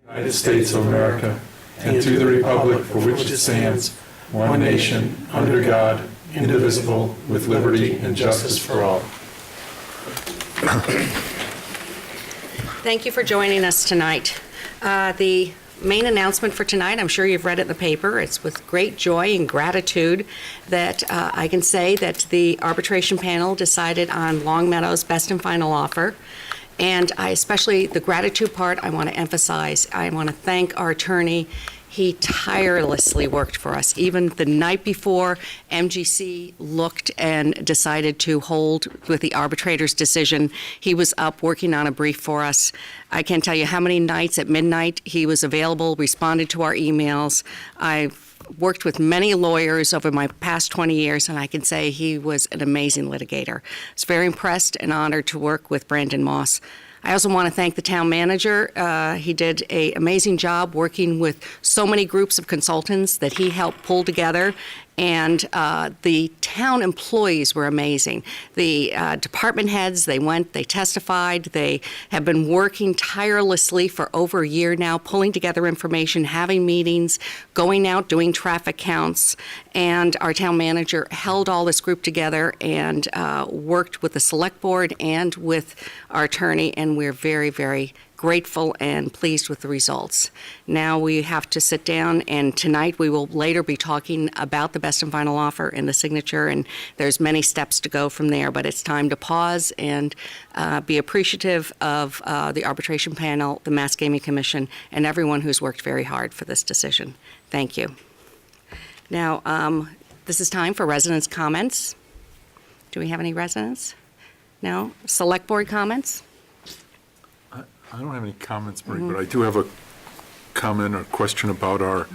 United States of America, and to the republic for which it stands, one nation, under God, indivisible, with liberty and justice for all. Thank you for joining us tonight. The main announcement for tonight, I'm sure you've read it in the paper. It's with great joy and gratitude that I can say that the arbitration panel decided on Long Meadow's best and final offer. And I especially, the gratitude part, I want to emphasize. I want to thank our attorney. He tirelessly worked for us. Even the night before, MGC looked and decided to hold with the arbitrator's decision. He was up working on a brief for us. I can't tell you how many nights at midnight he was available, responded to our emails. I've worked with many lawyers over my past 20 years, and I can say he was an amazing litigator. I was very impressed and honored to work with Brandon Moss. I also want to thank the town manager. He did an amazing job working with so many groups of consultants that he helped pull together. And the town employees were amazing. The department heads, they went, they testified. They have been working tirelessly for over a year now, pulling together information, having meetings, going out, doing traffic counts. And our town manager held all this group together and worked with the select board and with our attorney. And we're very, very grateful and pleased with the results. Now we have to sit down, and tonight we will later be talking about the best and final offer and the signature, and there's many steps to go from there, but it's time to pause and be appreciative of the arbitration panel, the Mass Gaming Commission, and everyone who's worked very hard for this decision. Thank you. Now, this is time for residents' comments. Do we have any residents? No? Select board comments? I don't have any comments, Marie, but I do have a comment or question about our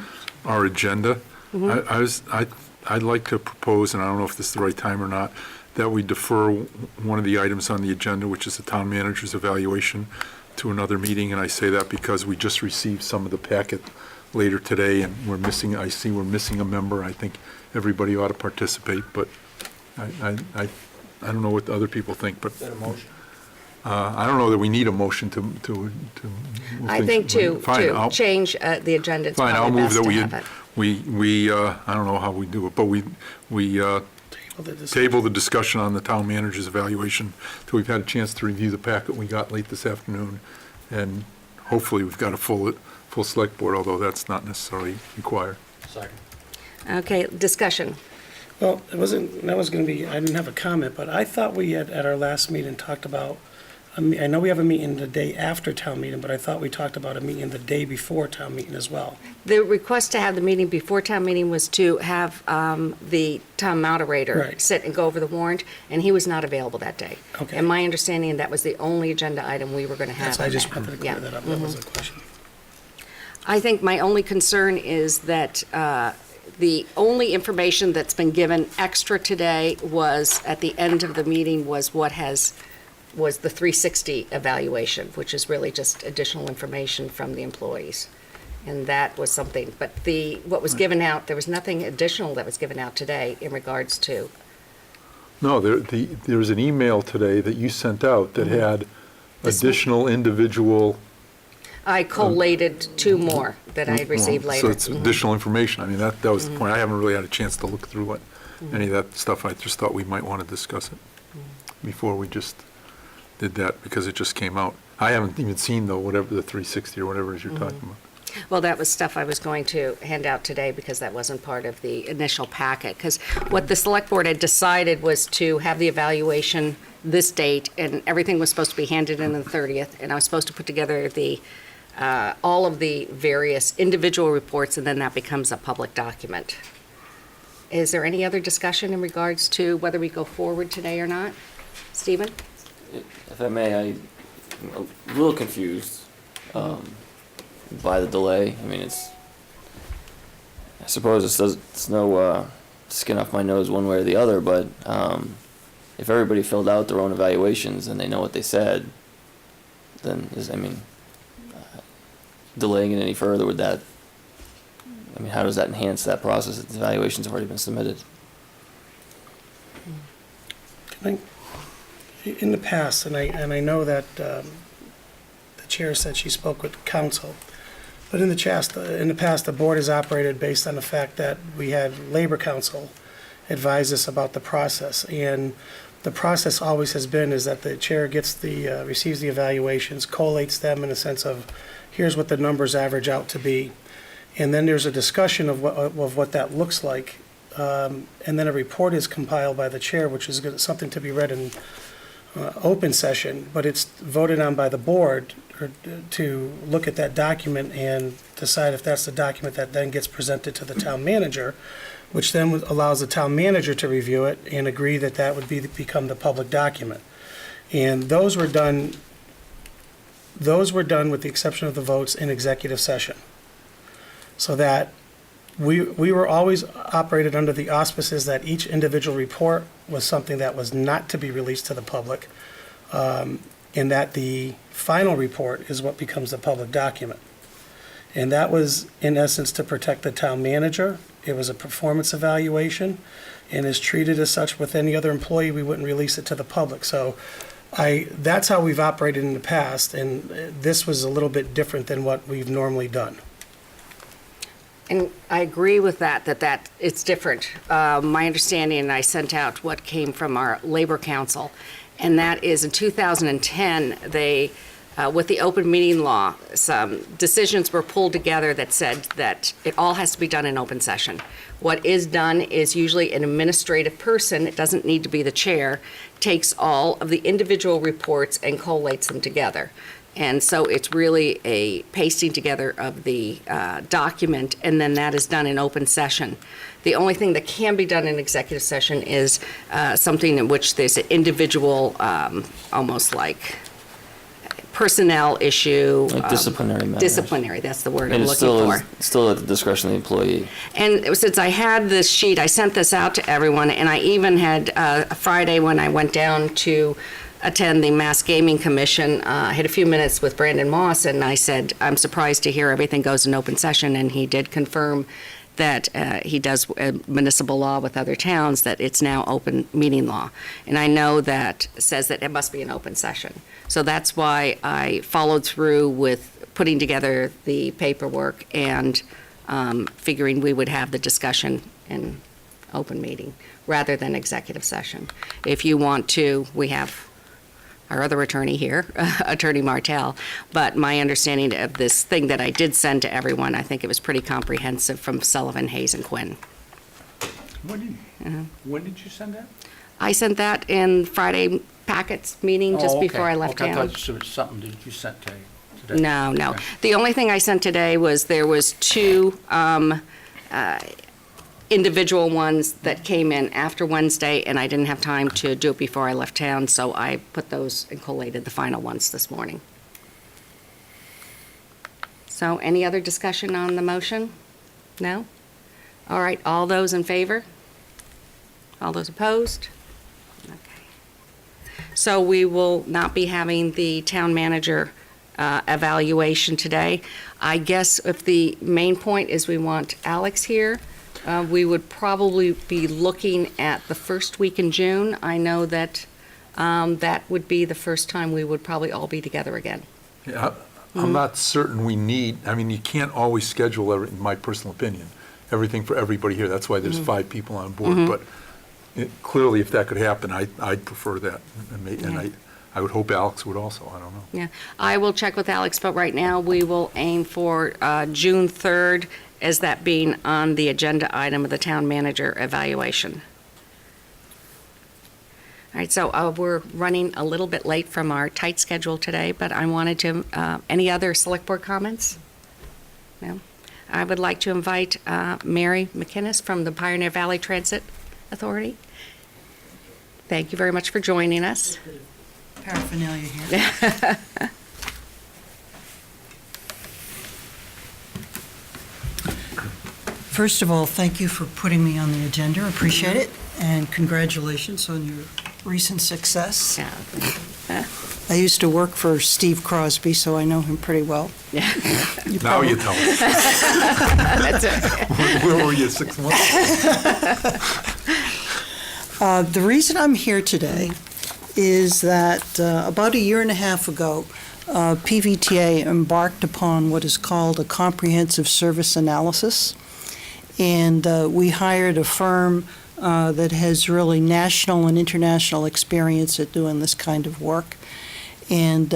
agenda. I'd like to propose, and I don't know if this is the right time or not, that we defer one of the items on the agenda, which is the town manager's evaluation, to another meeting. And I say that because we just received some of the packet later today, and I see we're missing a member. I think everybody ought to participate, but I don't know what other people think. But is that a motion? I don't know that we need a motion to move I think to change the agenda, it's fine, I'll probably move best that to have it. we I don't know how we do it, but we table the discussion on the town manager's evaluation till we've had a chance to review the packet we got late this afternoon, and hopefully we've got a full select board, although that's not necessarily required. Second. Okay, discussion. Well, that was going to be, I didn't have a comment, but I thought we had, at our last meeting, talked about, I know we have a meeting the day after town meeting, but I thought we talked about a meeting the day before town meeting as well. The request to have the meeting before town meeting was to have the town moderator sit and go over the warrant, and he was not available that day. Okay. And my understanding, that was the only agenda item we were going to have. So I just wanted to clear that up. That was a question. I think my only concern is that the only information that's been given extra today was, at the end of the meeting, was the 360 evaluation, which is really just additional information from the employees. And that was something, but what was given out, there was nothing additional that was given out today in regards to. No, there was an email today that you sent out that had additional individual. I collated two more that I had received later. So it's additional information. I mean, that was the point. I haven't really had a chance to look through any of that stuff. I just thought we might want to discuss it before we just did that, because it just came out. I haven't even seen the 360 or whatever it is you're talking about. Well, that was stuff I was going to hand out today because that wasn't part of the initial packet. Because what the select board had decided was to have the evaluation this date, and everything was supposed to be handed in on the 30th, and I was supposed to put together all of the various individual reports, and then that becomes a public document. Is there any other discussion in regards to whether we go forward today or not? Stephen? If I may, I'm a little confused by the delay. I mean, I suppose it's no skin off my nose one way or the other, but if everybody filled out their own evaluations and they know what they said, then delaying it any further, how does that enhance that process if the evaluations have already been submitted? In the past, and I know that the chair said she spoke with counsel, But in the past, the board has operated based on the fact that we had Labor Council advise us about the process. And the process always has been is that the chair receives the evaluations, collates them in a sense of, here's what the numbers average out to be. And then there's a discussion of what that looks like. And then a report is compiled by the chair, which is something to be read in open session, but it's voted on by the board to look at that document and decide if that's the document that then gets presented to the town manager, which then allows the town manager to review it and agree that that would become the public document. And those were done with the exception of the votes in executive session. So that we were always operated under the auspices that each individual report was something that was not to be released to the public, and that the final report is what becomes the public document. And that was, in essence, to protect the town manager. It was a performance evaluation and is treated as such with any other employee. We wouldn't release it to the public. So that's how we've operated in the past, and this was a little bit different than what we've normally done. And I agree with that it's different. My understanding, and I sent out what came from our Labor Council, and that is in 2010, they, with the open meeting law, some decisions were pulled together that said that it all has to be done in open session. What is done is usually an administrative person, it doesn't need to be the chair, takes all of the individual reports and collates them together. And so it's really a pasting together of the document, and then that is done in open session. The only thing that can be done in executive session is something in which there's an individual, almost like personnel issue. Like disciplinary matters. Disciplinary, that's the word I'm And looking for. it's still at the discretion of the employee. And since I had this sheet, I sent this out to everyone, and I even had a Friday when I went down to attend the Mass Gaming Commission, I had a few minutes with Brandon Moss, and I said, I'm surprised to hear everything goes in open session, and he did confirm that he does municipal law with other towns, that it's now open meeting law. And I know that says that it must be an open session. So that's why I followed through with putting together the paperwork and figuring we would have the discussion in open meeting rather than executive session. If you want to, we have our other attorney here, Attorney Martell, but my understanding of this thing that I did send to everyone, I think it was pretty comprehensive from Sullivan, Hayes, and Quinn. When did you send that? I sent that in Friday packets meeting just Oh, okay. before I left Okay, I town. thought it was something that you sent today. No. Okay. The only thing I sent today was there was two individual ones that came in after Wednesday, and I didn't have time to do it before I left town, so I put those and collated the final ones this morning. So any other discussion on the motion? No? All right, all those in favor? All those opposed? Okay. So we will not be having the town manager evaluation today. I guess if the main point is we want Alex here, we would probably be looking at the first week in June. I know that that would be the first time we would probably all be together again. Yeah, I'm not certain we need, I mean, you can't always schedule, in my personal opinion, everything for everybody here. That's why there's 5 people on board. But clearly, if that could happen, I'd prefer that. And I would hope Alex would also, I don't know. Yeah, I will check with Alex, but right now, we will aim for June 3rd as that being on the agenda item of the town manager evaluation. All right, so we're running a little bit late from our tight schedule today, but I wanted to, any other select board comments? No? I would like to invite Mary McInnes from the Pioneer Valley Transit Authority. Thank you very much for joining us. Paraphernalia here. First of all, thank you for putting me on the agenda. Appreciate it. And congratulations on your recent success. Yeah. I used to work for Steve Crosby, so I know him pretty well. Yeah. Now you tell us. That's it. Where were you 6 months ago? The reason I'm here today is that about a year and a half ago, PVTA embarked upon what is called a comprehensive service analysis. And we hired a firm that has really national and international experience at doing this kind of work. And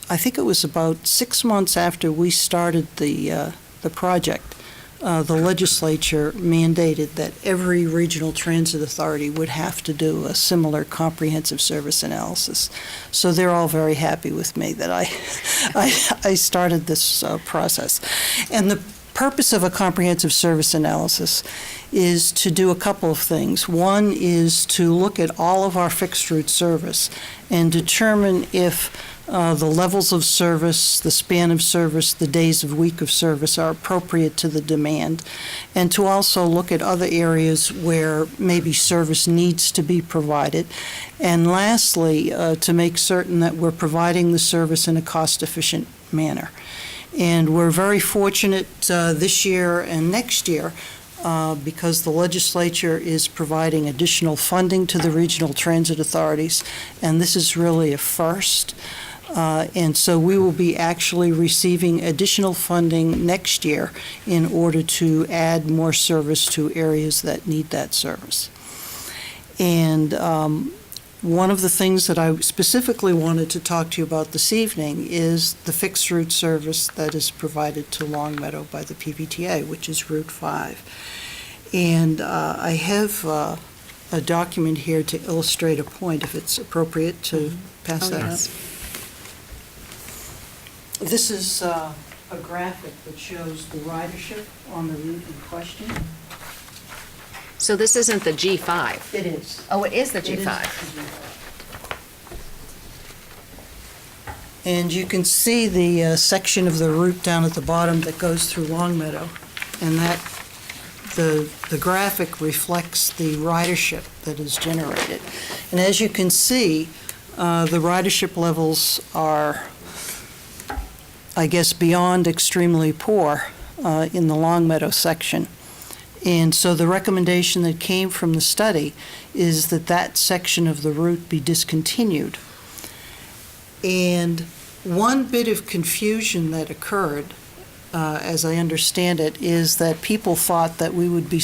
I think it was about 6 months after we started the project, the legislature mandated that every regional transit authority would have to do a similar comprehensive service analysis. So they're all very happy with me that I started this process. And the purpose of a comprehensive service analysis is to do a couple of things. One is to look at all of our fixed route service and determine if the levels of service, the span of service, the days of week of service are appropriate to the demand, and to also look at other areas where maybe service needs to be provided. And lastly, to make certain that we're providing the service in a cost-efficient manner. And we're very fortunate this year and next year because the legislature is providing additional funding to the regional transit authorities, and this is really a first. And so we will be actually receiving additional funding next year in order to add more service to areas that need that service. And one of the things that I specifically wanted to talk to you about this evening is the fixed route service that is provided to Longmeadow by the PVTA, which is Route 5. And I have a document here to illustrate a point, if it's appropriate to pass that up. This is a graphic that shows the ridership on the route in question. So this isn't the G5? It is. Oh, it is the It is G5. the G5. And you can see the section of the route down at the bottom that goes through Longmeadow, and that the graphic reflects the ridership that is generated. And as you can see, the ridership levels are, I guess, beyond extremely poor in the Longmeadow section. And so the recommendation that came from the study is that that section of the route be discontinued. And one bit of confusion that occurred, as I understand it, is that people thought that we would be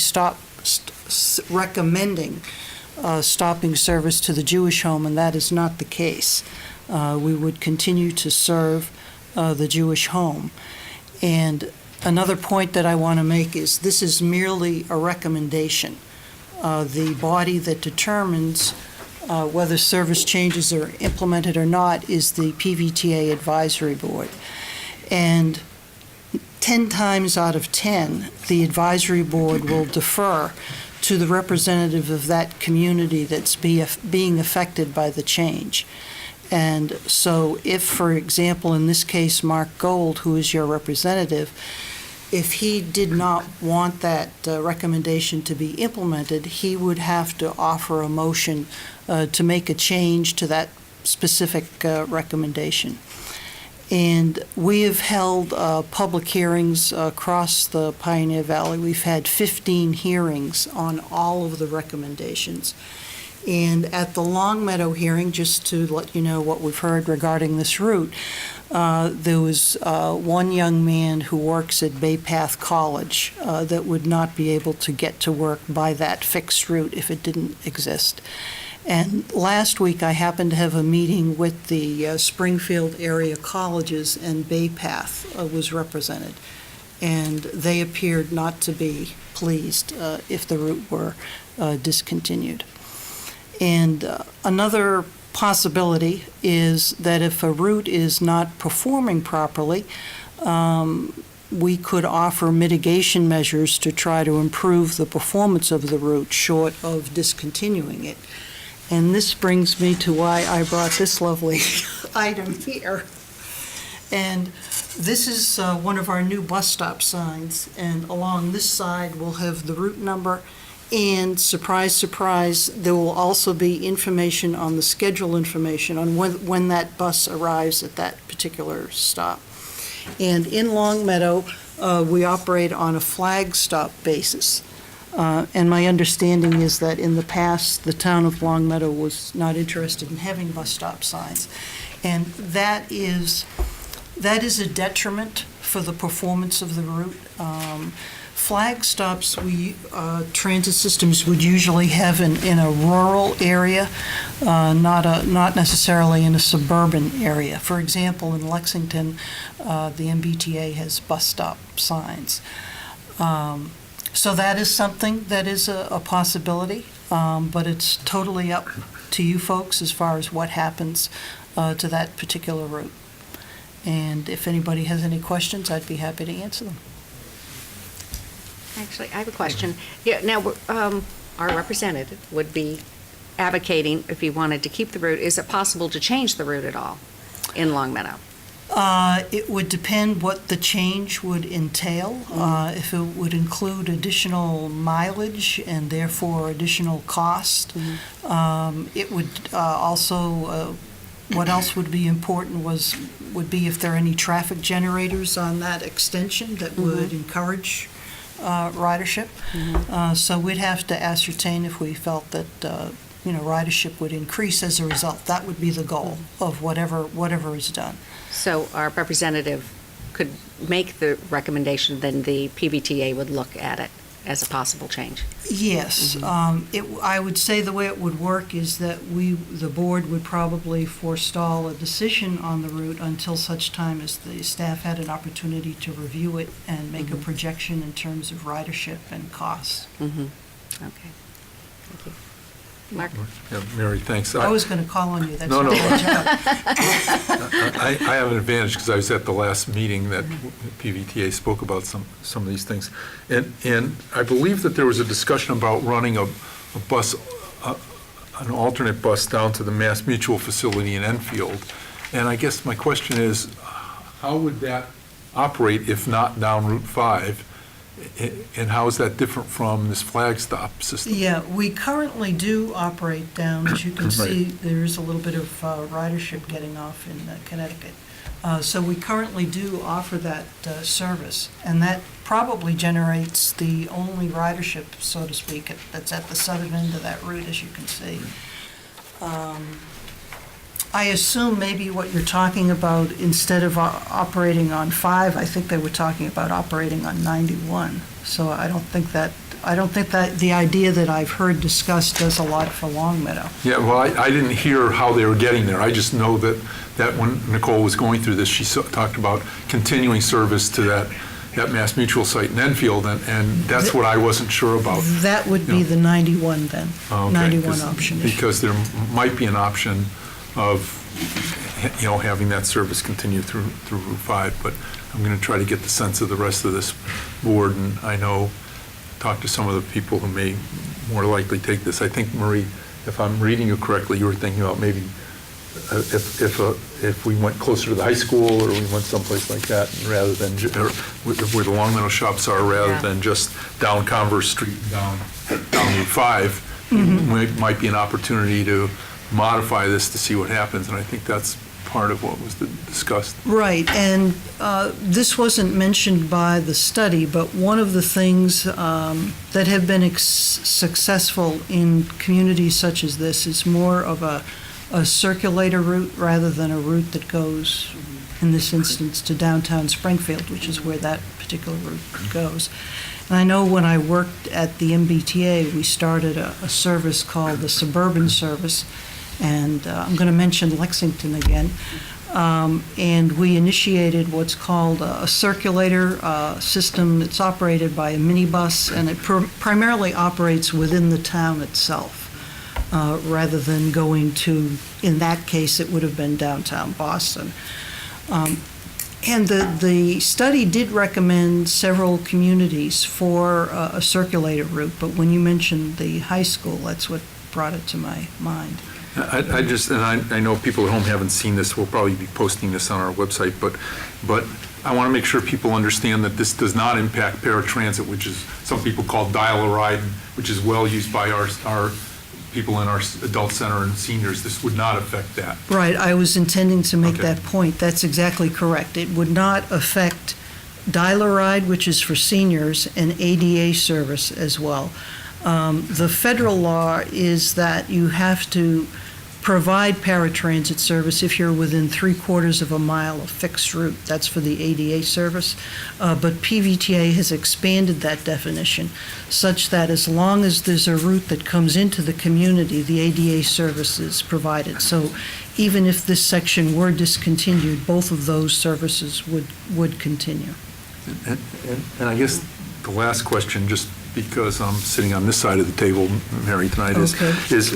recommending stopping service to the Jewish home, and that is not the case. We would continue to serve the Jewish home. And another point that I want to make is this is merely a recommendation. The body that determines whether service changes are implemented or not is the PVTA Advisory Board. And 10 times out of 10, the Advisory Board will defer to the representative of that community that's being affected by the change. And so if, for example, in this case, Mark Gold, who is your representative, if he did not want that recommendation to be implemented, he would have to offer a motion to make a change to that specific recommendation. And we have held public hearings across the Pioneer Valley. We've had 15 hearings on all of the recommendations. And at the Longmeadow hearing, just to let you know what we've heard regarding this route, there was one young man who works at Bay Path College that would not be able to get to work by that fixed route if it didn't exist. And last week, I happened to have a meeting with the Springfield area colleges, and Bay Path was represented. And they appeared not to be pleased if the route were discontinued. And another possibility is that if a route is not performing properly, we could offer mitigation measures to try to improve the performance of the route short of discontinuing it. And this brings me to why I brought this lovely item here. And this is one of our new bus stop signs, and along this side we'll have the route number, and surprise, surprise, there will also be information on the schedule information on when that bus arrives at that particular stop. And in Longmeadow, we operate on a flag stop basis. And my understanding is that in the past, the town of Long Meadow was not interested in having bus stop signs. And that is a detriment for the performance of the route. Flag stops, transit systems would usually have in a rural area, not necessarily in a suburban area. For example, in Lexington, the MBTA has bus stop signs. So that is something that is a possibility, but it's totally up to you folks as far as what happens to that particular route. And if anybody has any questions, I'd be happy to answer them. Actually, I have a question. Yeah, now, our representative would be advocating, if he wanted to keep the route, is it possible to change the route at all in Long Meadow? It would depend what the change would entail. If it would include additional mileage and therefore additional cost. It would also, what else would be important would be if there are any traffic generators on that extension that would encourage ridership. So we'd have to ascertain if we felt that ridership would increase as a result. That would be the goal of whatever is done. So our representative could make the recommendation, then the PBTA would look at it as a possible change. Yes. I would say the way it would work is that the board would probably forestall a decision on the route until such time as the staff had an opportunity to review it and make a projection in terms of ridership and costs. Okay. Thank you. Mark? Yeah, Mary, thanks. I was going to call on you. That's No, not my job. I have an advantage because I was at the last meeting that PVTA spoke about some of these things. And I believe that there was a discussion about running a bus, an alternate bus down to the Mass Mutual facility in Enfield. And I guess my question is, how would that operate if not down Route 5? And how is that different from this flag stop system? Yeah, we currently do operate down. As you can see, there is a little bit of ridership getting off in Connecticut. So we currently do offer that service, and that probably generates the only ridership, so to speak, that's at the southern end of that route, as you can see. I assume maybe what you're talking about, instead of operating on 5, I think they were talking about operating on 91. So I don't think that the idea that I've heard discussed does a lot for Long Meadow. Yeah, well, I didn't hear how they were getting there. I just know that when Nicole was going through this, she talked about continuing service to that Mass Mutual site in Enfield, and that's what I wasn't sure about. That would be the 91 then, Okay, 91 option. Because there might be an option of, having that service continue through Route 5, but I'm going to try to get the sense of the rest of this board, and I know, talk to some of the people who may more likely take this. I think, Marie, if I'm reading you correctly, you were thinking about maybe if we went closer to the high school, or we went someplace like that, rather than, or where the Long Meadow shops are, rather than just down Converse Street, down Route 5, might be an opportunity to modify this to see what happens, and I think that's part of what was discussed. Right, and this wasn't mentioned by the study, but one of the things that have been successful in communities such as this is more of a circulator route rather than a route that goes, in this instance, to downtown Springfield, which is where that particular route goes. And I know when I worked at the MBTA, we started a service called the Suburban Service, and I'm going to mention Lexington again. And we initiated what's called a circulator system that's operated by a minibus, and it primarily operates within the town itself, rather than going to, in that case, it would have been downtown Boston. And the study did recommend several communities for a circulator route, but when you mentioned the high school, that's what brought it to my mind. I know people at home haven't seen this, we'll probably be posting this on our website, but I want to make sure people understand that this does not impact paratransit, which is, some people call dial-a-ride, which is well used by our people in our adult center and seniors. This would not affect that. Right, I was intending to make Okay. that point. That's exactly correct. It would not affect Dial-A-Ride, which is for seniors, and ADA service as well. The federal law is that you have to provide paratransit service if you're within 3/4 of a mile of fixed route. That's for the ADA service. But PVTA has expanded that definition such that as long as there's a route that comes into the community, the ADA service is provided. So even if this section were discontinued, both of those services would continue. And I guess the last question, just because I'm sitting on this side of the table, Mary, tonight, Okay. is,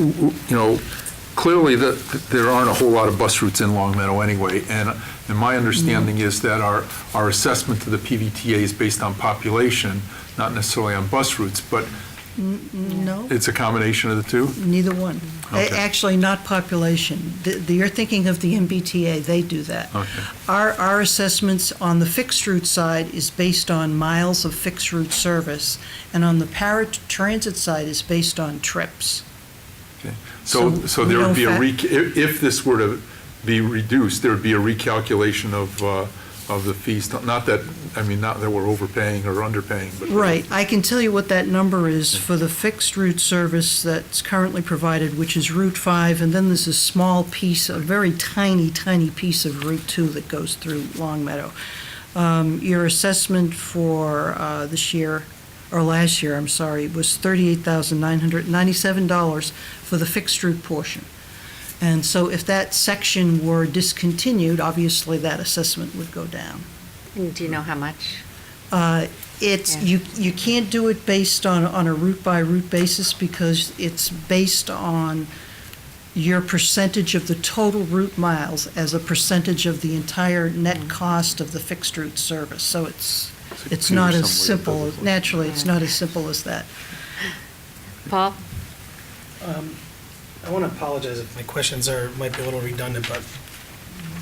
clearly there aren't a whole lot of bus routes in Long Meadow anyway, and my understanding is that our assessment to the PVTA is based on population, not necessarily on bus routes, but No, it's a combination of the two? neither one. Okay. Actually, not population. You're thinking of the MBTA, they do that. Okay. Our assessments on the fixed route side is based on miles of fixed route service, and on the paratransit side is based on trips. Okay. So So there would be no if this were to be reduced, there would be a recalculation of the fees, not that we're overpaying or underpaying, but. Right. I can tell you what that number is for the fixed route service that's currently provided, which is Route 5, and then there's a small piece, a very tiny, tiny piece of Route 2 that goes through Long Meadow. Your assessment for this year, or last year, I'm sorry, was $38,997 for the fixed route portion. And so if that section were discontinued, obviously that assessment would go down. Do you know how much? It's, Yeah. you can't do it based on a route-by-route basis because it's based on your percentage of the total route miles as a percentage of the entire net cost of the fixed route service. So it's not as simple, naturally, it's not as simple as that. Paul? I want to apologize if my questions might be a little redundant, but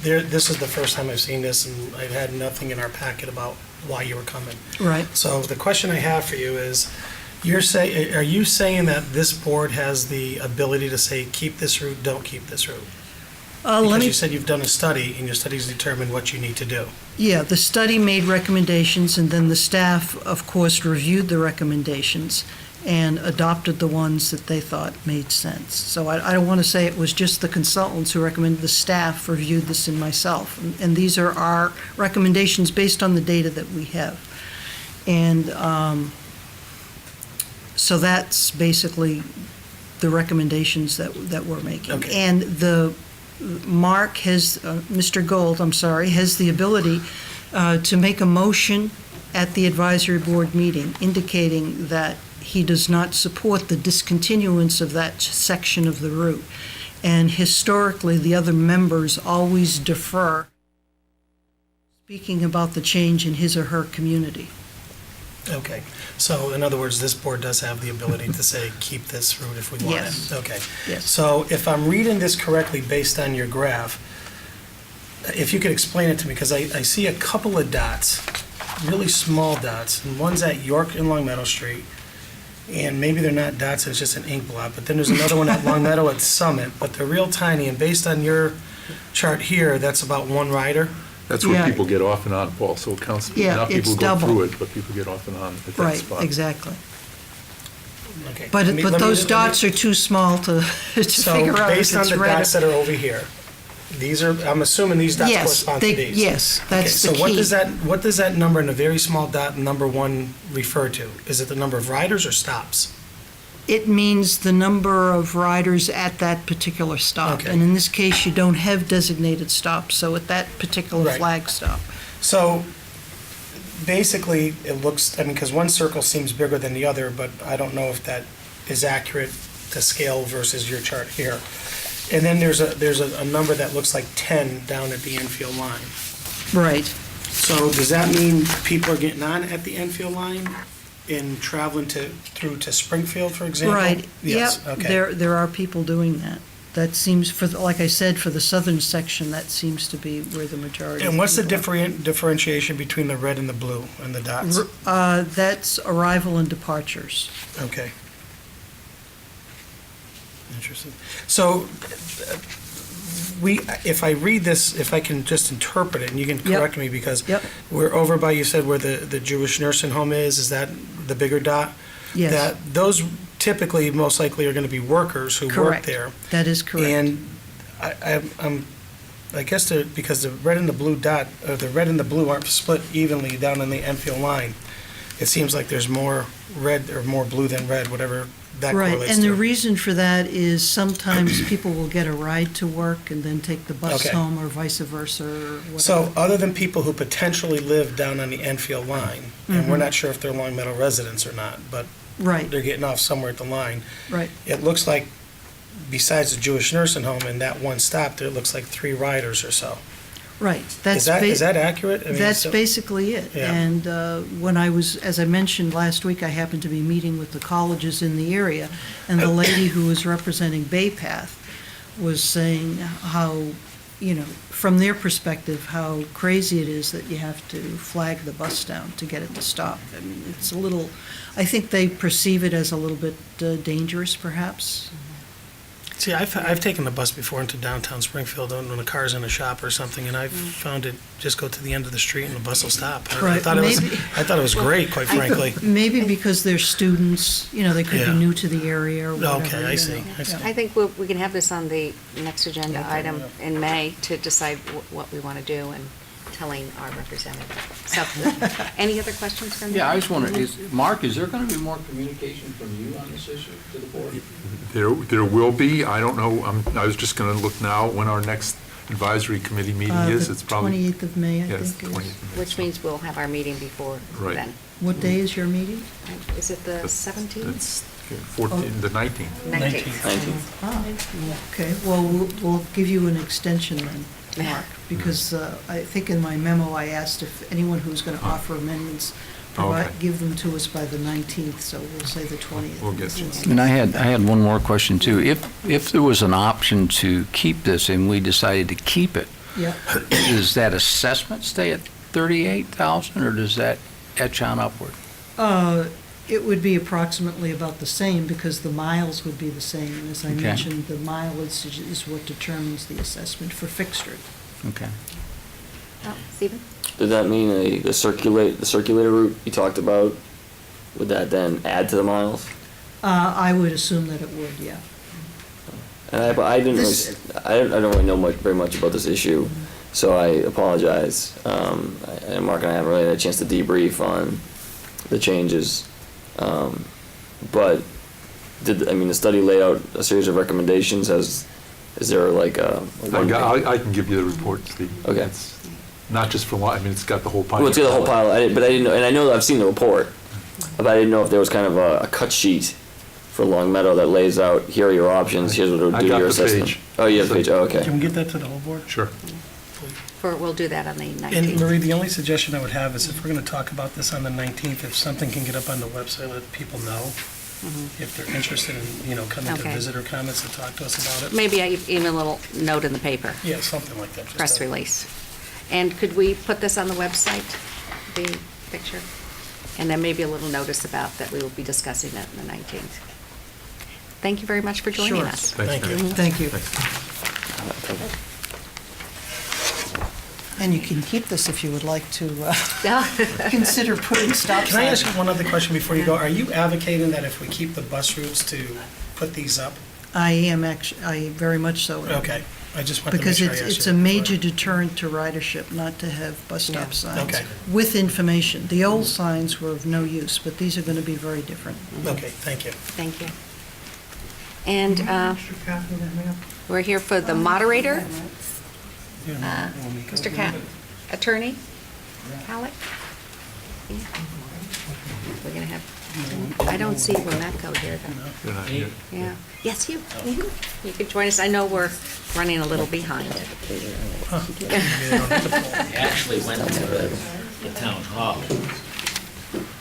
this is the first time I've seen this, and I've had nothing in our packet about why you were coming. Right. So the question I have for you is, are you saying that this board has the ability to say, keep this route, don't keep this route? Let Because me, you said you've done a study, and your study's determined what you need to do. yeah, the study made recommendations, and then the staff, of course, reviewed the recommendations and adopted the ones that they thought made sense. So I don't want to say it was just the consultants who recommended, the staff reviewed this and myself. And these are our recommendations based on the data that we have. And so that's basically the recommendations that we're making. Okay. And Mark has, Mr. Gold, I'm sorry, has the ability to make a motion at the advisory board meeting indicating that he does not support the discontinuance of that section of the route. And historically, the other members always defer, speaking about the change in his or her community. Okay, so in other words, this board does have the ability to say, keep this route if we want it? Yes. Okay. Yes. So if I'm reading this correctly based on your graph, if you could explain it to me, because I see a couple of dots, really small dots, and one's at York and Long Meadow Street, and maybe they're not dots, it's just an ink blot, but then there's another one at Long Meadow at Summit, but they're real tiny, and based on your chart here, that's about one rider? That's where Yeah. people get off and on, Paul, so it counts, Yeah, not people it's go double. through it, but people get off and on at that Right, spot. exactly. Okay. But Let me- those let me- dots are too small to figure out So if based on it's the red. dots that are over here, these are, I'm assuming these dots Yes, correspond to these? yes, that's the Okay, so what key. what does that number in a very small dot, number one, refer to? Is it the number of riders or stops? It means the number of riders at that particular stop. Okay. And in this case, you don't have designated stops, so at that particular Right. flag stop. So basically, it looks, because one circle seems bigger than the other, but I don't know if that is accurate to scale versus your chart here. And then there's a number that looks like 10 down at the Enfield line. Right. So does that mean people are getting on at the Enfield line and traveling through to Springfield, for example? Right, Yes, yep, okay. there are people doing that. That seems, like I said, for the southern section, that seems to be where the majority. And what's the of people are. differentiation between the red and the blue and the dots? That's arrival and departures. Okay. Interesting. So if I read this, if I can just interpret it, and you can Yep. correct me, because Yep. we're over by, you said where the Jewish nursing home is that the bigger dot? Yes, That those typically, most likely, are going to be workers who work correct. there. That is correct. And I guess because the red and the blue dot, or the red and the blue aren't split evenly down in the Enfield line, it seems like there's more red or more blue than red, whatever that Right, correlates and the to. reason for that is sometimes people will get a ride to work and then take the bus Okay. home or vice versa or whatever. So, other than people who potentially live down on the Enfield line, and we're not sure if they're Long Meadow residents or not, but Right, they're getting off somewhere at the line, right. it looks like, besides the Jewish nursing home and that one stop, there looks like 3 riders or so. Right. Is that accurate? I mean, That's so- basically it. Yeah. And when I was, as I mentioned last week, I happened to be meeting with the colleges in the area, and the lady who was representing Bay Path was saying how, from their perspective, how crazy it is that you have to flag the bus down to get it to stop. I mean, it's a little, I think they perceive it as a little bit dangerous, perhaps. See, I've taken the bus before into downtown Springfield when the car's in a shop or something, and I've found it, just go to the end of the street and the bus will stop. I Right, thought maybe- I thought it was great, quite frankly. Maybe because they're students, they could Yeah. be new to the area or whatever. Okay, I see, I see. I think we can have this on the next agenda item in May to decide what we want to do and telling our representative. So, any other questions from you? Yeah, I was wondering, Mark, is there going to be more communication from you on this issue to the board? There will be, I don't know, I was just going to look now when our next advisory committee meeting is. It's probably. 28th of May, I Yeah, it's think it is. 20th. Which means we'll have our meeting before Right. then. What day is your meeting? Is it the 17th? It's 14, the 19th. 19th. 19th. Ah, okay, well, we'll give you an extension then, Mark, because I think in my memo I asked if anyone who's going to offer amendments, Okay. give them to us by the 19th, so we'll say the 20th. We'll get you. And I had one more question too. If there was an option to keep this and we decided to keep it, Yeah, does that assessment stay at 38,000 or does that etch on upward? it would be approximately about the same because the miles would be the same. And as I Okay. mentioned, the mileage is what determines the assessment for fixture. Okay. Oh, Stephen? Did that mean the circulator route you talked about, would that then add to the miles? I would assume that it would, yeah. And I didn't really, This- I don't really know very much about this issue, so I apologize. And Mark and I haven't really had a chance to debrief on the changes. But the study laid out a series of recommendations. Is there like a one? I can give you the report, Steve. Okay. It's not just for, it's got the whole pile. Well, it's got the whole pile, but I didn't know, and I know that I've seen the report, but I didn't know if there was kind of a cut sheet for Long Meadow that lays out, here are your options, here's what it would I do to got your the assessment. page. Oh, you have the page, oh, okay. Can we get that to the whole board? Sure. We'll do that on the 19th. And Marie, the only suggestion I would have is if we're going to talk about this on the 19th, if something can get up on the website, let people know if they're interested in, coming to Okay. visitor comments and talk to us about it. Maybe even a little note in the paper, Yeah, something like that. just press a- release. And could we put this on the website, the picture? And then maybe a little notice about that we will be discussing it on the 19th. Thank you very much for joining Sure. us. Thanks, Thank Mary. you. Thank you. Okay. And you can keep this if you would like to consider putting stop signs. Can I ask you one other question before you go? Are you advocating that if we keep the bus routes to put these up? I am actually, I very much so. am. Okay, I just wanted to make Because sure I asked you. it's a that major before. deterrent to ridership not to have bus Yeah. stop signs. Okay. With information. The old signs were of no use, but these are going to be very different. Okay, thank you. Thank you. And we're here for the moderator, Mr. Attorney Calick. We're going to have, I don't see Remetco here, though. They're not here. Yeah. Yes, you. You could join us. I know we're running a little behind. Actually went to the town hall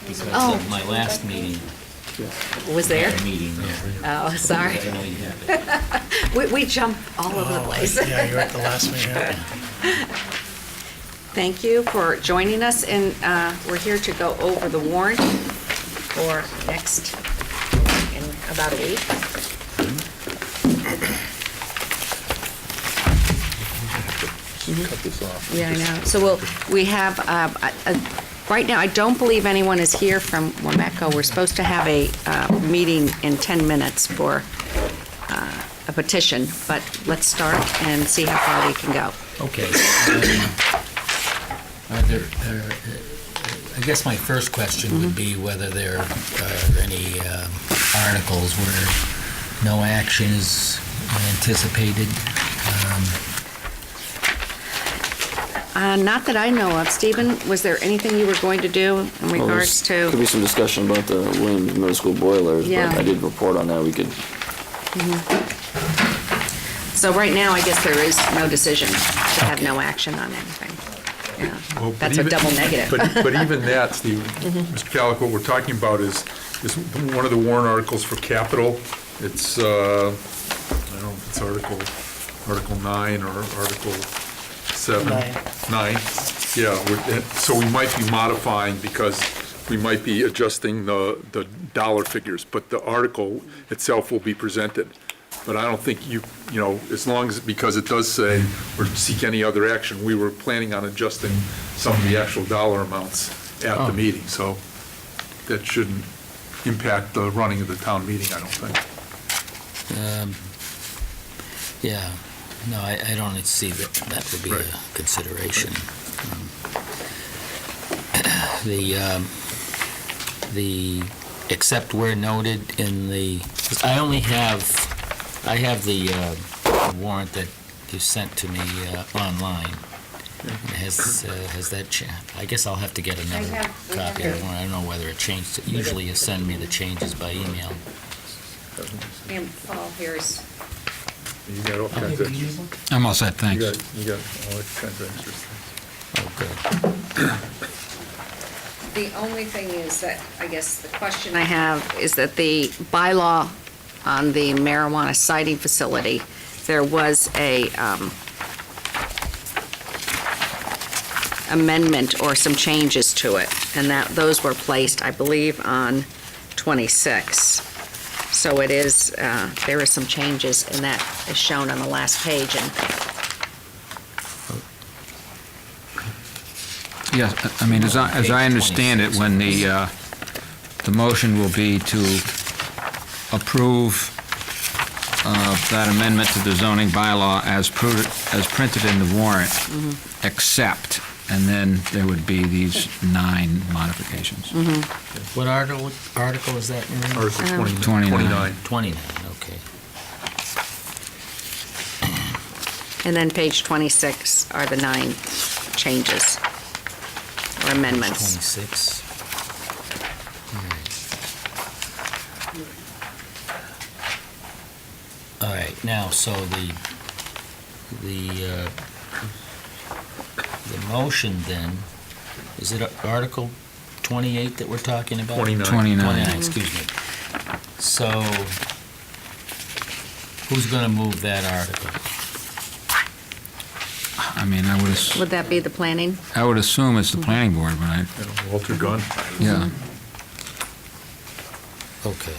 because Oh. of my last meeting, Was there? meeting there. Oh, sorry. I know you have it. We jump all over the place. Yeah, you're at the last minute. Thank you for joining us, and we're here to go over the warrant for next, in about a week. cut this off. Yeah, I know. So we have, right now, I don't believe anyone is here from Wameco. We're supposed to have a meeting in 10 minutes for a petition, but let's start and see how far we can go. Okay. Are there, I guess my first question would be whether there are any articles where no action is anticipated. Not that I know of. Stephen, was there anything you were going to do in Well, regards Could to? be some discussion about the Williams Middle School boilers, Yeah. but I did report on that. We could, So right now, I guess there is no decision to have no action on anything. Yeah, Well, but that's a even- double negative. But even that, Steve, Mr. Calic, what we're talking about is one of the warrant articles for capital. It's, I don't know if it's Article 9 or Article 7. Nine. 9, yeah. So we might be modifying because we might be adjusting the dollar figures, but the article itself will be presented. But I don't think you know, as long as, because it does say, or seek any other action, we were planning on adjusting some of the actual dollar amounts at the meeting, so that shouldn't impact the running of the town meeting, I don't think. Yeah, no, I don't see that that would be Right. a consideration. The, except where noted in the, I have the warrant that you sent to me online. Has that I guess I'll have to get another copy of the warrant. I don't know whether it changed. Usually you send me the changes by email. And Paul, here's, You got all kinds of extras. I'm all set, You thanks. got all kinds of extras. Oh, good. the only thing is that, I guess the question I have is that the bylaw on the marijuana siting facility, there was a amendment or some changes to it, and that, those were placed, I believe, on 26. So it is, there are some changes, and that is shown on the last page, and Yes, I mean, as I understand it, when the motion will be to approve that amendment to the zoning bylaw as printed in the warrant, except, and then there would be these 9 modifications. What article is that in? Article 29. 29. 29, okay. and then page 26 are the 9 changes or amendments. 26. All right, now, so the motion then, is it Article 28 that we're talking about? 29. 29. Excuse me. So, who's going to move that article? I mean, I Would that be the planning? would assume it's the planning board, but I, Walter Gunn. yeah. Okay.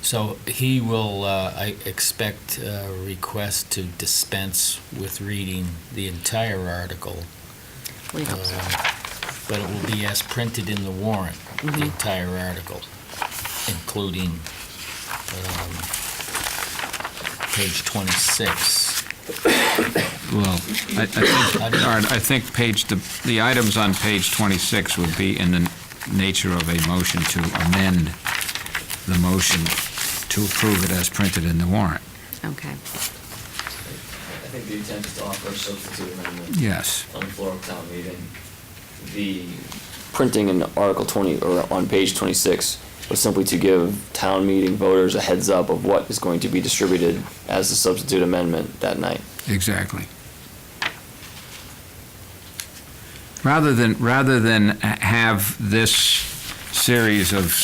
So he will, I expect, a request to dispense with reading the entire article, We hope so. but it will be as printed in the warrant, the entire article, including page 26. Well, I think the items on page 26 would be in the nature of a motion to amend the motion to approve it as printed in the warrant. Okay. I think the intent is to offer a substitute amendment Yes. on the floor of town meeting. The printing in Article 20, or on page 26, was simply to give town meeting voters a heads up of what is going to be distributed as the substitute amendment that night. Exactly. Rather than have this series of,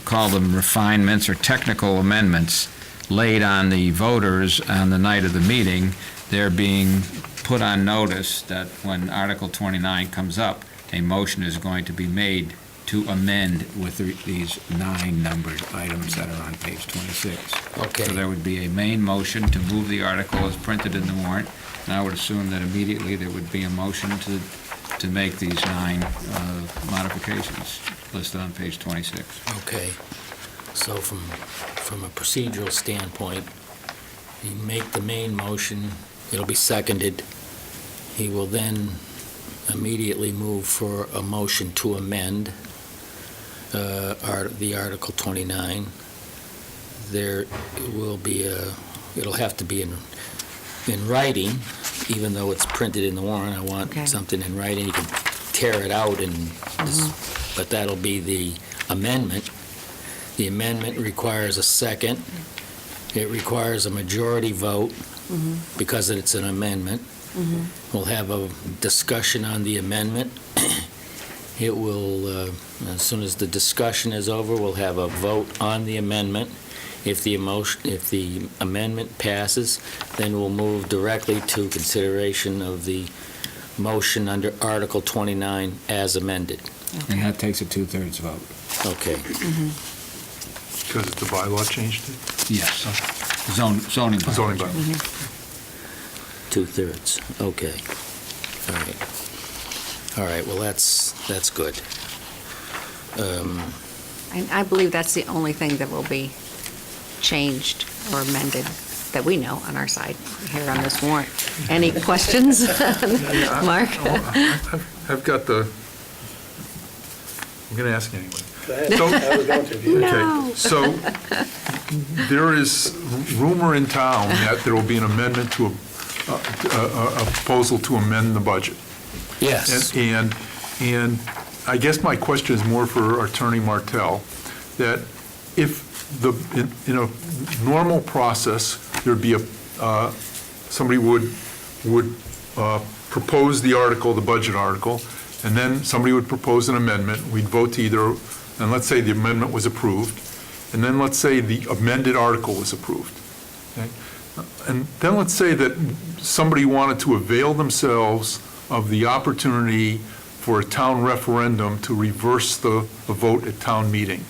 call them refinements or technical amendments, laid on the voters on the night of the meeting, they're being put on notice that when Article 29 comes up, a motion is going to be made to amend with these 9 numbered items that are on page 26. Okay. So there would be a main motion to move the article as printed in the warrant, and I would assume that immediately there would be a motion to make these 9 modifications listed on page 26. Okay. So from a procedural standpoint, you make the main motion, it'll be seconded. He will then immediately move for a motion to amend the Article 29. There will be it'll have to be in writing, even though it's printed in the warrant. I want Okay. something in writing. You can tear it out but that'll be the amendment. The amendment requires a second. It requires a majority vote because it's an amendment. We'll have a discussion on the amendment. It will, as soon as the discussion is over, we'll have a vote on the amendment. If the amendment passes, then we'll move directly to consideration of the motion under Article 29 as amended. And that takes a 2/3 vote. Okay. Because the bylaw changed it? Yes. Zoning bylaw. Zoning bylaw. 2/3, okay. All right. All right, well, that's good. And I believe that's the only thing that will be changed or amended that we know on our side here on this warrant. Any questions? Mark? I've got I'm going to ask you anyway. Go ahead. I was going to. Okay, so there is rumor in town that there will be an amendment to a proposal to amend the budget. Yes. And I guess my question is more for Attorney Martell, that if in a normal process, there'd be somebody would propose the article, the budget article, and then somebody would propose an amendment. We'd vote to either, and let's say the amendment was approved, and then let's say the amended article was approved. Okay? And then let's say that somebody wanted to avail themselves of the opportunity for a town referendum to reverse the vote at town meeting.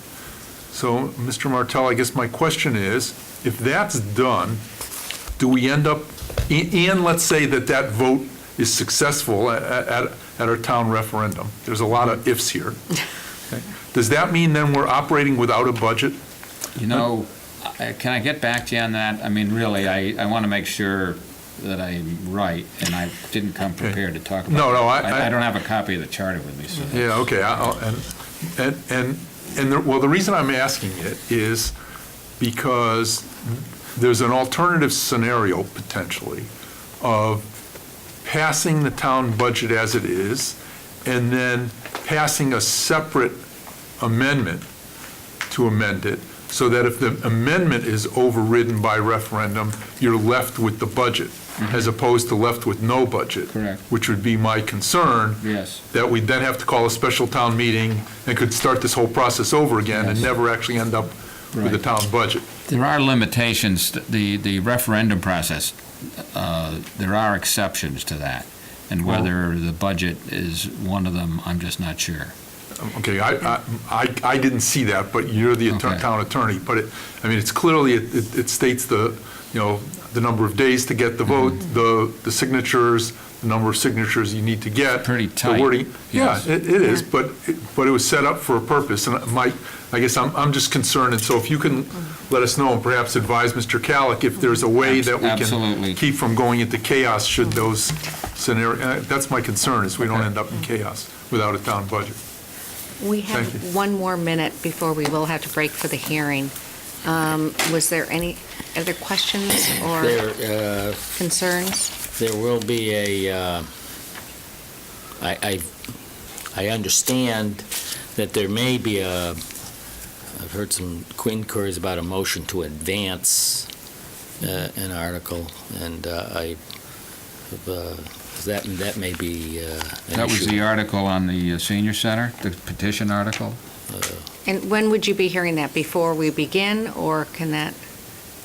So, Mr. Martell, I guess my question is, if that's done, do we end up, and let's say that vote is successful at our town referendum. There's a lot of ifs here. Okay. Does that mean then we're operating without a budget? You know, can I get back to you on that? I mean, really, I want to make sure that I'm right, and I didn't come prepared to talk about it. No, I don't have a copy of the charter with me, so. Yeah, okay, well, the reason I'm asking it is because there's an alternative scenario, potentially, of passing the town budget as it is, and then passing a separate amendment to amend it, so that if the amendment is overridden by referendum, you're left with the budget, as opposed to left with no budget. Correct. Which would be my concern. Yes. That we'd then have to call a special town meeting and could start this whole process over again and Yes. never actually end up with a Right. town budget. There are limitations, the referendum process, there are exceptions to that, and whether the budget is one of them, I'm just not sure. Okay, I didn't see that, but you're the Okay. town attorney. But it's clearly, it states the number of days to get the vote, the signatures, the number of signatures you need to get. Pretty the tight, wording. yes. Yeah, it is, but it was set up for a purpose, and I guess I'm just concerned, and so if you can let us know, and perhaps advise Mr. Calick if there's a way that we Absolutely. can keep from going into chaos should those scenarios, that's my concern, is we don't end up in chaos without a town budget. We have Thank you. one more minute before we will have to break for the hearing. Was there any other questions or concerns? There will be I understand that there may be I've heard some inquiries about a motion to advance an article, and that may be an That was issue. the article on the senior center, the petition article? And when would you be hearing that? Before we begin, or can that?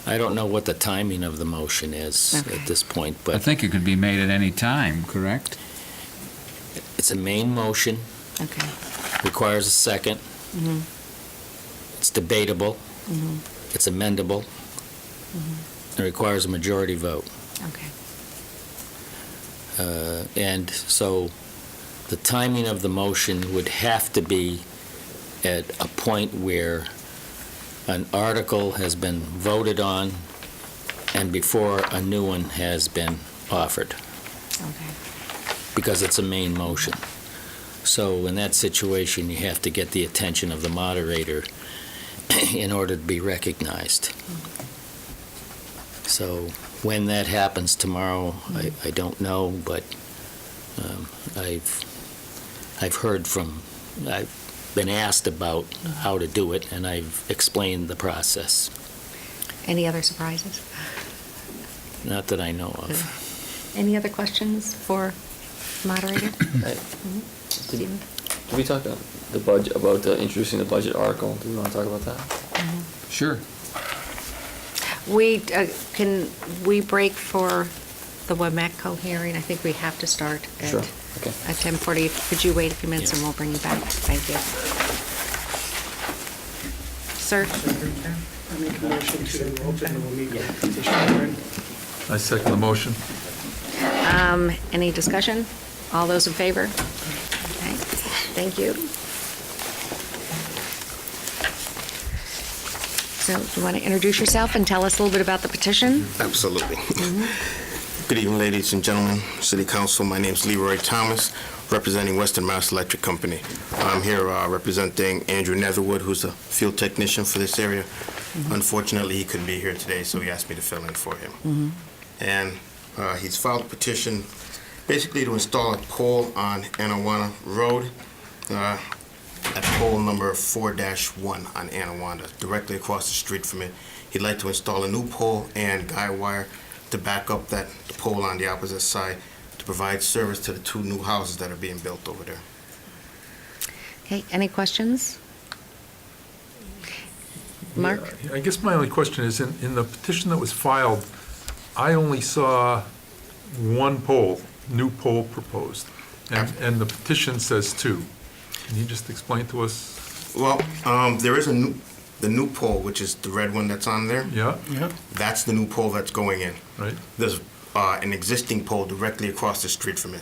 I don't know what the timing of the motion is Okay. at this point, I but think it could be made at any time, correct? it's a main motion. Okay. requires a second. It's debatable. It's amendable. It requires a majority vote. Okay. And so the timing of the motion would have to be at a point where an article has been voted on and before a new one has been offered, Okay. because it's a main motion. So in that situation, you have to get the attention of the moderator in order to be recognized. So when that happens tomorrow, I don't know, but I've heard from, I've been asked about how to do it, and I've explained the process. Any other surprises? Not that I know of. Any other questions for moderator? Did we talk about the budget, about introducing the budget article? Do we want to talk about that? Sure. Can we break for the WMACCO hearing? I think we have to start Sure, okay. at 10:40. Could you wait a few minutes and we'll bring you back? Thank you. Sir? I make a motion to open the WMICO petition hearing. I second the motion. Any discussion? All those in favor? Okay, thank you. So you want to introduce yourself and tell us a little bit about the petition? Absolutely. Good evening, ladies and gentlemen, City Council. My name is Leroy Thomas, representing Western Mass Electric Company. I'm here representing Andrew Netherwood, who's a field technician for this area. Unfortunately, he couldn't be here today, so he asked me to fill in for him. And he's filed a petition basically to install a pole on Anawanna Road, at pole number 4-1 on Anawanda, directly across the street from it. He'd like to install a new pole and guy wire to back up the pole on the opposite side to provide service to the two new houses that are being built over there. Okay, any questions? Mark? I guess my only question is, in the petition that was filed, I only saw one pole, new pole proposed, and the petition says two. Can you just explain to us? Well, there is the new pole, which is the red one that's on there. Yeah, That's the new pole that's going in. right. There's an existing pole directly across the street from it.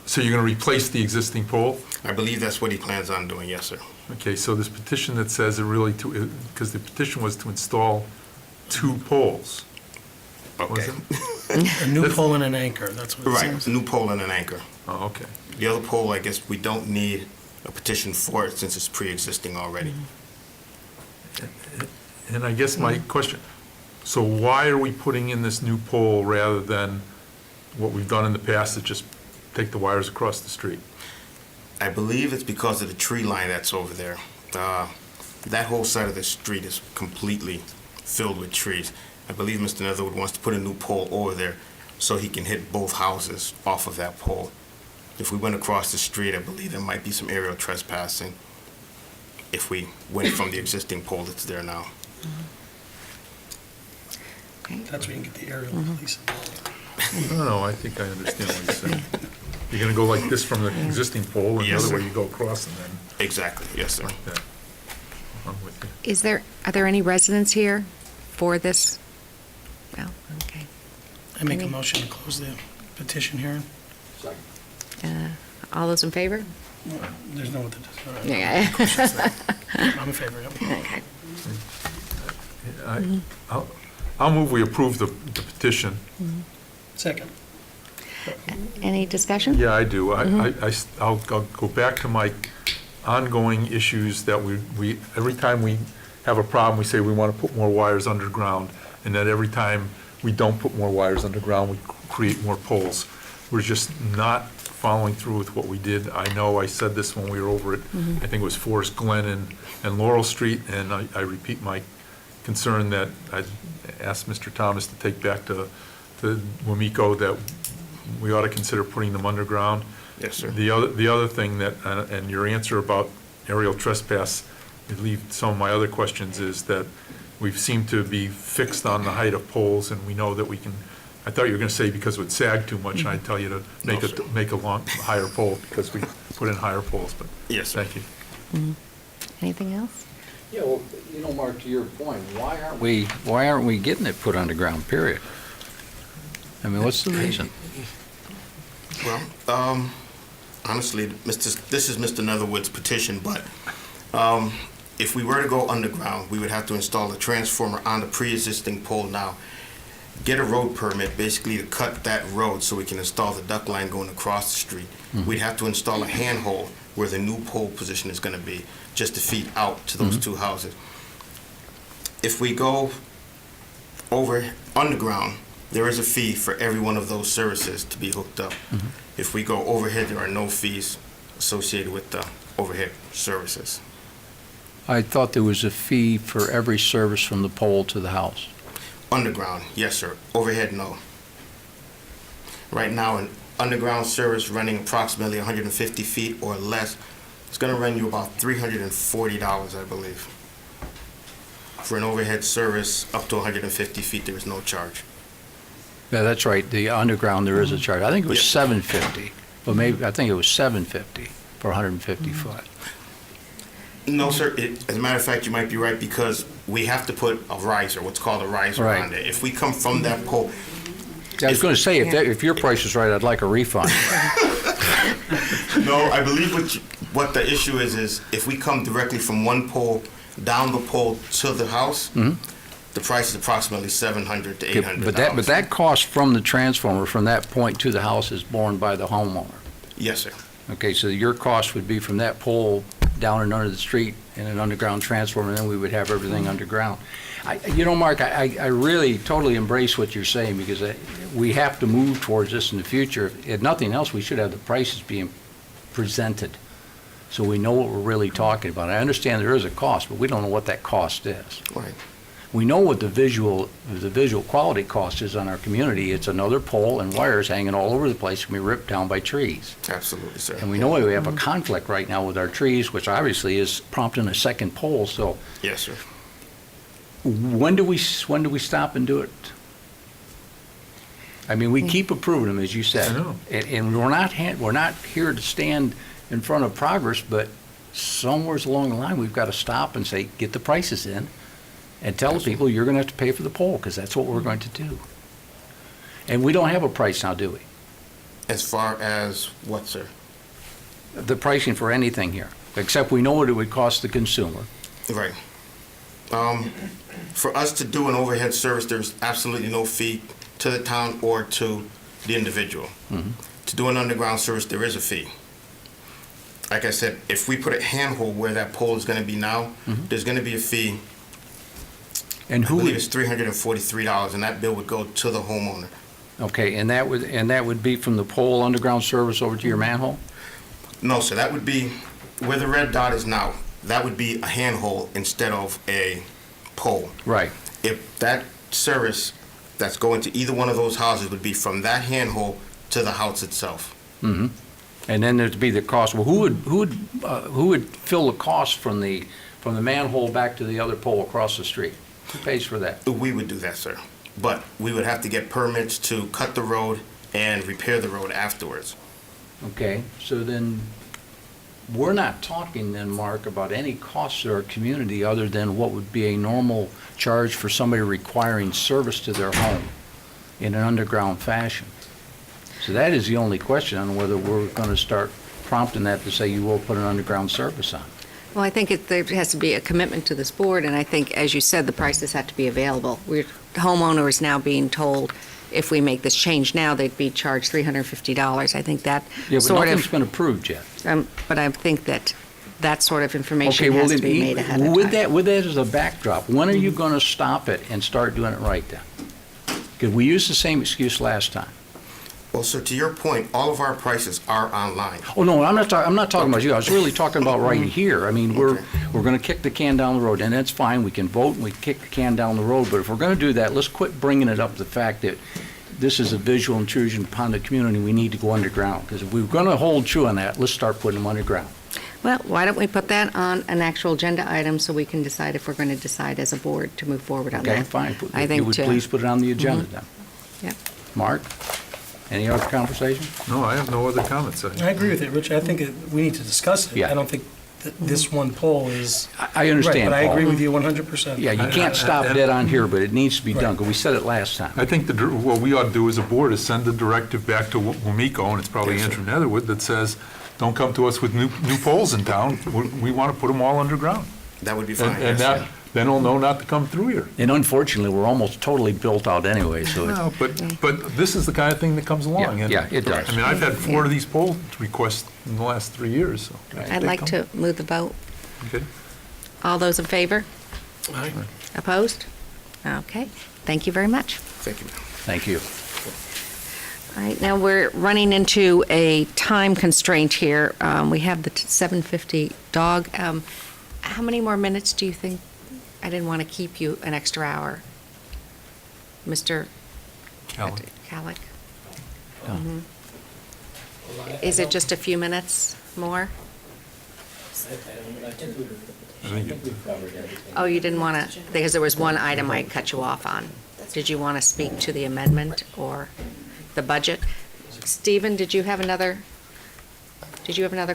So you're going to replace the existing pole? I believe that's what he plans on doing, yes, sir. Okay, so this petition that says it really because the petition was to install two poles. Was Okay. it? A new pole and an anchor, that's what it Right, says. a new pole and an anchor. Oh, okay. The other pole, I guess we don't need a petition for it since it's pre-existing already. And I guess my question, so why are we putting in this new pole rather than what we've done in the past, to just take the wires across the street? I believe it's because of the tree line that's over there. That whole side of the street is completely filled with trees. I believe Mr. Netherwood wants to put a new pole over there so he can hit both houses off of that pole. If we went across the street, I believe there might be some aerial trespassing if we went from the existing pole that's there now. Okay. That's where you can get the aerial police involved. No, I think I understand what you're saying. You're going to go like this from the existing pole, and the Yes, other way sir. you go across and then Exactly, yes, sir. like that. I'm with you. Are there any residents here for this? Well, okay. I make a Any- motion to close the petition hearing. All those in favor? There's no other. Yeah. I'm in favor, yep. Okay. I'll move we approve the petition. Second. Any discussion? Yeah, I do. I'll go back to my ongoing issues that we, every time we have a problem, we say we want to put more wires underground, and that every time we don't put more wires underground, we create more poles. We're just not following through with what we did. I know I said this when we were over at, I think it was Forest Glen and Laurel Street, and I repeat my concern that I asked Mr. Thomas to take back to WMICO, that we ought to consider putting them underground. Yes, sir. The other thing that, and your answer about aerial trespass, relieved some of my other questions, is that we've seemed to be fixed on the height of poles, and we know that we can I thought you were going to say because it would sag too much, and I'd tell you to make No, sir. make a higher pole, because we put in higher poles, but Yes, sir. thank you. Anything else? Yeah, well, you know, Mark, to your point, why aren't we getting it put underground, period? I mean, what's the reason? Well, honestly, this is Mr. Netherwood's petition, but if we were to go underground, we would have to install a transformer on the pre-existing pole now, get a road permit basically to cut that road so we can install the duct line going across the street. We'd have to install a handhole where the new pole position is going to be, just to feed out to those two houses. If we go over underground, there is a fee for every one of those services to be hooked up. If we go overhead, there are no fees associated with the overhead services. I thought there was a fee for every service from the pole to the house. Underground, yes, sir. Overhead, no. Right now, an underground service running approximately 150 feet or less, it's going to run you about $340, I believe. For an overhead service up to 150 feet, there is no charge. Yeah, that's right, the underground, there is a charge. I think it was Yeah. $750, but maybe, I think it was $750 for 150 foot. No, sir. As a matter of fact, you might be right, because we have to put a riser, what's called a riser Right. on there. If we come from that pole, I was going to say, if your price is right, I'd like a refund. no, I believe what the issue is if we come directly from one pole down the pole to the house, the price is approximately $700 to $800. But that cost from the transformer, from that point to the house, is borne by the homeowner. Yes, sir. Okay, so your cost would be from that pole down and under the street in an underground transformer, and then we would have everything underground. You know, Mark, I really totally embrace what you're saying, because we have to move towards this in the future. If nothing else, we should have the prices being presented, so we know what we're really talking about. I understand there is a cost, but we don't know what that cost is. Right. We know what the visual quality cost is on our community. It's another pole and wires hanging all over the place, can be ripped down by trees. Absolutely, sir. And we know we have a conflict right now with our trees, which obviously is prompting a second pole, so Yes, sir. when do we stop and do it? I mean, we keep approving them, as you said. I know. And we're not here to stand in front of progress, but somewhere along the line, we've got to stop and say, get the prices in, and tell the people, you're going to have to pay for the pole, because that's what we're going to do. And we don't have a price now, do we? As far as what, sir? The pricing for anything here, except we know what it would cost the consumer. Right. For us to do an overhead service, there's absolutely no fee to the town or to the individual. To do an underground service, there is a fee. Like I said, if we put a handhold where that pole is going to be now, there's going to be a fee. And I who believe would, it's $343, and that bill would go to the homeowner. okay, and that would be from the pole underground service over to your manhole? No, sir, that would be where the red dot is now. That would be a handhold instead of a pole. Right. If that service that's going to either one of those houses would be from that handhold to the house itself. Mm-hmm. And then there'd be the cost, well, who would fill the cost from the manhole back to the other pole across the street? Who pays for that? We would do that, sir. But we would have to get permits to cut the road and repair the road afterwards. Okay, so then, we're not talking then, Mark, about any costs to our community other than what would be a normal charge for somebody requiring service to their home in an underground fashion. So that is the only question on whether we're going to start prompting that to say you will put an underground service on. Well, I think there has to be a commitment to this board, and I think, as you said, the prices have to be available. The homeowner is now being told, if we make this change now, they'd be charged $350. I think that Yeah, but sort nothing's of, been approved yet. but I think that sort of Okay, information well, has to then, be made ahead of with time. that as a backdrop, when are you going to stop it and start doing it right then? Because we used the same excuse last time. Well, sir, to your point, all of our prices are online. Oh, no, I'm not talking about you. I was really talking about right here. I mean, we're Okay. going to kick the can down the road, and that's fine. We can vote and we kick the can down the road. But if we're going to do that, let's quit bringing it up the fact that this is a visual intrusion upon the community. We need to go underground. Because if we're going to hold true on that, let's start putting them underground. Well, why don't we put that on an actual agenda item so we can decide if we're going to decide as a board to move forward on that? Okay, fine. I If think you would please put it on the agenda then. Yep. Mark, any other conversation? No, I have no other comments. I agree with it, Rich. I think we need to discuss it. Yeah. I don't think that this one poll is. I understand, Right, but I agree Paul. with you 100%. Yeah, you can't stop dead on here, but it needs to be done, because we said it last time. I think what we ought to do as a board is send the directive back to Wamiko, and it's probably Andrew Netherwood, that says, don't come to us with new poles in town. We want to put them all underground. That would be fine. And yes. then they'll know not to come through here. And unfortunately, we're almost totally built out anyway, so it's, No, but this is the kind of thing that comes along. and- yeah, it does. I mean, I've had 4 of these poll requests in the last 3 years, so. I'd like to move the vote. Okay. All those in favor? Aye. Opposed? Okay, thank you very much. Thank you, ma'am. thank you. All right, now we're running into a time constraint here. We have the 7:50 dog. How many more minutes do you think? I didn't want to keep you an extra hour. Mr. Callan. Calick? Mhm. Is it just a few minutes more? I think it- Oh, you didn't want to, because there was one item I cut you off on. Did you want to speak to the amendment or the budget? Stephen, did you have another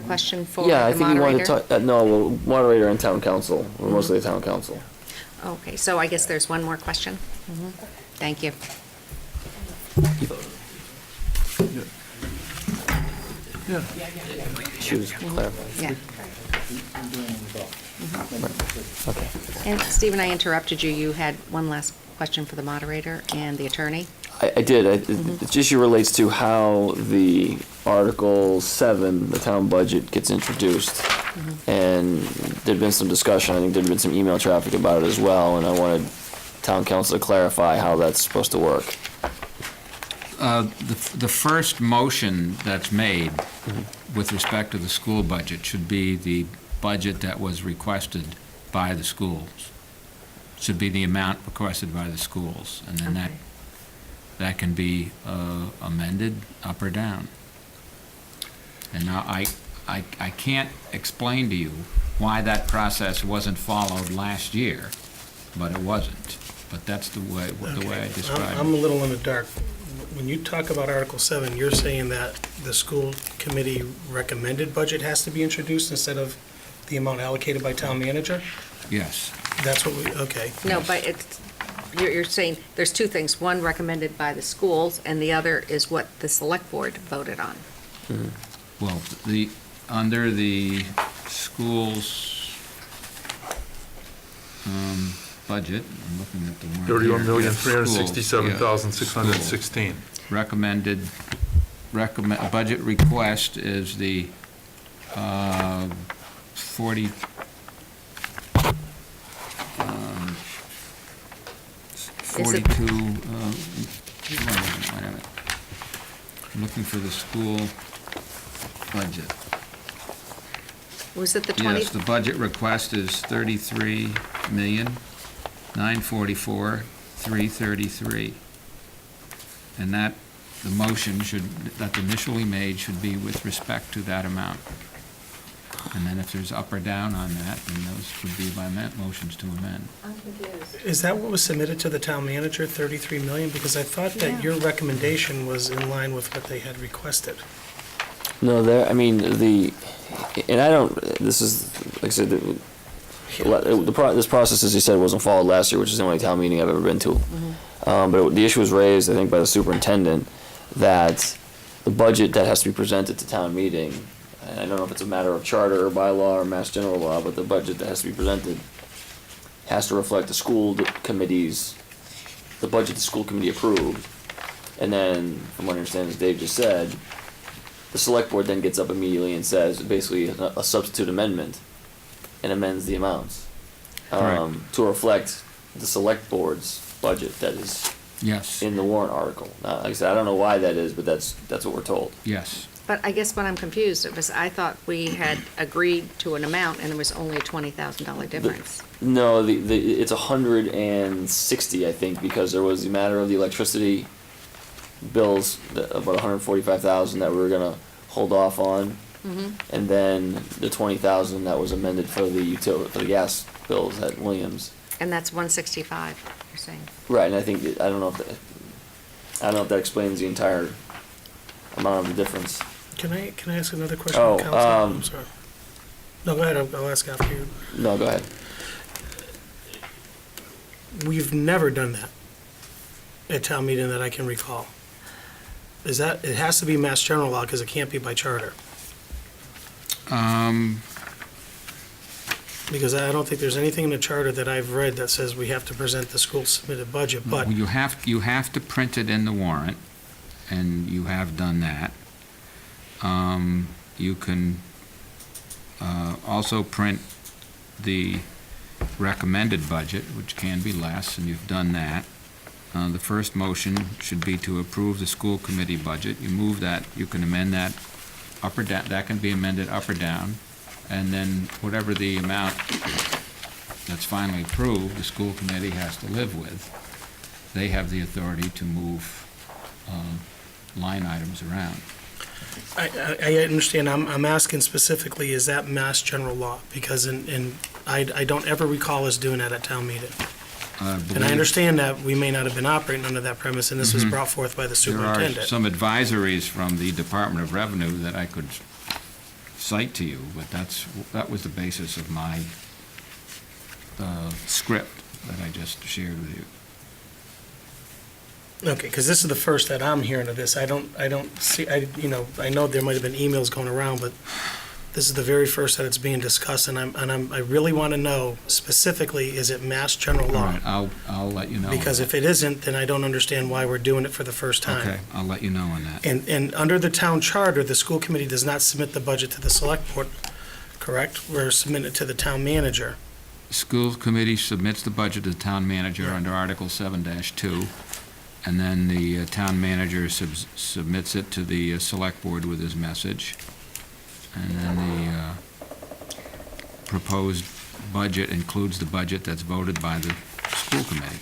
question for the Yeah, I moderator? think you wanted to talk, no, well, moderator and town council, or mostly the town council. Okay, so I guess there's one more question? Thank you. Yeah. She was clarifying. Yeah. Okay. And Stephen, I interrupted you. You had one last question for the moderator and the attorney? I did. The issue relates to how the Article 7, the town budget, gets introduced. And there'd been some discussion, I think there'd been some email traffic about it as well, and I wanted town council to clarify how that's supposed to work. The first motion that's made with respect to the school budget should be the budget that was requested by the schools. Should be the amount requested by the schools, and then Okay. that can be amended up or down. And now I can't explain to you why that process wasn't followed last year, but it wasn't. But that's the way I describe I'm a it. little in the dark. When you talk about Article 7, you're saying that the school committee recommended budget has to be introduced instead of the amount allocated by town manager? Yes. That's what we, okay. No, but it's, you're saying there's two things. One recommended by the schools, and the other is what the select board voted on. Well, under the schools budget, I'm looking at the one here. $31,367,616. Recommended, budget request is the 40, 42, wait a minute. I'm looking for the school budget. Was it the 20? Yes, the budget request is 33,944,333. And that, the motion that initially made should be with respect to that amount. And then if there's up or down on that, then those would be by motions to amend. Is that what was submitted to the town manager, 33 million? Because I thought that your recommendation was in line with what they had requested. No, I mean, and I don't, this is, like I said, this process, as you said, wasn't followed last year, which is the only town meeting I've ever been to. But the issue was raised, I think, by the superintendent, that the budget that has to be presented to town meeting, and I don't know if it's a matter of charter or bylaw or mass general law, but the budget that has to be presented has to reflect the school committee's, the budget the school committee approved. And then, from what I understand, as Dave just said, the select board then gets up immediately and says, basically, a substitute amendment, and amends the amounts Right. to reflect the select board's budget that is Yes, in the warrant article. Now, like I said, I don't know why that is, but that's what we're told. yes. But I guess what I'm confused is I thought we had agreed to an amount, and there was only a $20,000 difference. No, it's 160, I think, because there was the matter of the electricity bills, about 145,000 that we were gonna hold off on. And then the 20,000 that was amended for the for the gas bills at Williams. And that's 165, you're saying? Right, and I think, I don't know if, I don't know if that explains the entire amount of the difference. Can I ask another question, Oh, Council? I'm sorry. No, go ahead, I'll ask after you. No, go ahead. We've never done that at town meeting that I can recall. Is that, it has to be Mass General Law, because it can't be by charter. Because I don't think there's anything in the charter that I've read that says we have to present the school submitted budget, but, You have to print it in the warrant, and you have done that. You can also print the recommended budget, which can be less, and you've done that. The first motion should be to approve the school committee budget. You move that, you can amend that up or down, that can be amended up or down, and then whatever the amount that's finally approved, the school committee has to live with. They have the authority to move line items around. I understand, I'm asking specifically, is that Mass General Law? Because I don't ever recall us doing that at town meeting. And I understand that we may not have been operating under that premise, and this was brought forth by the There superintendent. are some advisories from the Department of Revenue that I could cite to you, but that was the basis of my script that I just shared with you. Okay, because this is the first that I'm hearing of this. I don't see, I know there might have been emails going around, but this is the very first that it's being discussed, and I really want to know specifically, is it Mass General All Law? right, I'll let you know. on Because that. if it isn't, then I don't understand why we're doing it for the first time. Okay, I'll let you know on that. And under the town charter, the school committee does not submit the budget to the select board, correct? We're submitting it to the town manager. School committee submits the budget to the town manager under Article 7-2, and then the town manager submits it to the select board with his message. And then the proposed budget includes the budget that's voted by the school committee.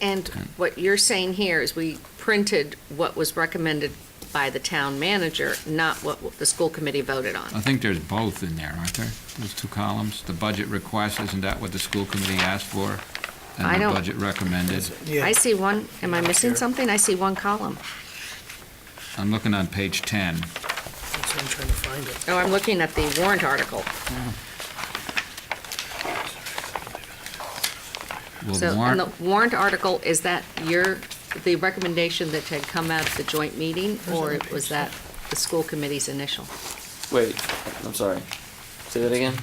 And what you're saying here is we printed what was recommended by the town manager, not what the school committee voted on. I think there's both in there, aren't there? Those two columns? The budget request, isn't that what the school committee asked for? I And the don't- budget recommended? Yeah. I see one, am I missing something? I see one column. I'm looking on page 10. That's why I'm trying to find it. Oh, I'm looking at the warrant article. Will So, the and the warrant, warrant article, is that the recommendation that had come out of the joint meeting, or was that the school committee's initial? Wait, I'm sorry. Say that again?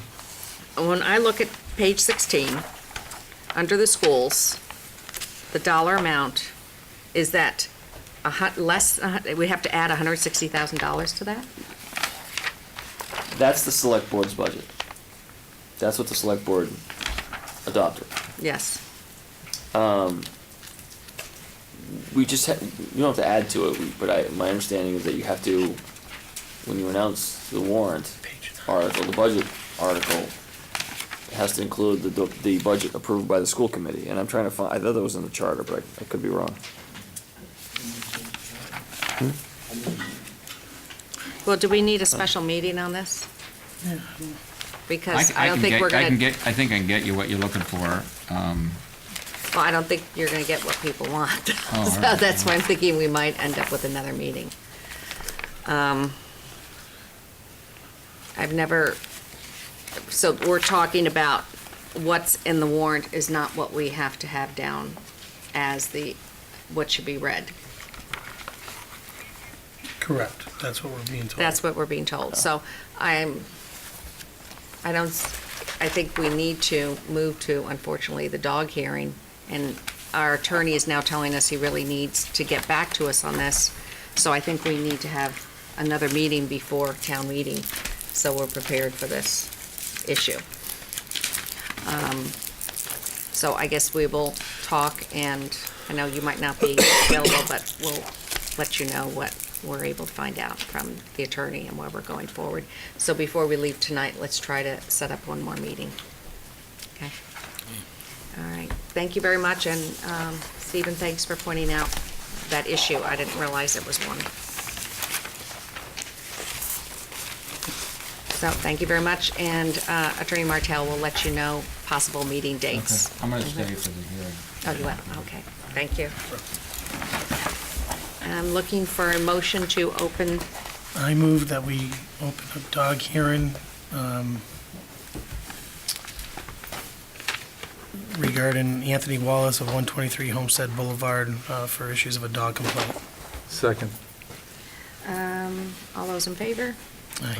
When I look at page 16, under the schools, the dollar amount, is that we have to add $160,000 to that? That's the select board's budget. That's what the select board adopted. Yes. We just, you don't have to add to it, but my understanding is that you have to, when you announce the warrant article, the budget article, it has to include the budget approved by the school committee, and I'm trying to find, I thought that was in the charter, but I could be wrong. Well, do we need a special meeting on this? Because I don't think we're gonna, I think I can get you what you're looking for. well, I don't think you're gonna get what people want. Oh, all So right. that's why I'm thinking we might end up with another meeting. So we're talking about what's in the warrant is not what we have to have down as what should be read. Correct. That's what we're being told. That's what we're being told. So I think we need to move to, unfortunately, the dog hearing. And our attorney is now telling us he really needs to get back to us on this. So I think we need to have another meeting before town meeting, so we're prepared for this issue. So I guess we will talk, and I know you might not be available, but we'll let you know what we're able to find out from the attorney and where we're going forward. So before we leave tonight, let's try to set up one more meeting. Okay? All right. Thank you very much, and Stephen, thanks for pointing out that issue. I didn't realize it was one. So, thank you very much, and Attorney Martell will let you know possible meeting dates. I'm going to stay for the hearing. Oh, you will? Okay. Thank you. I'm looking for a motion to open. I move that we open a dog hearing regarding Anthony Wallace of 123 Homestead Boulevard for issues of a dog complaint. Second. All those in favor? Aye.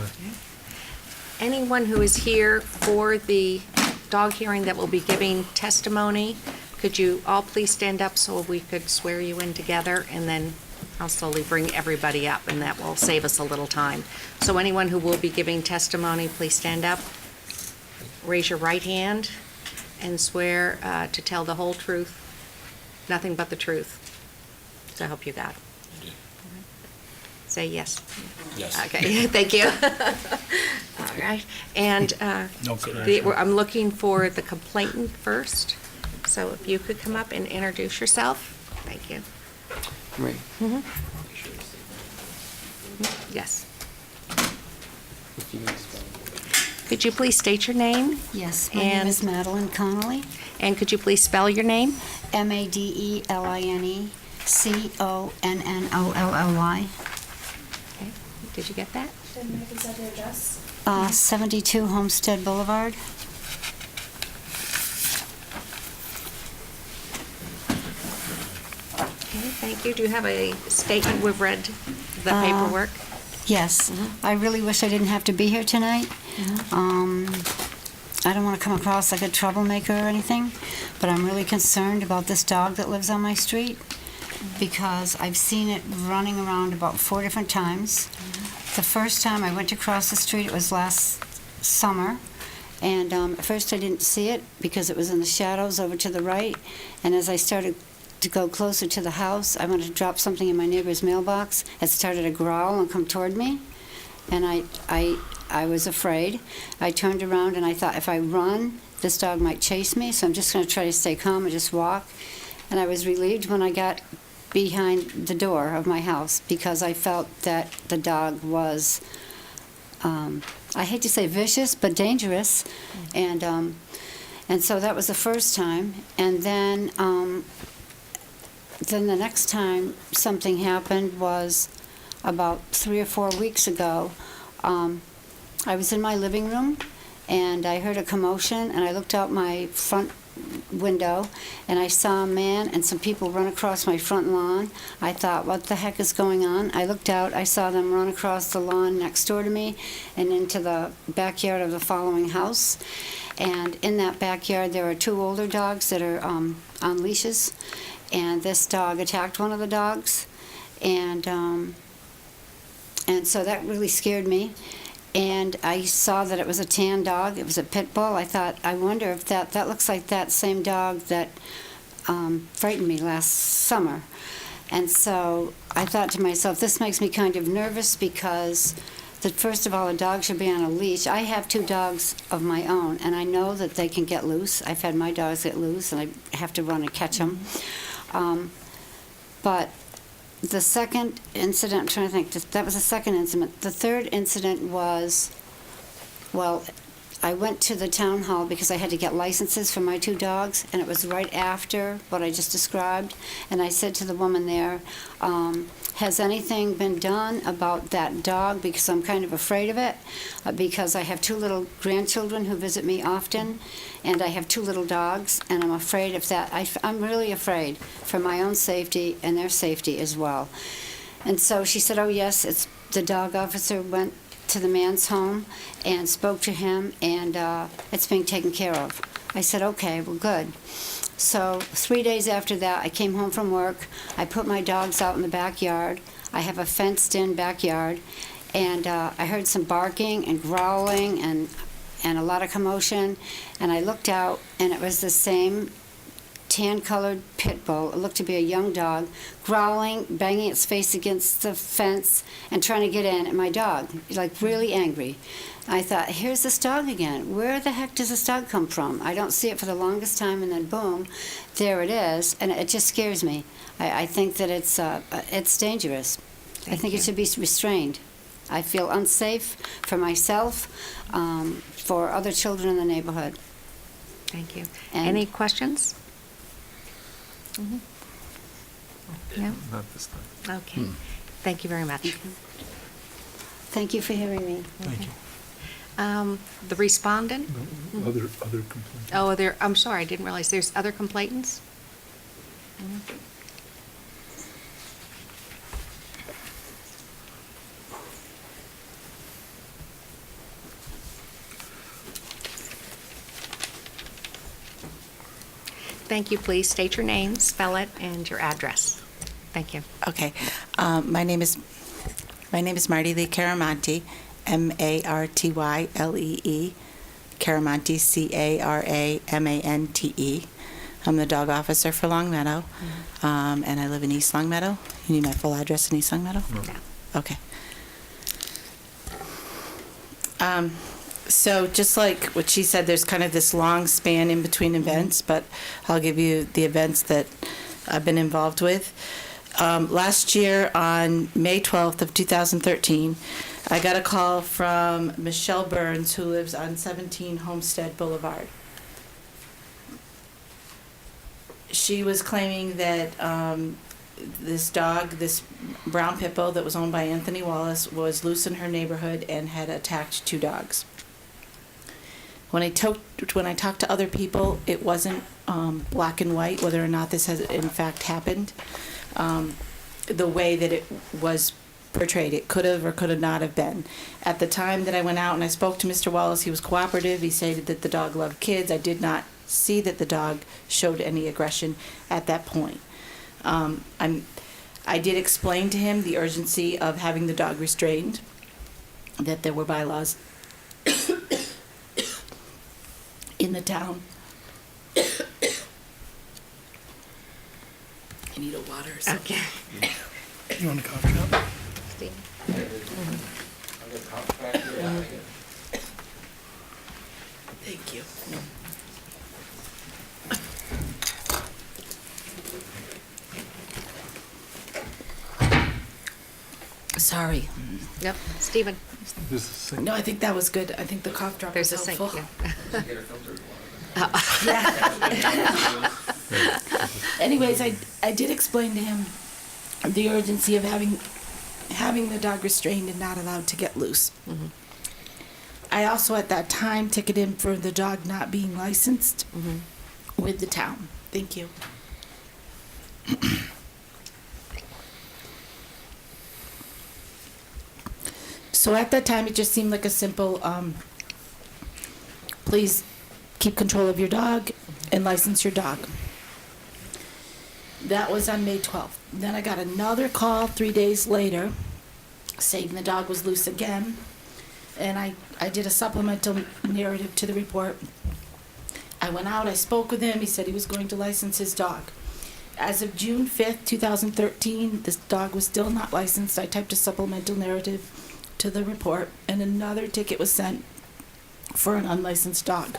Anyone who is here for the dog hearing that will be giving testimony, could you all please stand up so we could swear you in together, and then I'll slowly bring everybody up, and that will save us a little time. So anyone who will be giving testimony, please stand up, raise your right hand, and swear to tell the whole truth, nothing but the truth. So help you God. Say yes. Yes. Okay, thank you. All right, and No good I'm looking for the complainant first. So if you could come up and introduce yourself. Thank you. Right. Yes. If you can spell it. Could you please state your name? Yes, my name And- is Madeline Connolly, And could you please spell your name? Madeline Okay. Did you get that? 72 Homestead Boulevard. Okay, thank you. Do you have a statement? We've read the paperwork. Yes, I really wish I didn't have to be here tonight. I don't want to come across like a troublemaker or anything, but I'm really concerned about this dog that lives on my street because I've seen it running around about 4 different times. The first time I went to cross the street, it was last summer, and at first I didn't see it because it was in the shadows over to the right, and as I started to go closer to the house, I wanted to drop something in my neighbor's mailbox. It started to growl and come toward me, and I was afraid. I turned around and I thought if I run, this dog might chase me, so I'm just going to try to stay calm and just walk. And I was relieved when I got behind the door of my house because I felt that the dog was, I hate to say vicious, but dangerous. And so that was the first time. And then the next time something happened was about 3 or 4 weeks ago. I was in my living room, and I heard a commotion, and I looked out my front window, and I saw a man and some people run across my front lawn. I thought, what the heck is going on? I looked out, I saw them run across the lawn next door to me and into the backyard of the following house. And in that backyard, there are 2 older dogs that are on leashes, and this dog attacked one of the dogs, and so that really scared me. And I saw that it was a tan dog. It was a pit bull. I thought, I wonder if that looks like that same dog that frightened me last summer. And so I thought to myself, this makes me kind of nervous because first of all, a dog should be on a leash. I have 2 dogs of my own, and I know that they can get loose. I've had my dogs get loose, and I have to run and catch them. But the second incident, I'm trying to think, that was the second incident. The third incident was, well, I went to the town hall because I had to get licenses for my 2 dogs, and it was right after what I just described. And I said to the woman there, has anything been done about that dog? Because I'm kind of afraid of it, because I have 2 little grandchildren who visit me often, and I have 2 little dogs, and I'm afraid of that. I'm really afraid for my own safety and their safety as well. And so she said, oh, yes, the dog officer went to the man's home and spoke to him, and it's being taken care of. I said, okay, well, good. So 3 days after that, I came home from work. I put my dogs out in the backyard. I have a fenced-in backyard, and I heard some barking and growling and a lot of commotion, and I looked out, and it was the same tan-colored pit bull. It looked to be a young dog, growling, banging its face against the fence, and trying to get in at my dog, like really angry. I thought, here's this dog again. Where the heck does this dog come from? I don't see it for the longest time, and then boom, there it is, and it just scares me. I think that it's dangerous. I think it should be restrained. I feel unsafe for myself, for other children in the neighborhood. Thank you. And- Any questions? No? Not this time. Okay. Thank you very much. Thank you for hearing me. Thank you. The respondent? Other complaints? Oh, I'm sorry, I didn't realize there's other complainants? Thank you. Please state your name, spell it, and your address. Thank you. Okay. My name is Marty Lee Caramonte, Martylee, Caramonte, Caramante. I'm the dog officer for Long Meadow, and I live in East Long Meadow. You need my full address in East Long Meadow? No. Okay. So just like what she said, there's kind of this long span in between events, but I'll give you the events that I've been involved with. Last year, on May 12th of 2013, I got a call from Michelle Burns, who lives on 17 Homestead Boulevard. She was claiming that this dog, this brown pit bull that was owned by Anthony Wallace, was loose in her neighborhood and had attacked 2 dogs. When I talked to other people, it wasn't black and white whether or not this has in fact happened. The way that it was portrayed, it could have or could have not have been. At the time that I went out and I spoke to Mr. Wallace, he was cooperative. He stated that the dog loved kids. I did not see that the dog showed any aggression at that point. I did explain to him the urgency of having the dog restrained, that there were bylaws in the town. I need a water or something. Okay. You want a coffee cup? Steve? Thank you. Sorry. Yep. Stephen? There's a sink. No, I think that was good. I think the cough drop There's a was sink. helpful. Yeah. Anyways, I did explain to him the urgency of having the dog restrained and not allowed to get loose. Mm-hmm. I also at that time ticketed him for the dog not being licensed with the town. Thank you. So at that time, it just seemed like a simple, please keep control of your dog and license your dog. That was on May 12th. Then I got another call 3 days later saying the dog was loose again. And I did a supplemental narrative to the report. I went out, I spoke with him. He said he was going to license his dog. As of June 5th, 2013, this dog was still not licensed. I typed a supplemental narrative to the report, and another ticket was sent for an unlicensed dog.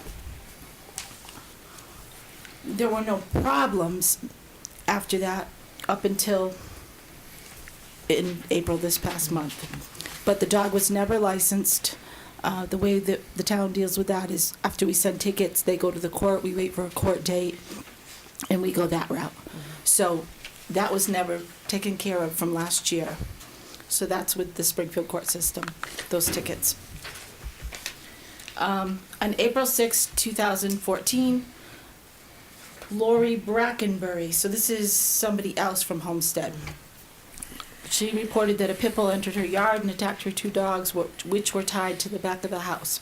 There were no problems after that up until in April this past month. But the dog was never licensed. The way that the town deals with that is after we send tickets, they go to the court, we wait for a court date, and we go that route. So that was never taken care of from last year. So that's with the Springfield court system, those tickets. On April 6, 2014, Lori Brackenbury, so this is somebody else from Homestead. She reported that a pit bull entered her yard and attacked her 2 dogs, which were tied to the back of the house.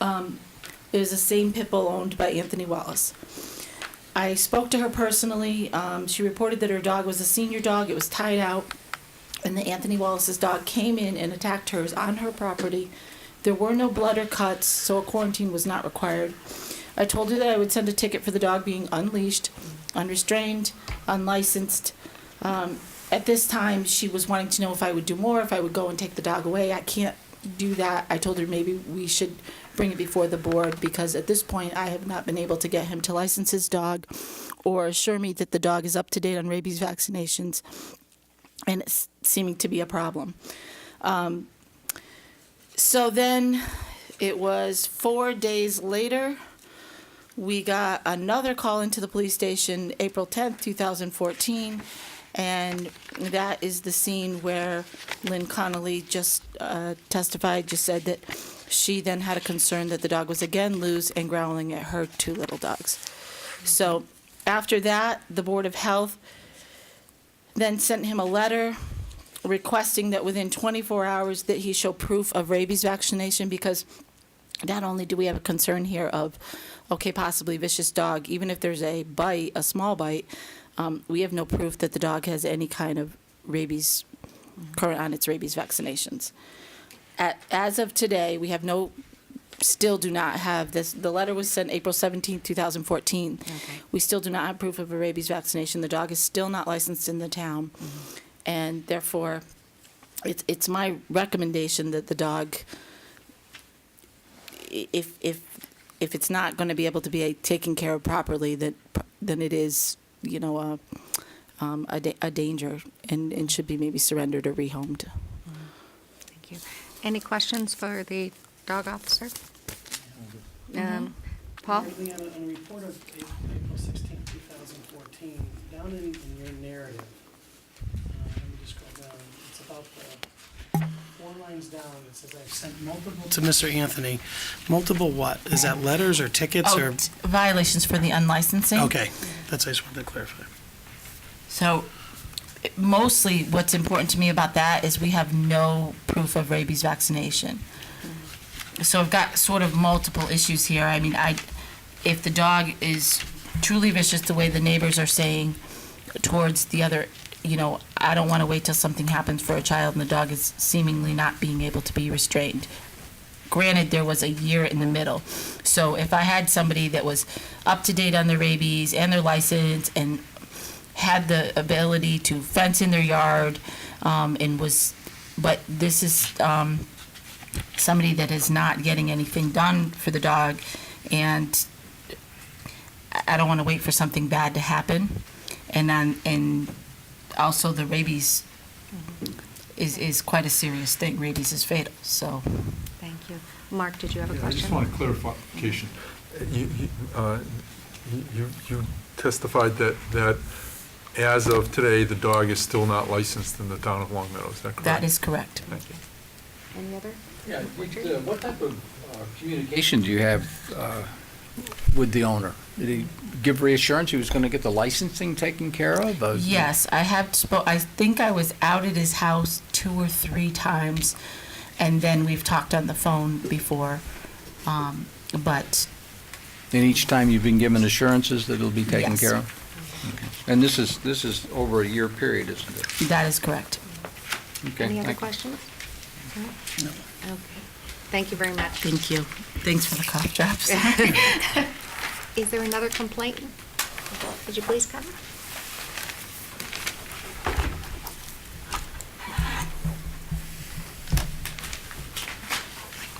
It was the same pit bull owned by Anthony Wallace. I spoke to her personally. She reported that her dog was a senior dog. It was tied out, and the Anthony Wallace's dog came in and attacked hers on her property. There were no blood or cuts, so a quarantine was not required. I told her that I would send a ticket for the dog being unleashed, unrestrained, unlicensed. At this time, she was wanting to know if I would do more, if I would go and take the dog away. I can't do that. I told her maybe we should bring it before the board, because at this point I have not been able to get him to license his dog or assure me that the dog is up to date on rabies vaccinations, and it's seeming to be a problem. So then it was 4 days later We got another call into the police station April 10th, 2014, and that is the scene where Lynn Connolly just testified, just said that she then had a concern that the dog was again loose and growling at her two little dogs. So after that, the Board of Health then sent him a letter requesting that within 24 hours that he show proof of rabies vaccination, because not only do we have a concern here of, okay, possibly vicious dog, even if there's a bite, a small bite, we have no proof that the dog has any kind of rabies current on its rabies vaccinations. As of today, we have still do not have this. The letter was sent April 17th, 2014. Okay. We still do not have proof of a rabies vaccination. The dog is still not licensed in the town. And therefore, it's my recommendation that the dog, if it's not going to be able to be taken care of properly, then it is, a danger and should be maybe surrendered or rehomed. Thank you. Any questions for the dog officer? Paul? Lately, on a report of April 16, 2014, down in your narrative, let me just go down, it's about the 4 lines down, it says, I've sent multiple to Mr. Anthony. Multiple what? Is that letters or tickets or? Violations for the unlicensing. Okay, I just wanted to clarify. So mostly what's important to me about that is we have no proof of rabies vaccination. So I've got sort of multiple issues here. I mean, if the dog is truly vicious the way the neighbors are saying towards the other, I don't want to wait till something happens for a child and the dog is seemingly not being able to be restrained. Granted, there was a year in the middle. So if I had somebody that was up to date on their rabies and their license and had the ability to fence in their yard, but this is somebody that is not getting anything done for the dog, and I don't want to wait for something bad to happen. And also the rabies is quite a serious thing. Rabies is fatal, so. Thank you. Mark, did you have a I question? just want a clarification. You testified that as of today, the dog is still not licensed in the town of Long Meadow, is that correct? That is correct. Thank you. Any other? Yeah, what type of communication do you have with the owner? Did he give reassurance he was going to get the licensing taken care of? Yes, I think I was out at his house 2 or 3 times, and then we've talked on the phone before, but. And each time you've been given assurances that it'll be taken Yes. care of? Okay. And this is over a year period, isn't it? That is correct. Okay, Any other thank you. questions? No. Okay. Thank you very much. Thank you. Thanks for the cough drops. Is there another complaint? Would you please come?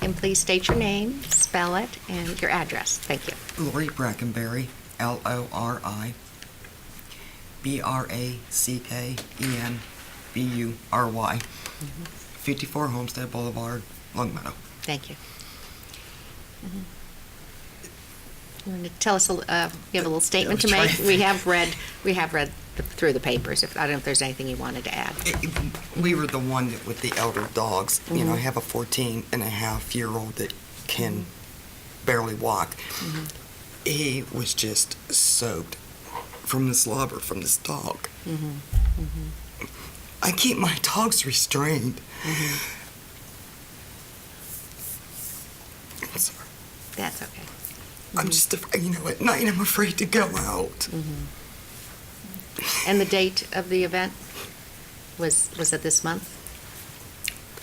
And please state your name, spell it, and your address. Thank you. Lori Brackenberry, Lori Brackenbury, 54 Homestead Boulevard, Long Meadow. Thank you. You want to tell us, you have a little statement to I was make? trying- We have read through the papers. I don't know if there's anything you wanted to add. We were the one that with the elder dogs. You know, I have a 14-and-a-half-year-old that can barely walk. He was just soaked from the slobber from this dog. I keep my dogs restrained. I'm sorry. That's okay. I'm just afraid, at night I'm afraid to go out. And the date of the event was it this month?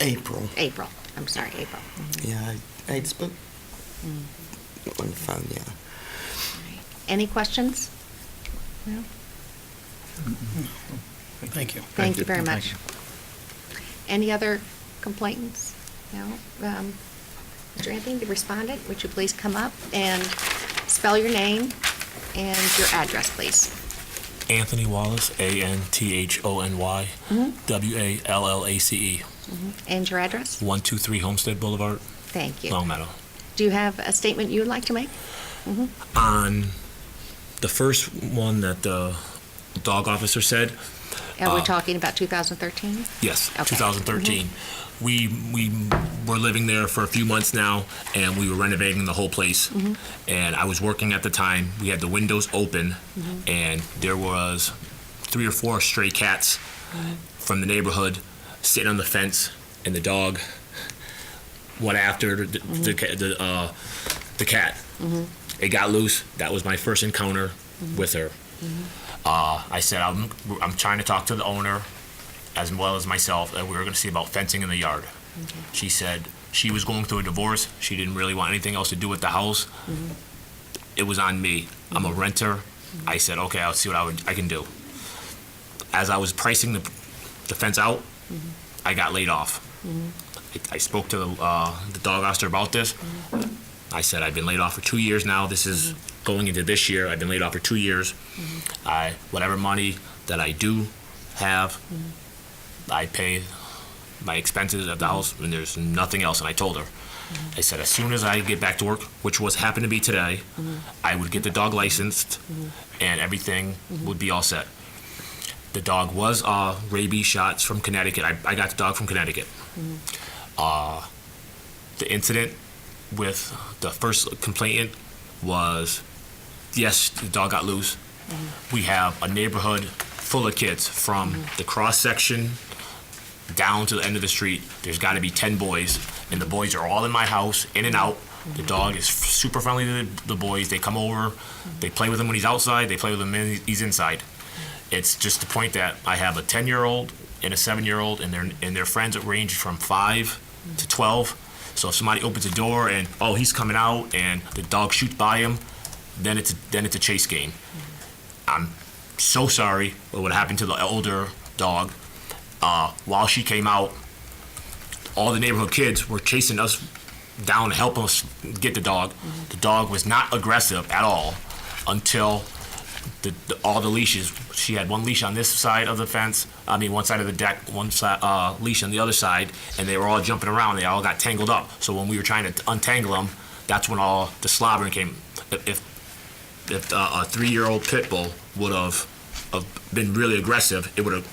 April. April. I'm sorry, April. Yeah, I spoke on the phone, yeah. Any questions? No? Thank you. Thank you very much. Any other complainants? No? Mr. Anthony, the respondent, would you please come up and spell your name and your address, please? Anthony Wallace, Anthony, Wallace. And your address? 123 Homestead Boulevard, Thank you. Long Meadow. Do you have a statement you would like to make? On the first one that the dog officer said, And we're talking about 2013? yes, Okay. 2013. We were living there for a few months now, and we were renovating the whole place. And I was working at the time. We had the windows open, and there was 3 or 4 stray cats from the neighborhood sitting on the fence, and the dog went after the cat. It got loose. That was my first encounter with her. I said, I'm trying to talk to the owner as well as myself, and we were going to see about fencing in the yard. She said she was going through a divorce. She didn't really want anything else to do with the house. It was on me. I'm a renter. I said, okay, I'll see what I can do. As I was pricing the fence out, I got laid off. I spoke to the dog officer about this. I said, I've been laid off for 2 years now. This is going into this year. I've been laid off for 2 years. Whatever money that I do have, I pay my expenses at the house, and there's nothing else. And I told her, I said, as soon as I get back to work, which was happened to be today, I would get the dog licensed, and everything would be all set. The dog was rabies shots from Connecticut. I got the dog from Connecticut. The incident with the first complainant was, yes, the dog got loose. We have a neighborhood full of kids from the cross section down to the end of the street. There's got to be 10 boys, and the boys are all in my house, in and out. The dog is super friendly to the boys. They come over, they play with him when he's outside, they play with him when he's inside. It's just the point that I have a 10-year-old and a 7-year-old, and their friends range from 5 to 12. So if somebody opens a door and, oh, he's coming out, and the dog shoots by him, then it's a chase game. I'm so sorry for what happened to the older dog. While she came out, all the neighborhood kids were chasing us down to help us get the dog. The dog was not aggressive at all until all the leashes. She had one leash on this side of the fence, one side of the deck, one side, leash on the other side, and they were all jumping around. They all got tangled up. So when we were trying to untangle them, that's when all the slobbering came. If a 3-year-old pit bull would have been really aggressive, it would have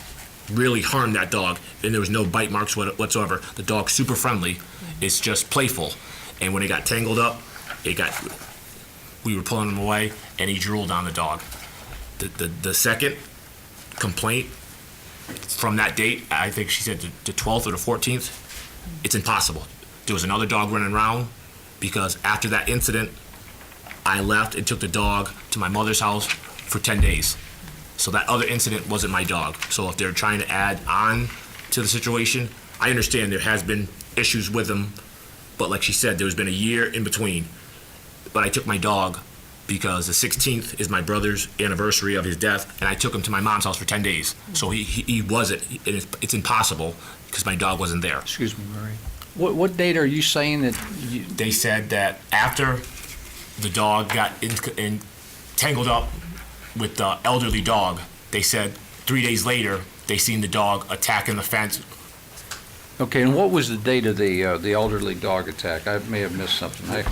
really harmed that dog, and there was no bite marks whatsoever. The dog's super friendly. It's just playful. And when it got tangled up, we were pulling him away, and he drooled on the dog. The second complaint from that date, I think she said the 12th or the 14th, it's impossible. There was another dog running around, because after that incident, I left and took the dog to my mother's house for 10 days. So that other incident wasn't my dog. So if they're trying to add on to the situation, I understand there has been issues with him, but like she said, there's been a year in between. But I took my dog because the 16th is my brother's anniversary of his death, and I took him to my mom's house for 10 days. So he wasn't, it's impossible because my dog wasn't there. Excuse me, Murray. What date are you saying that you... They said that after the dog got tangled up with the elderly dog, they said 3 days later they seen the dog attacking the fence. Okay, and what was the date of the elderly dog attack? I may have missed something.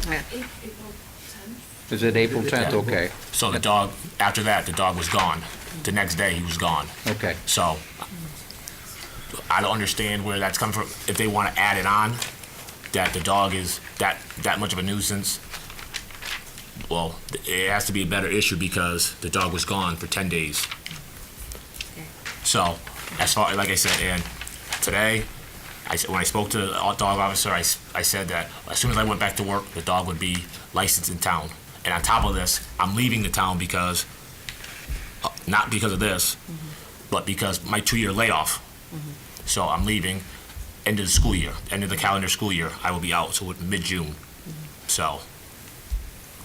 Is it April 10th? Okay. So the dog, after that, the dog was gone. The next day, he was gone. Okay. So I don't understand where that's come from. If they want to add it on, that the dog is that much of a nuisance, well, it has to be a better issue because the dog was gone for 10 days. So, as far, like I said, and today, when I spoke to the dog officer, I said that as soon as I went back to work, the dog would be licensed in town. And on top of this, I'm leaving the town because, not because of this, but because my 2-year layoff. So I'm leaving end of the school year, end of the calendar school year, I will be out, so mid-June. So,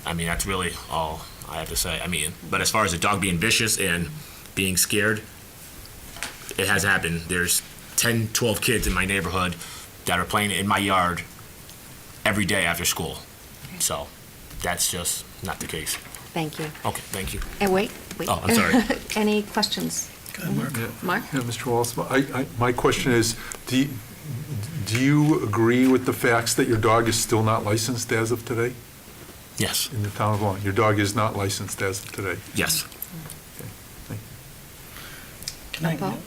that's really all I have to say. But as far as the dog being vicious and being scared, it has happened. There's 10, 12 kids in my neighborhood that are playing in my yard every day after school. So that's just not the case. Thank you. Okay, thank you. And wait. Oh, I'm sorry. Any questions? Mark? Yeah, Mr. Wallace, my question is, do you agree with the facts that your dog is still not licensed as of today? Yes. in the town of Lowell. Your dog is not licensed as of today. Yes. Okay, thank you. Can I- Paul?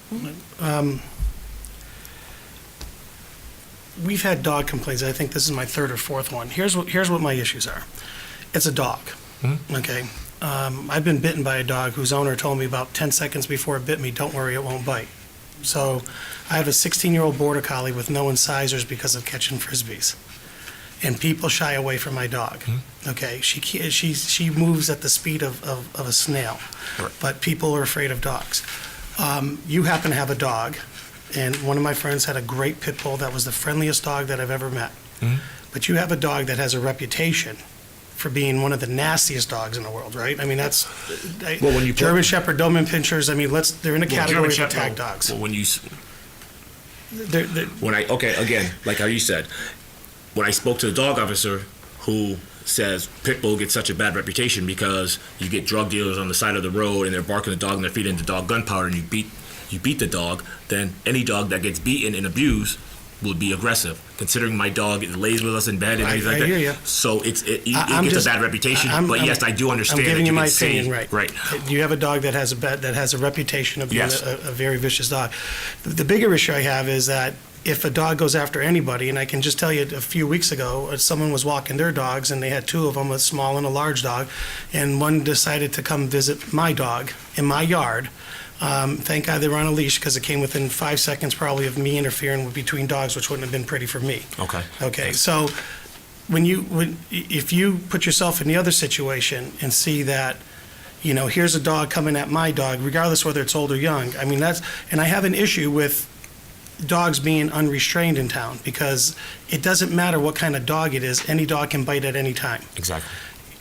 We've had dog complaints. I think this is my third or fourth one. Here's what my issues are. It's a dog, okay? I've been bitten by a dog whose owner told me about 10 seconds before it bit me, don't worry, it won't bite. So I have a 16-year-old border collie with no incisors because of catching Frisbees. And people shy away from my dog, okay? She moves at the speed of a snail, but people are afraid of dogs. You happen to have a dog, and one of my friends had a great pit bull that was the friendliest dog that I've ever met. But you have a dog that has a reputation for being one of the nastiest dogs in the world, right? I mean, that's Well, when you put- German Shepherd, Doberman Pinschers. I mean, they're in a Well, category German of attack Shepherd- dogs. Well, They're- okay, again, like how you said, when I spoke to the dog officer who says pit bull gets such a bad reputation because you get drug dealers on the side of the road and they're barking the dog and they're feeding the dog gunpowder and you beat the dog, then any dog that gets beaten and abused would be aggressive. Considering my dog lays with us in bed and I- things like I that. hear ya. So it I'm gets just- a bad reputation. I'm- But I'm- yes, I do understand I'm giving that you my can say- opinion, right? Right. You have a dog that has a reputation of being Yes. a very vicious dog. The bigger issue I have is that if a dog goes after anybody, and I can just tell you a few weeks ago, someone was walking their dogs, and they had two of them, a small and a large dog, and one decided to come visit my dog in my yard. Thank God they were on a leash, because it came within 5 seconds probably of me interfering between dogs, which wouldn't have been pretty for me. Okay. Okay, so if you put yourself in the other situation and see that, here's a dog coming at my dog, regardless whether it's old or young, I mean, and I have an issue with dogs being unrestrained in town, because it doesn't matter what kind of dog it is, any dog can bite at any time. Exactly.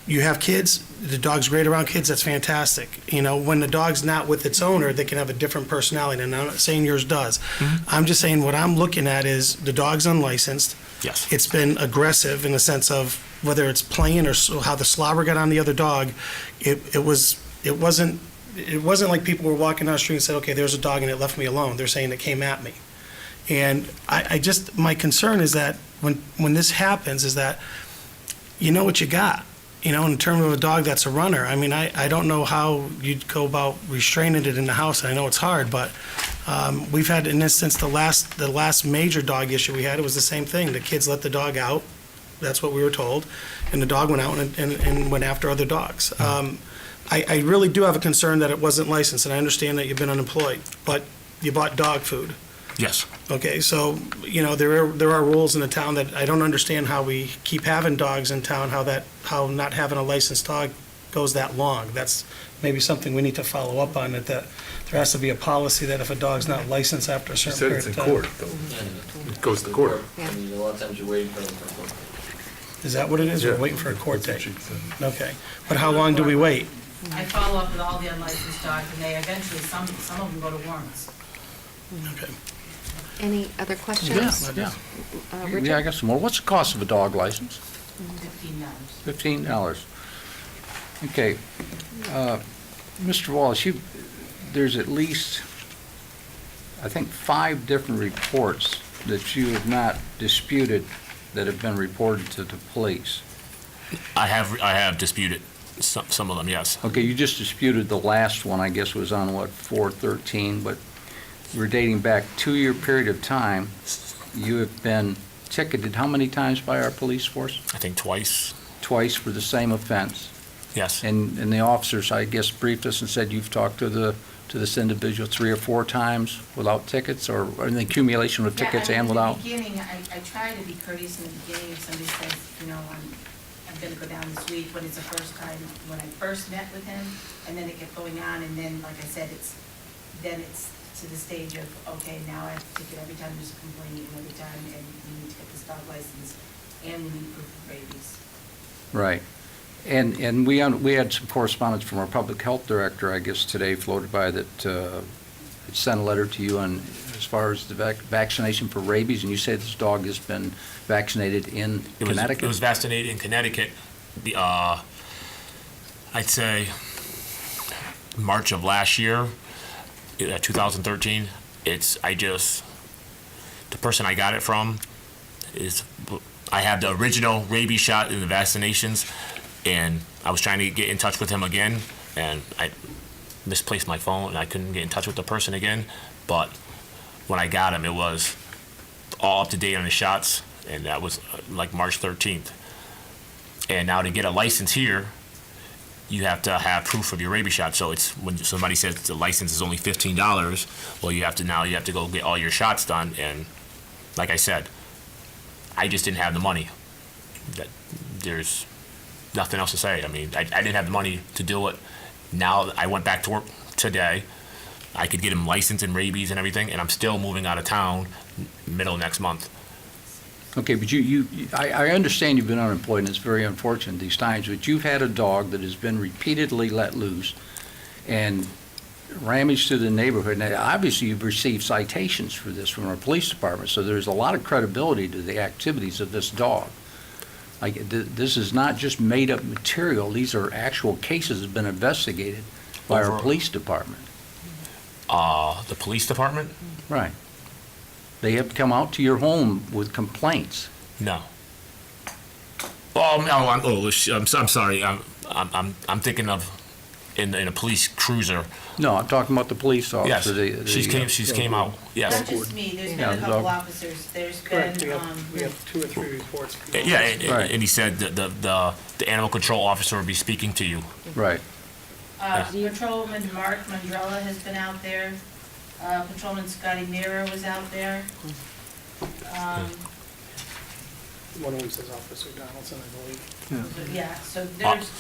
You have kids, the dog's great around kids, that's fantastic. When the dog's not with its owner, they can have a different personality, and I'm not saying yours does. I'm just saying what I'm looking at is the dog's unlicensed. Yes. It's been aggressive in the sense of whether it's playing or how the slobber got on the other dog. It wasn't like people were walking down the street and said, okay, there's a dog and it left me alone. They're saying it came at me. And my concern is that when this happens is that you know what you got. In terms of a dog that's a runner, I mean, I don't know how you'd go about restraining it in the house, and I know it's hard, but we've had an instance, the last major dog issue we had, it was the same thing. The kids let the dog out, that's what we were told, and the dog went out and went after other dogs. I really do have a concern that it wasn't licensed, and I understand that you've been unemployed, but you bought dog food. Yes. Okay, so, there are rules in the town that I don't understand how we keep having dogs in town, how not having a licensed dog goes that long. That's maybe something we need to follow up on, that there has to be a policy that if a dog's not licensed after a She certain said period it's of in time. court, though. It goes to court. I mean, a lot of times you're waiting for them. Is that what it is? We're Yeah. waiting for a court That's date? what she said. Okay, but how long do we wait? I follow up with all the unlicensed dogs, and they eventually, some of them go to warrants. Okay. Any other questions? Yeah. Richard? Yeah, I got some more. What's the cost of a dog license? $15. $15. Okay. Mr. Wallace, there's at least, I think, 5 different reports that you have not disputed that have been reported to the police. I have disputed some of them, yes. Okay, you just disputed the last one, I guess was on, 4/13, but we're dating back 2-year period of time. You have been ticketed how many times by our police force? I think twice. Twice for the same offense. Yes. And the officers, I guess, briefed us and said you've talked to this individual 3 or 4 times without tickets, or in the accumulation of tickets and without? In the beginning, I try to be courteous in the beginning if somebody says, I'm gonna go down this week, when it's the first time, when I first met with him, and then it kept going on, and then, like I said, it's to the stage of, okay, now I have to ticket every time there's a complaint, and every time, and we need to get this dog license, and we need proof of rabies. Right. And we had some correspondence from our public health director, I guess, today floated by that sent a letter to you on as far as the vaccination for rabies, and you say this dog has been vaccinated in Connecticut? It was vaccinated in Connecticut, I'd say March of last year, 2013. The person I got it from I have the original rabies shot in the vaccinations, and I was trying to get in touch with him again, and I misplaced my phone, and I couldn't get in touch with the person again. But when I got him, it was all up to date on his shots, and that was like March 13th. And now to get a license here, you have to have proof of your rabies shot. So it's when somebody says the license is only $15, well, you have to go get all your shots done. And like I said, I just didn't have the money. There's nothing else to say. I mean, I didn't have the money to do it. Now I went back to work today. I could get him licensed in rabies and everything, and I'm still moving out of town middle of next month. Okay, but I understand you've been unemployed, and it's very unfortunate these times, but you've had a dog that has been repeatedly let loose and ramaged to the neighborhood. Now, obviously, you've received citations for this from our police department, so there's a lot of credibility to the activities of this dog. This is not just made-up material. These are actual cases that have been investigated by our police department. The police department? Right. They have come out to your home with complaints. No. I'm sorry. I'm thinking of in a police cruiser. No, I'm talking about the police Yes, officer. she's came out. Yes. Not just me, there's been Yeah, a the couple dog. officers, there's Correct, been, we have 2 or 3 reports. Yeah, Right. and he said that the animal control officer will be speaking to you. Right. Patrolman Mark Mandrella has been out there, Patrolman Scotty Mira was out there. One of them says Officer Donaldson, I believe. Yeah, so there's,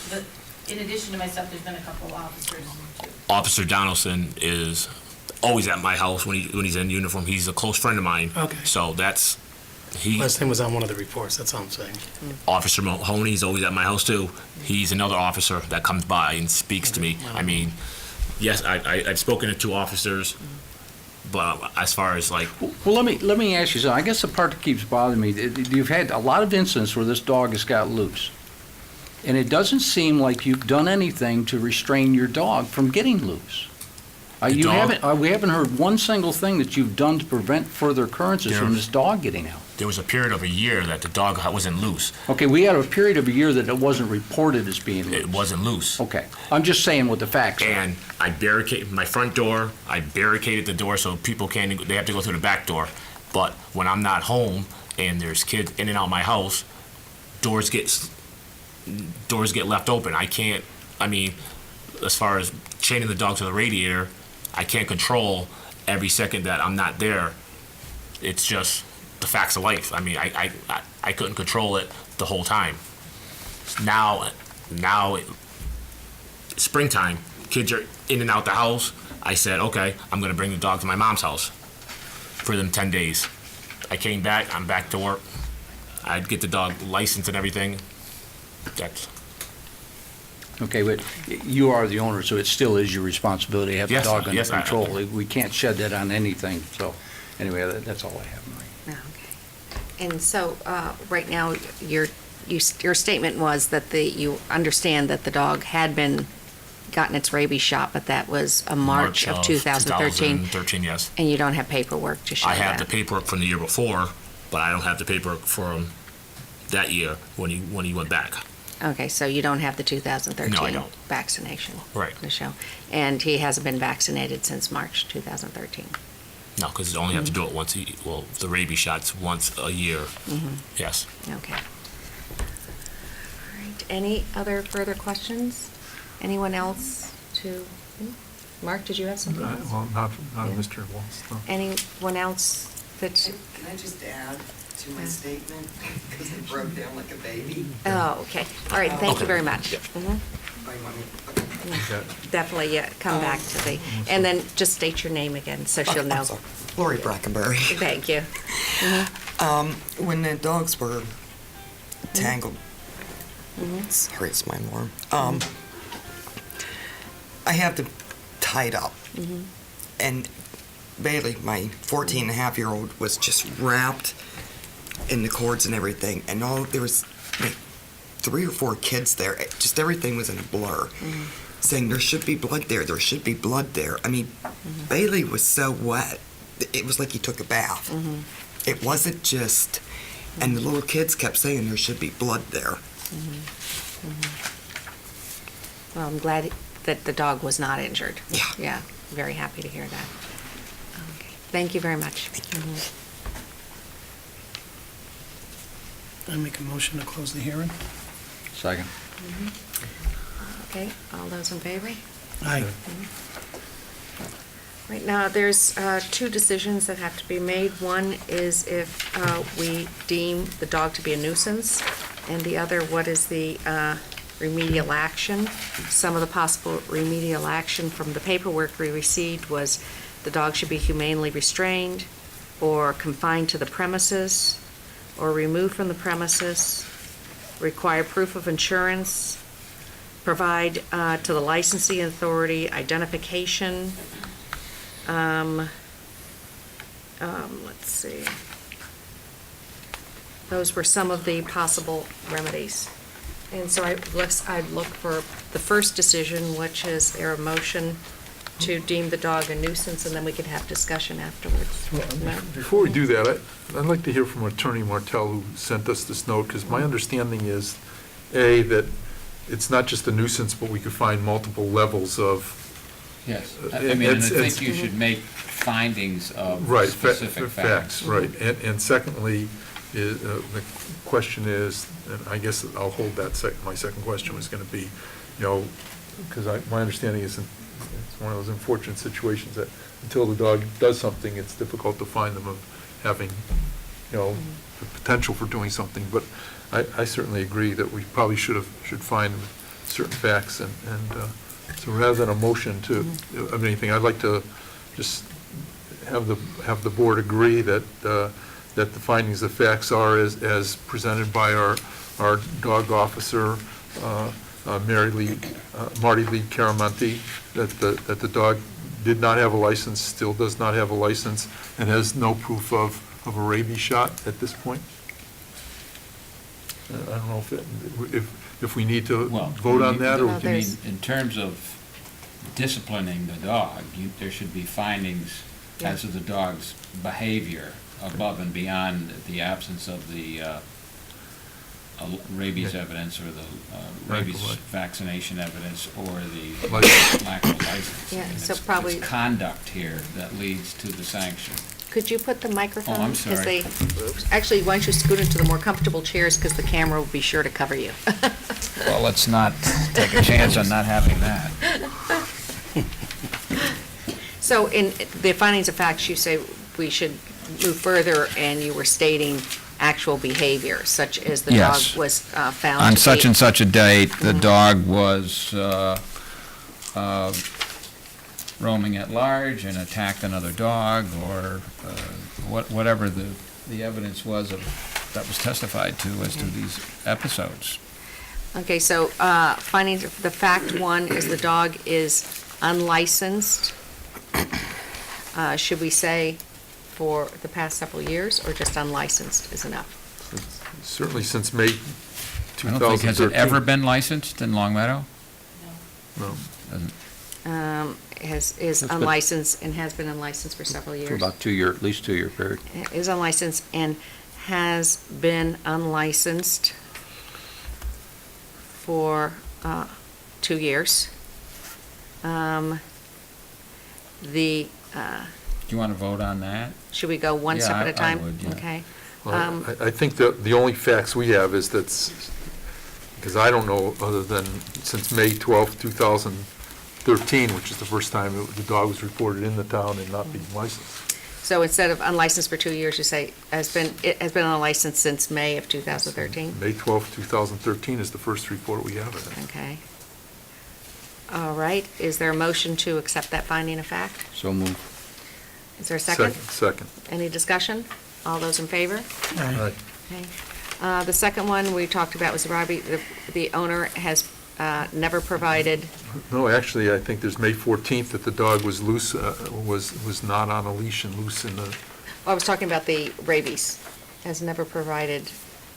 in addition to myself, there's been a couple officers too. Officer Donaldson is always at my house when he's in uniform. He's a close friend of mine. Okay. So he. Last name was on one of the reports, that's all I'm saying. Officer Mahoney's always at my house too. He's another officer that comes by and speaks to me. I mean, yes, I've spoken to 2 officers, but as far as like, Well, let me ask you something. I guess the part that keeps bothering me, you've had a lot of incidents where this dog has got loose. And it doesn't seem like you've done anything to restrain your dog from getting loose. The dog? We haven't heard one single thing that you've done to prevent further occurrences from this dog getting out. there was a period of a year that the dog wasn't loose. Okay, we had a period of a year that it wasn't reported as being loose. It wasn't loose. Okay, I'm just saying what the facts are. And I barricaded my front door. I barricaded the door so people can't. They have to go through the back door. But when I'm not home and there's kids in and out of my house, doors get left open. I can't. I mean, as far as chaining the dog to the radiator, I can't control every second that I'm not there. It's just the facts of life. I mean, I couldn't control it the whole time. Now, springtime, kids are in and out the house. I said, okay, I'm gonna bring the dog to my mom's house for them 10 days. I came back, I'm back to work. I'd get the dog licensed and everything. That's, Okay, but you are the owner, so it still is your responsibility to have the Yes, dog under yes, I- control. We can't shed that on anything, so anyway, that's all I have. Okay. And so, right now, your statement was that you understand that the dog had gotten its rabies shot, but that was a March of 2013. 2013, yes. And you don't have paperwork to show I that? have the paperwork from the year before, but I don't have the paperwork from that year when he went back. Okay, so you don't have the 2013 No, I don't. vaccination Right. to show? And he hasn't been vaccinated since March 2013? No, because you only have to do it once the rabies shots once a year. Yes. Okay. All right, any other further questions? Anyone else Mark, did you have something else? Well, not Yeah. Mr. Waltz, no. Anyone else that? Can I just add to my statement? Because it broke down like a baby. Oh, okay. All right, thank you very much. Mhm. Definitely, yeah, come back to the, and then just state your name again, so she'll know. Lori Brackenberry. Thank you. When the dogs were tangled, sorry, it's my alarm. I have them tied up. And Bailey, my 14-and-a-half-year-old, was just wrapped in the cords and everything. And there was like 3 or 4 kids there. Just everything was in a blur. Saying there should be blood there, there should be blood there. I mean, Bailey was so wet. It was like he took a bath. It wasn't just, and the little kids kept saying there should be blood there. Well, I'm glad that the dog was not injured. Yeah. Yeah, very happy to hear that. Okay, thank you very much. Mhm. I make a motion to close the hearing. Second. Okay, all those in favor? Aye. Right now, there's two decisions that have to be made. One is if we deem the dog to be a nuisance, and the other, what is the remedial action? Some of the possible remedial action from the paperwork we received was the dog should be humanely restrained, or confined to the premises, or removed from the premises, require proof of insurance, provide to the licensing authority identification. Let's see. Those were some of the possible remedies. And so I'd look for the first decision, which is there a motion to deem the dog a nuisance, and then we could have discussion afterwards. No? Before we do that, I'd like to hear from Attorney Martell, who sent us this note, because my understanding is, A, that it's not just a nuisance, but we could find multiple levels of. Yes, I And mean, and I it's- think you should make findings of Right, specific facts. right. And secondly, the question is, and I guess I'll hold that my second question was going to be, because my understanding is it's one of those unfortunate situations that until the dog does something, it's difficult to find them of having, the potential for doing something. But I certainly agree that we probably should find certain facts, and so rather than a motion of anything, I'd like to just have the board agree that the findings of facts are as presented by our dog officer, Marty Lee Caramonte, that the dog did not have a license, still does not have a license, and has no proof of a rabies shot at this point. I don't know if we need to Well, vote on that, or Well, I mean, there's- in terms of disciplining the dog, there should be findings as to the dog's behavior above and beyond the absence of the rabies evidence, or the rabies Right. vaccination evidence, or the License. lack of license. Yeah, I mean, so it's probably- conduct here that leads to the sanction. Could you put the microphone? Oh, I'm 'cause sorry. Actually, why don't you scoot into the more comfortable chairs, because the camera will be sure to cover you. Well, let's not take a chance on not having that. So in the findings of facts, you say we should move further, and you were stating actual behavior, such as the dog Yes. was found On to such be- and such a date, the dog was roaming at large and attacked another dog, or whatever the evidence was that was testified to as to these episodes. Okay, so findings, the fact one is the dog is unlicensed. Should we say for the past several years, or just unlicensed is enough? certainly since May I 2013. don't think, has it ever been licensed in Long Meadow? No. Is It's been- unlicensed and has been unlicensed for several For years. about 2 year, at least 2 year period. Is unlicensed and has been unlicensed for 2 years. The, Do you want to vote on that? should we go one Yeah, step at I a time? would, yeah. Okay. Well, I think the only facts we have is because I don't know, other than since May 12th, 2013, which is the first time the dog was reported in the town and not being licensed. So instead of unlicensed for 2 years, you say it has been unlicensed since May of 2013? May 12th, 2013 is the first report we have of it. Okay. All right, is there a motion to accept that finding of fact? So move. Is there a second? Second. Any discussion? All those in favor? Right. Okay. The second one we talked about was the owner has never provided, No, actually, I think there's May 14th that the dog was loose, was not on a leash and loose in the, I was talking about the rabies, has never provided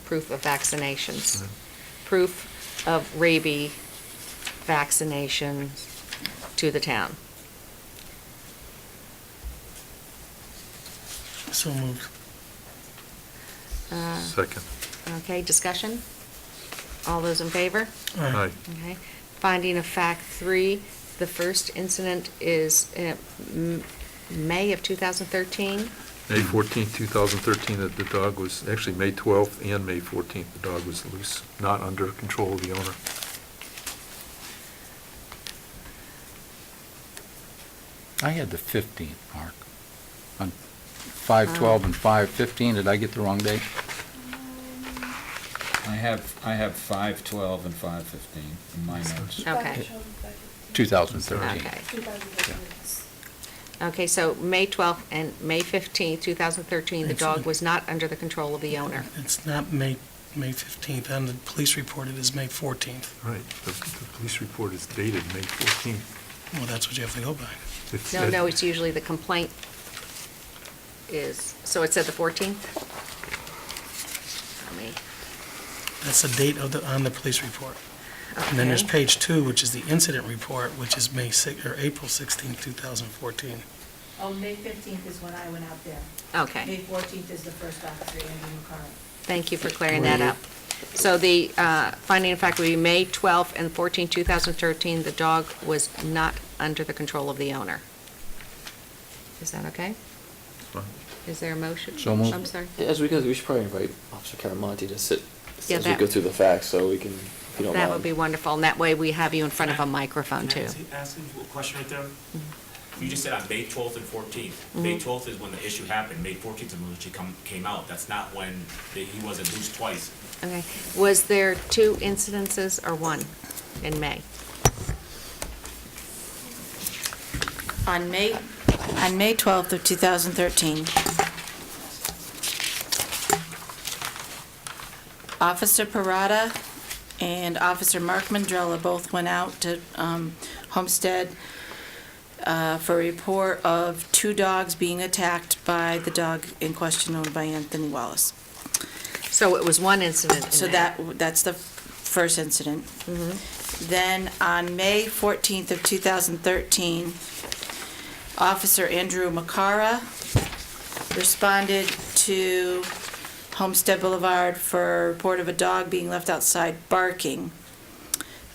proof of vaccinations. Proof of rabies vaccinations to the town. So moved. second. Okay, discussion? All those in favor? Aye. Okay. Finding of fact 3, the first incident is May of 2013. May 14th, 2013, that the dog was, actually May 12th and May 14th, the dog was loose, not under control of the owner. I had the 15th, Mark. On 5/12 and 5/15, did I get the wrong date? I have 5/12 and 5/15 in my notes. Okay. 2013. Okay. Okay, so May 12th and May 15th, 2013, the dog was not under the control of the owner. It's not May 15th, and the police report it is May 14th. Right, the police report is dated May 14th. Well, that's what you have to go by. It's- No, it's usually the complaint is, so it said the 14th? Let me, That's the date on the police report. And then there's okay. page 2, which is the incident report, which is April 16th, 2014. Oh, May 15th is when I went out there. Okay. May 14th is the first officer, Andrew McCarron. Thank you for clearing that up. So the finding of fact would be May 12th and 14th, 2013, the dog was not under the control of the owner. Is that okay? Fine. Is there a motion? So moved. I'm sorry. Yeah, as we go, we should probably invite Officer Caramonte to sit Yeah, as we that- go through the facts, so we can, if you don't mind. That would be wonderful, and that way we have you in front of a microphone, too. Can I ask you a question right there? You just said on May 12th and 14th. May 12th is when the issue happened. May 14th is when she came out. That's not when he wasn't loose twice. Okay. Was there 2 incidences or 1 in May? On May 12th of 2013, Officer Parada and Officer Mark Mandrella both went out to Homestead for a report of 2 dogs being attacked by the dog in question owned by Anthony Wallace. So it was 1 incident in So May. that's the first incident. Then on May 14th of 2013, Officer Andrew McCarra responded to Homestead Boulevard for a report of a dog being left outside barking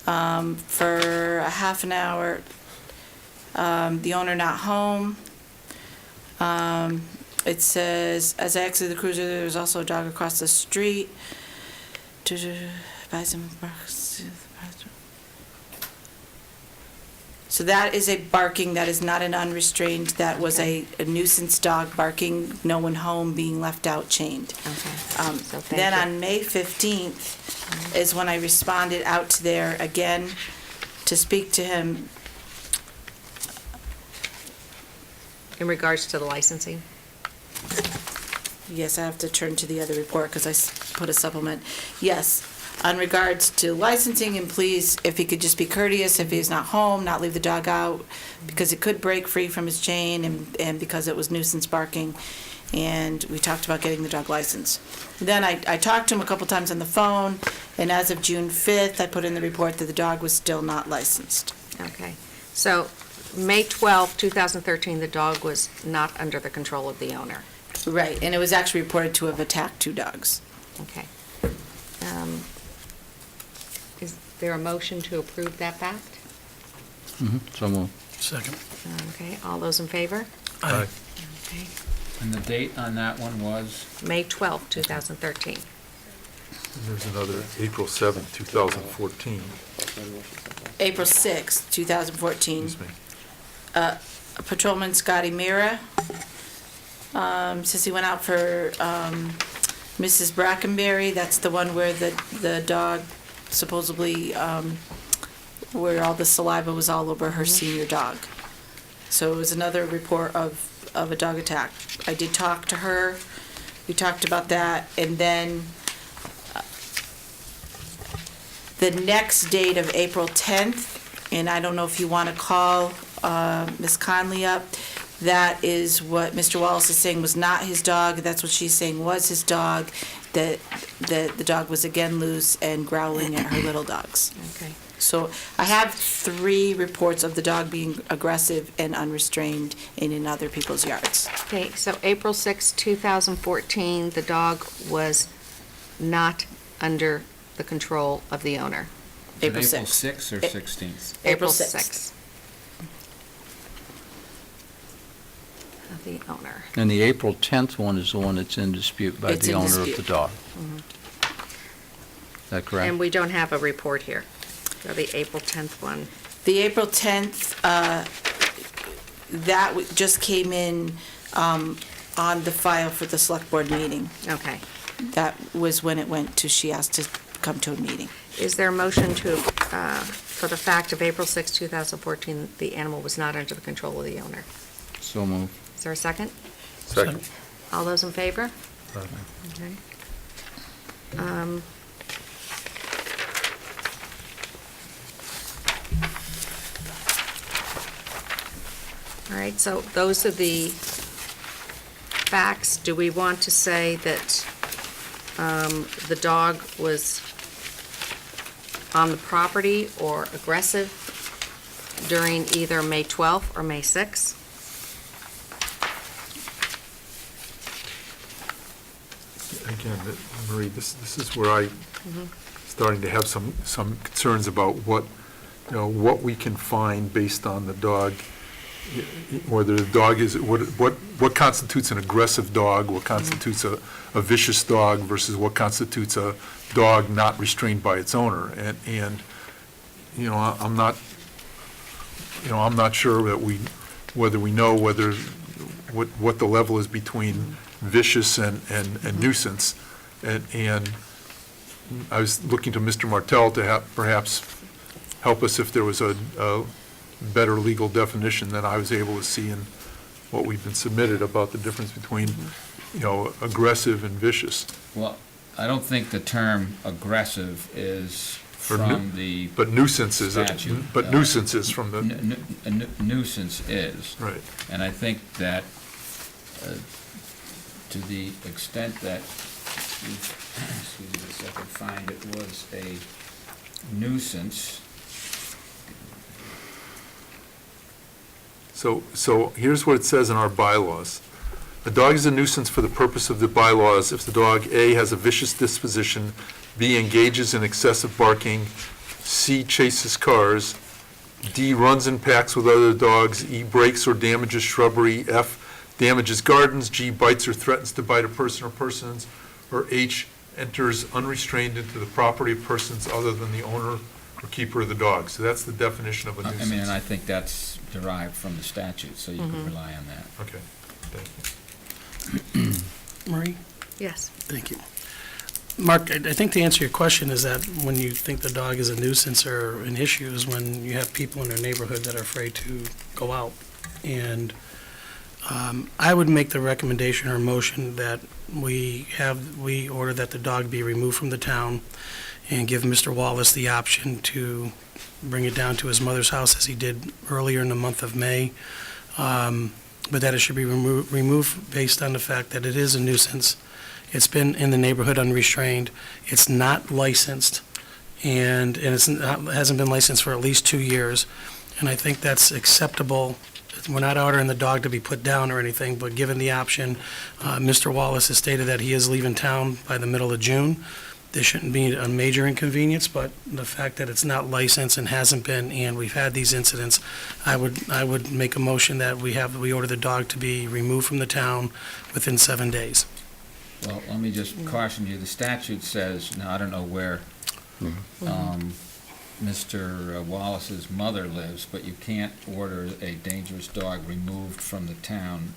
for a half an hour. The owner not home. It says, as I exited the cruiser, there was also a dog across the street. So that is a barking, that is not an unrestrained, that was a nuisance dog barking, no one home, being left out chained. Okay. So thank Then you. on May 15th is when I responded out to there again to speak to him. In regards to the licensing? Yes, I have to turn to the other report because I put a supplement. Yes, on regards to licensing, and please, if he could just be courteous, if he's not home, not leave the dog out, because it could break free from his chain, and because it was nuisance barking, and we talked about getting the dog licensed. Then I talked to him a couple times on the phone, and as of June 5th, I put in the report that the dog was still not licensed. Okay. So May 12th, 2013, the dog was not under the control of the owner. Right, and it was actually reported to have attacked 2 dogs. Okay. Is there a motion to approve that fact? So moved. Second. Okay, all those in favor? Aye. Okay. And the date on that one was? May 12th, 2013. And there's another April 7th, 2014. April 6th, 2014. Excuse me. Patrolman Scotty Mira says he went out for Mrs. Brackenberry. That's the one where the dog supposedly, where all the saliva was all over her senior dog. So it was another report of a dog attack. I did talk to her. We talked about that. And then the next date of April 10th, and I don't know if you want to call Ms. Conley up, that is what Mr. Wallace is saying was not his dog. That's what she's saying was his dog, that the dog was again loose and growling at her little dogs. Okay. So I have 3 reports of the dog being aggressive and unrestrained and in other people's yards. Okay, so April 6th, 2014, the dog was not under the control of the owner. April April 6th. 6th or 16th? April 6th. Of the owner. And the April 10th one is the one that's in dispute by It's the in owner of the dispute. dog. Is that correct? And we don't have a report here. So the April 10th one. The April 10th, just came in on the file for the select board meeting. Okay. That was when it went to, she asked to come to a meeting. Is there a motion to, for the fact of April 6, 2014, the animal was not under the control of the owner? So moved. Is there a second? Second. All those in favor? Okay. All right, so those are the facts. Do we want to say that the dog was on the property or aggressive during either May 12th or May 6th? Again, Marie, this is where I starting to have some concerns about what we can find based on the dog, whether the dog is, what constitutes an aggressive dog, what constitutes a vicious dog versus what constitutes a dog not restrained by its owner. And I'm not sure that whether we know what the level is between vicious and nuisance. And I was looking to Mr. Martell to perhaps help us if there was a better legal definition than I was able to see in what we've been submitted about the difference between, aggressive and vicious. Well, I don't think the term aggressive is Or nu- from the But nuisance is, statute. but nuisance is from the, A nuisance is. right. And I think that to the extent that, excuse me, if I could find it was a nuisance. So here's what it says in our bylaws. A dog is a nuisance for the purpose of the bylaws if the dog, A, has a vicious disposition, B, engages in excessive barking, C, chases cars, D, runs in packs with other dogs, E, breaks or damages shrubbery, F, damages gardens, G, bites or threatens to bite a person or persons, or H, enters unrestrained into the property of persons other than the owner or keeper of the dog. So that's the definition of a I nuisance. mean, and I think that's derived from the statute, so you can rely on that. Okay, thank you. Marie? Yes. Thank you. Mark, I think to answer your question is that when you think the dog is a nuisance or an issue is when you have people in their neighborhood that are afraid to go out. And I would make the recommendation or motion that we order that the dog be removed from the town and give Mr. Wallace the option to bring it down to his mother's house as he did earlier in the month of May. But that it should be removed based on the fact that it is a nuisance. It's been in the neighborhood unrestrained. It's not licensed, and hasn't been licensed for at least 2 years. And I think that's acceptable. We're not ordering the dog to be put down or anything, but given the option, Mr. Wallace has stated that he is leaving town by the middle of June. There shouldn't be a major inconvenience, but the fact that it's not licensed and hasn't been, and we've had these incidents, I would make a motion that we order the dog to be removed from the town within 7 days. Well, let me just caution you, the statute says, now I don't know where Mr. Wallace's mother lives, but you can't order a dangerous dog removed from the town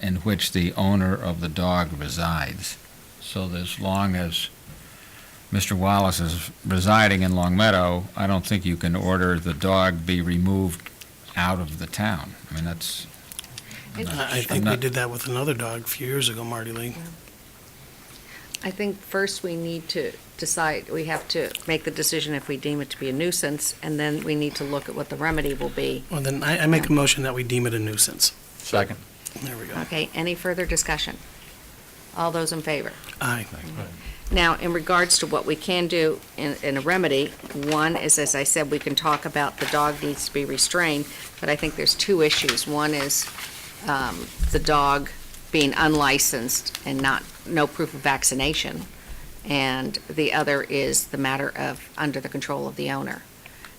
in which the owner of the dog resides. So as long as Mr. Wallace is residing in Long Meadow, I don't think you can order the dog be removed out of the town. I mean, that's... I think we did that with another dog a few years ago, Marty Lee. I think first we need to decide, we have to make the decision if we deem it to be a nuisance, and then we need to look at what the remedy will be. Well, then I make a motion that we deem it a nuisance. Second. There we go. Okay, any further discussion? All those in favor? Aye. Now, in regards to what we can do in a remedy, one is, as I said, we can talk about the dog needs to be restrained, but I think there's two issues. One is the dog being unlicensed and no proof of vaccination, and the other is the matter of under the control of the owner.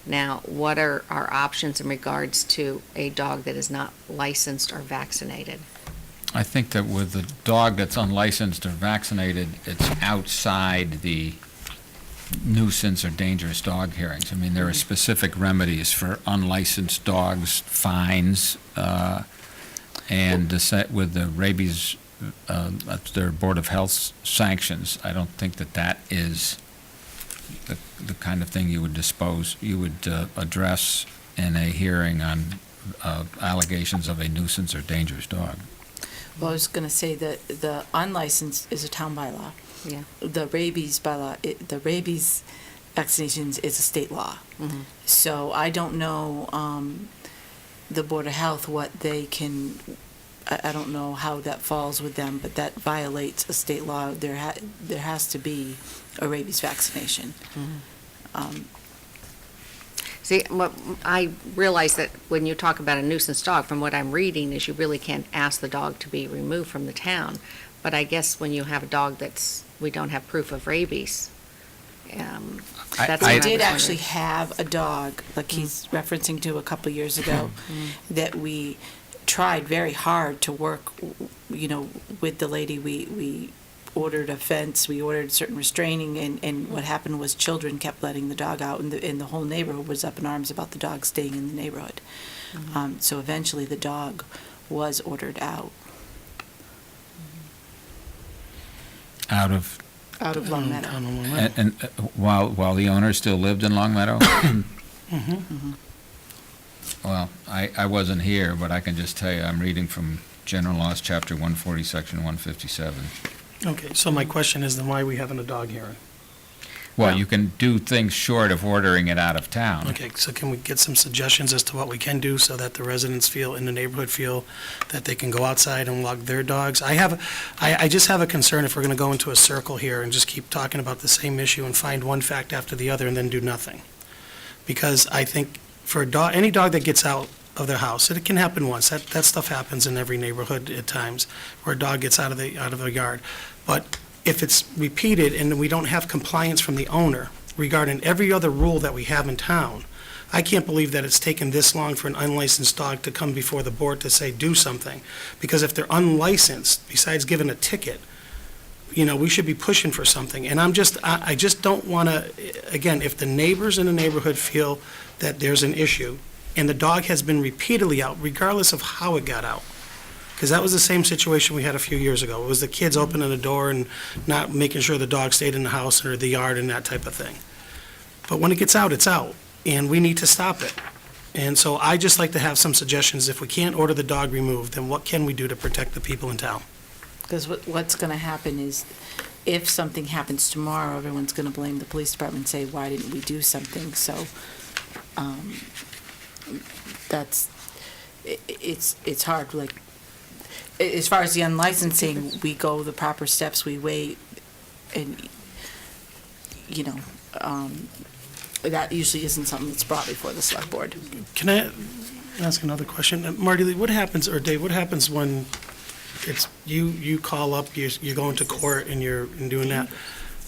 Now, what are our options in regards to a dog that is not licensed or vaccinated? I think that with the dog that's unlicensed or vaccinated, it's outside the nuisance or dangerous dog hearings. I mean, there are specific remedies for unlicensed dogs, fines, and with the rabies, their Board of Health sanctions. I don't think that is the kind of thing you would address in a hearing on allegations of a nuisance or dangerous dog. Well, I was going to say that the unlicensed is a town bylaw. Yeah. The rabies bylaw, the rabies vaccinations is a state law. Mhm. So I don't know the Board of Health, what they can, I don't know how that falls with them, but that violates a state law. There has to be a rabies vaccination. See, I realize that when you talk about a nuisance dog, from what I'm reading, is you really can't ask the dog to be removed from the town. But I guess when you have a dog we don't have proof of rabies, that's We what did was actually wondering. have a dog, like he's referencing to a couple years ago, that we tried very hard to work, with the lady. We ordered a fence, we ordered certain restraining, and what happened was children kept letting the dog out, and the whole neighborhood was up in arms about the dog staying in the neighborhood. So eventually the dog was ordered out. Out of, Long Meadow. and while the owner still lived in Long Meadow? Well, I wasn't here, but I can just tell you, I'm reading from General Laws, Chapter 140, Section 157. Okay, so my question is then why are we having a dog hearing? Well, you can do things short of ordering it out of town. Okay, so can we get some suggestions as to what we can do so that the residents in the neighborhood feel that they can go outside and walk their dogs? I just have a concern if we're going to go into a circle here and just keep talking about the same issue and find one fact after the other and then do nothing. Because I think for any dog that gets out of their house, it can happen once. That stuff happens in every neighborhood at times, where a dog gets out of the yard. But if it's repeated and we don't have compliance from the owner regarding every other rule that we have in town, I can't believe that it's taken this long for an unlicensed dog to come before the board to say, do something. Because if they're unlicensed, besides giving a ticket, we should be pushing for something. And I just don't want to, again, if the neighbors in the neighborhood feel that there's an issue and the dog has been repeatedly out, regardless of how it got out, because that was the same situation we had a few years ago. It was the kids opening the door and not making sure the dog stayed in the house or the yard and that type of thing. But when it gets out, it's out, and we need to stop it. And so I just like to have some suggestions. If we can't order the dog removed, then what can we do to protect the people in town? Because what's going to happen is, if something happens tomorrow, everyone's going to blame the police department and say, why didn't we do something? So it's hard. Like, as far as the unlicensing, we go the proper steps, we wait, and, that usually isn't something that's brought before the select board. Can I ask another question? Marty Lee, what happens, or Dave, what happens when it's, you call up, you're going to court and you're doing that?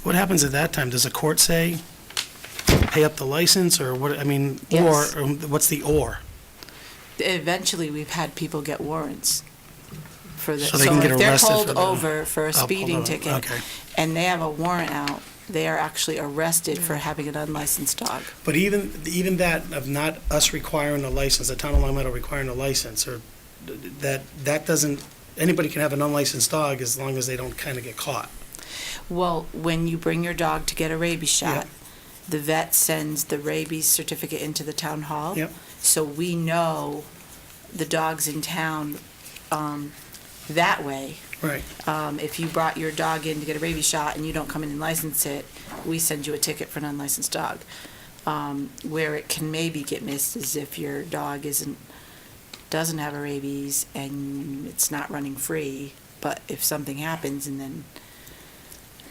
What happens at that time? Does the court say, pay up the license, or what, Yes. or what's the or? Eventually, we've had people get warrants for the, So they can get if they're arrested pulled for the- over for a pulled speeding over, ticket, okay. and they have a warrant out, they are actually arrested for having an unlicensed dog. But even that, of not us requiring a license, the town of Long Meadow requiring a license, or that doesn't, anybody can have an unlicensed dog as long as they don't kind of get caught. Well, when you bring your dog to get a rabies shot, Yep. the vet sends the rabies certificate into the town hall. Yep. So we know the dogs in town that way. Right. If you brought your dog in to get a rabies shot and you don't come in and license it, we send you a ticket for an unlicensed dog. Where it can maybe get missed is if your dog doesn't have a rabies and it's not running free, but if something happens and then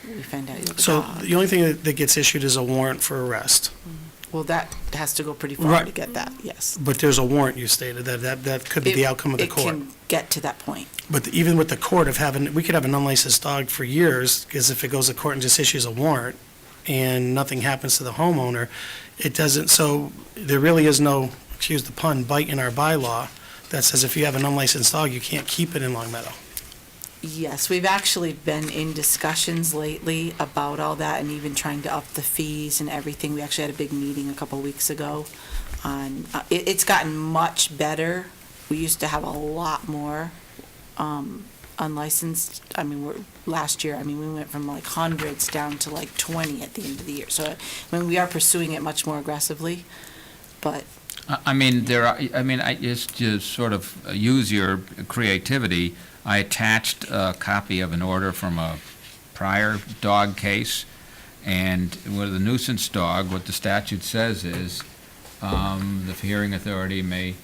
we find out you have a So dog. the only thing that gets issued is a warrant for arrest. Well, that has to go pretty far Right. to get that, yes. But there's a warrant, you stated, that could be the outcome of the court. It can get to that point. But even with the court of having, we could have an unlicensed dog for years, because if it goes to court and just issues a warrant, and nothing happens to the homeowner, it doesn't, so there really is no, excuse the pun, bite in our bylaw that says if you have an unlicensed dog, you can't keep it in Long Meadow. Yes, we've actually been in discussions lately about all that and even trying to up the fees and everything. We actually had a big meeting a couple weeks ago on, it's gotten much better. We used to have a lot more unlicensed. I mean, last year, we went from like hundreds down to like 20 at the end of the year. So, we are pursuing it much more aggressively, but I mean, I just to sort of use your creativity, I attached a copy of an order from a prior dog case, and with a nuisance dog, what the statute says is, the hearing authority may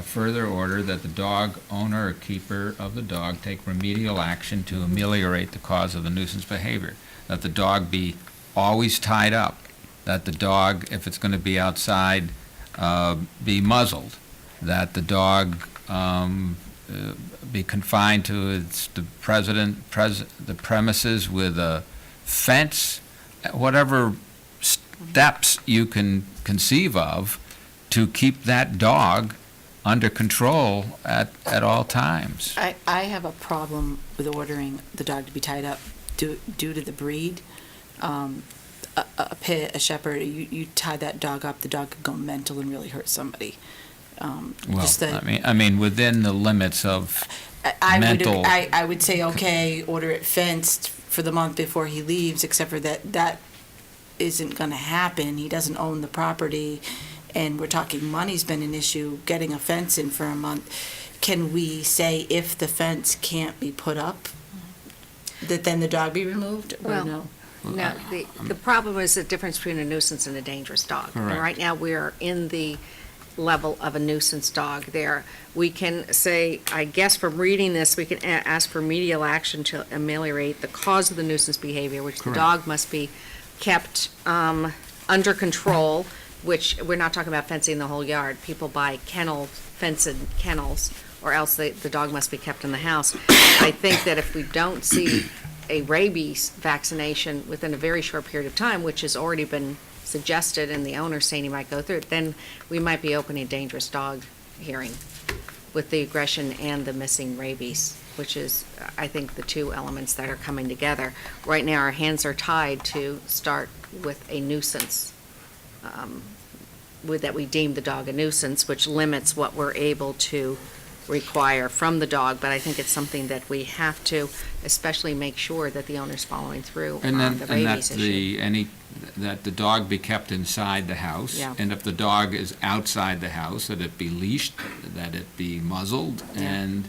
further order that the dog owner or keeper of the dog take remedial action to ameliorate the cause of the nuisance behavior, that the dog be always tied up, that the dog, if it's going to be outside, be muzzled, that the dog be confined to the premises with a fence, whatever steps you can conceive of to keep that dog under control at all times. I have a problem with ordering the dog to be tied up due to the breed. A pit, a shepherd, you tie that dog up, the dog could go mental and really hurt somebody. I mean, within the limits of mental. I would say, okay, order it fenced for the month before he leaves, except for that isn't going to happen. He doesn't own the property, and we're talking money's been an issue, getting a fence in for a month. Can we say if the fence can't be put up, that then the dog be removed, or Well, no? No, the problem is the difference between a nuisance and a dangerous dog. And Correct. right now, we're in the level of a nuisance dog there. We can say, I guess from reading this, we can ask for remedial action to ameliorate the cause of the nuisance behavior, which the Correct. dog must be kept under control, which, we're not talking about fencing the whole yard. People buy fenced kennels, or else the dog must be kept in the house. I think that if we don't see a rabies vaccination within a very short period of time, which has already been suggested, and the owner's saying he might go through it, then we might be opening a dangerous dog hearing with the aggression and the missing rabies, which is, I think, the two elements that are coming together. Right now, our hands are tied to start with a nuisance, that we deem the dog a nuisance, which limits what we're able to require from the dog, but I think it's something that we have to especially make sure that the owner's following through And on then, the and that rabies issue. that the dog be kept inside the house. Yeah. And if the dog is outside the house, that it be leashed, that it be muzzled, and.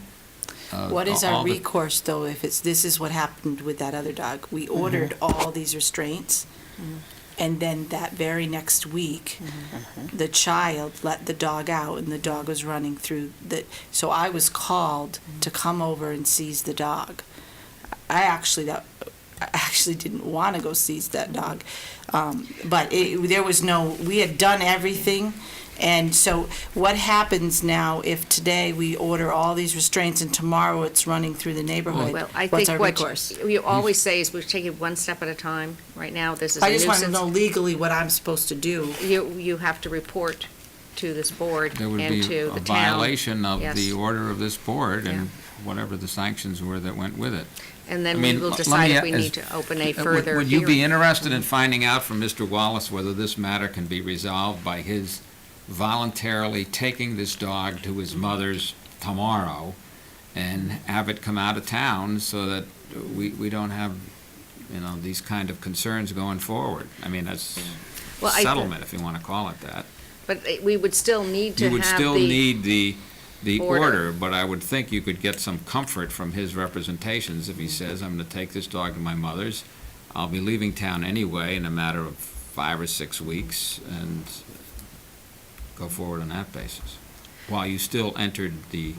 What is all our the- recourse, though, if this is what happened with that other dog? We ordered all these restraints, and then that very next week, the child let the dog out, and the dog was running through so I was called to come over and seize the dog. I actually didn't want to go seize that dog, but we had done everything. And so what happens now if today we order all these restraints and tomorrow it's running through the neighborhood? Well, I What's think our what recourse? you always say is we're taking it one step at a time. Right now, this is a I just want to nuisance. know legally what I'm supposed to do. You have to report to this board There would and be to a the town. violation of Yes. the order of this board Yeah. and whatever the sanctions were that went with it. And then I we mean, will let me decide if we ask- need to open a Would- further Would you be hearing. interested in finding out from Mr. Wallace whether this matter can be resolved by his voluntarily taking this dog to his mother's tomorrow and have it come out of town so that we don't have, these kind of concerns going forward? I mean, that's Well, I- settlement, if you want to call it that. But we would still need to You have would still need the order. order, but I would think you could get some comfort from his representations if he says, I'm going to take this dog to my mother's. I'll be leaving town anyway in a matter of 5 or 6 weeks, and go forward on that basis. While you still entered the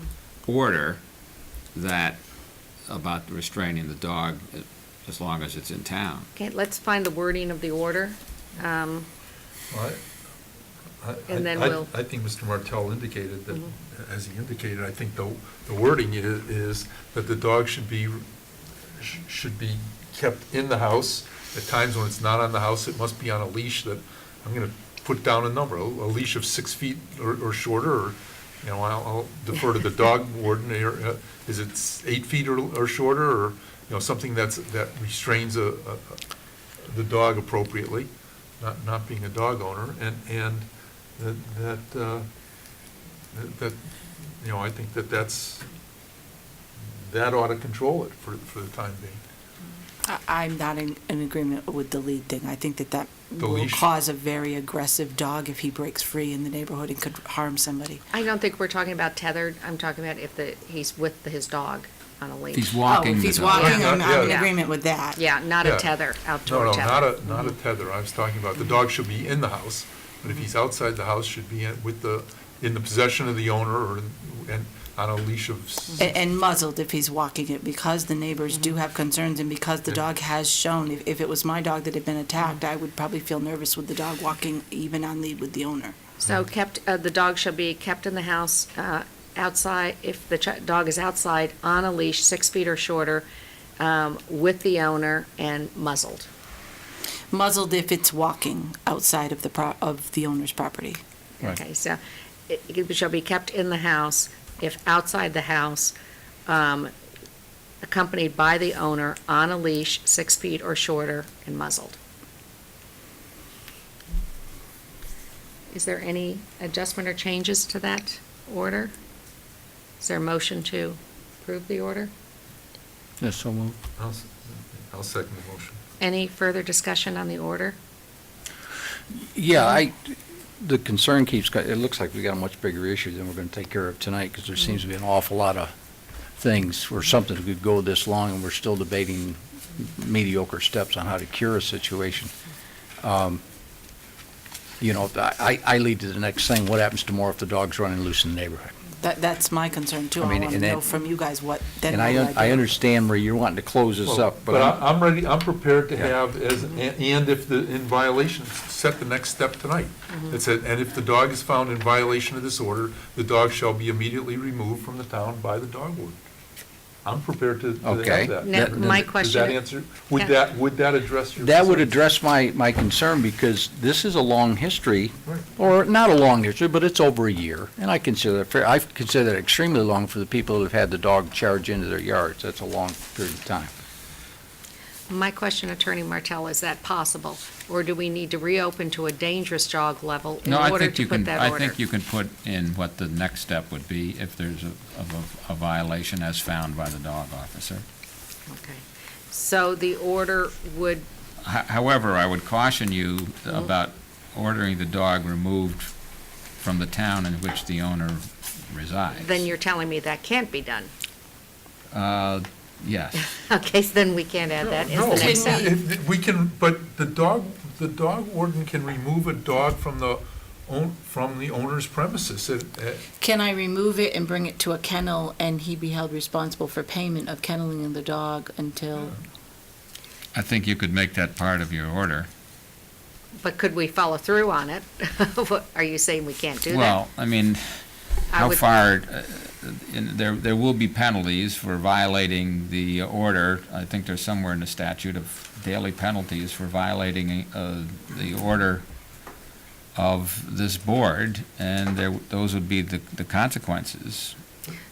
order about restraining the dog as long as it's in town. Okay, let's find the wording of the order. And then I we'll- think Mr. Martell indicated that, as he indicated, I think the wording is that the dog should be kept in the house. At times when it's not on the house, it must be on a leash that, I'm going to put down a number, a leash of 6 feet or shorter, or, I'll defer to the dog warden. Is it 8 feet or shorter, or, something that restrains the dog appropriately, not being a dog owner, and that I think that ought to control it for the time being. I'm not in agreement with the lead thing. I think that The will leash? cause a very aggressive dog if he breaks free in the neighborhood and could harm somebody. I don't think we're talking about tethered. I'm talking about if he's with his dog on a leash. If he's walking Oh, if the he's dog. walking, I'm in Yeah. agreement with that. Yeah, not Yeah. a tether, outdoor No, tether. not a tether. I was talking about the dog should be in the house, but if he's outside the house, should be in the possession of the owner or and on a leash of. And muzzled if he's walking it, because the neighbors do have concerns, and because the dog has shown, if it was my dog that had been attacked, I would probably feel nervous with the dog walking even on lead with the owner. So the dog shall be kept in the house, outside, if the dog is outside on a leash, 6 feet or shorter, with the owner, and muzzled. Muzzled if it's walking outside of the owner's property. Right. Okay, so it shall be kept in the house if outside the house, accompanied by the owner on a leash, 6 feet or shorter, and muzzled. Is there any adjustment or changes to that order? Is there a motion to approve the order? Yes, so moved. I'll second the motion. Any further discussion on the order? Yeah, the concern it looks like we got a much bigger issue than we're going to take care of tonight, because there seems to be an awful lot of things where something could go this long, and we're still debating mediocre steps on how to cure a situation. I lead to the next thing, what happens tomorrow if the dog's running loose in the neighborhood? That's my concern too. I I mean, want to and know that- from you guys what then. And what would I do? understand where you're wanting to close this Well, up, But I'm ready, I'm prepared to have, and if in violation, set the next step tonight. It said, and if the dog is found in violation of this order, the dog shall be immediately removed from the town by the dog warden. I'm prepared to Okay. have that. Now, my Does question- that answer, would Yeah. that address your? That would concerns? address my concern, because this is a long history, Right. or not a long history, but it's over a year, and I consider that fair. I consider that extremely long for the people who have had the dog charge into their yards. That's a long period of time. My question, Attorney Martell, is that possible? Or do we need to reopen to a dangerous dog level in No, I order think to you put can, that I order? think you can put in what the next step would be if there's a violation as found by the dog officer. Okay. So the order would, However, I would caution you about ordering the dog removed from the town in which the owner resides. then you're telling me that can't be done. Yes. Okay, so then we can't add that as No, the next step. we can, but the dog warden can remove a dog from the owner's premises. Can I remove it and bring it to a kennel and he be held responsible for payment of kenneling the dog until? I think you could make that part of your order. But could we follow through on it? What- Are you saying we can't do that? Well, I mean, I how would- far, there will be penalties for violating the order. I think there's somewhere in the statute of daily penalties for violating the order of this board, and those would be the consequences.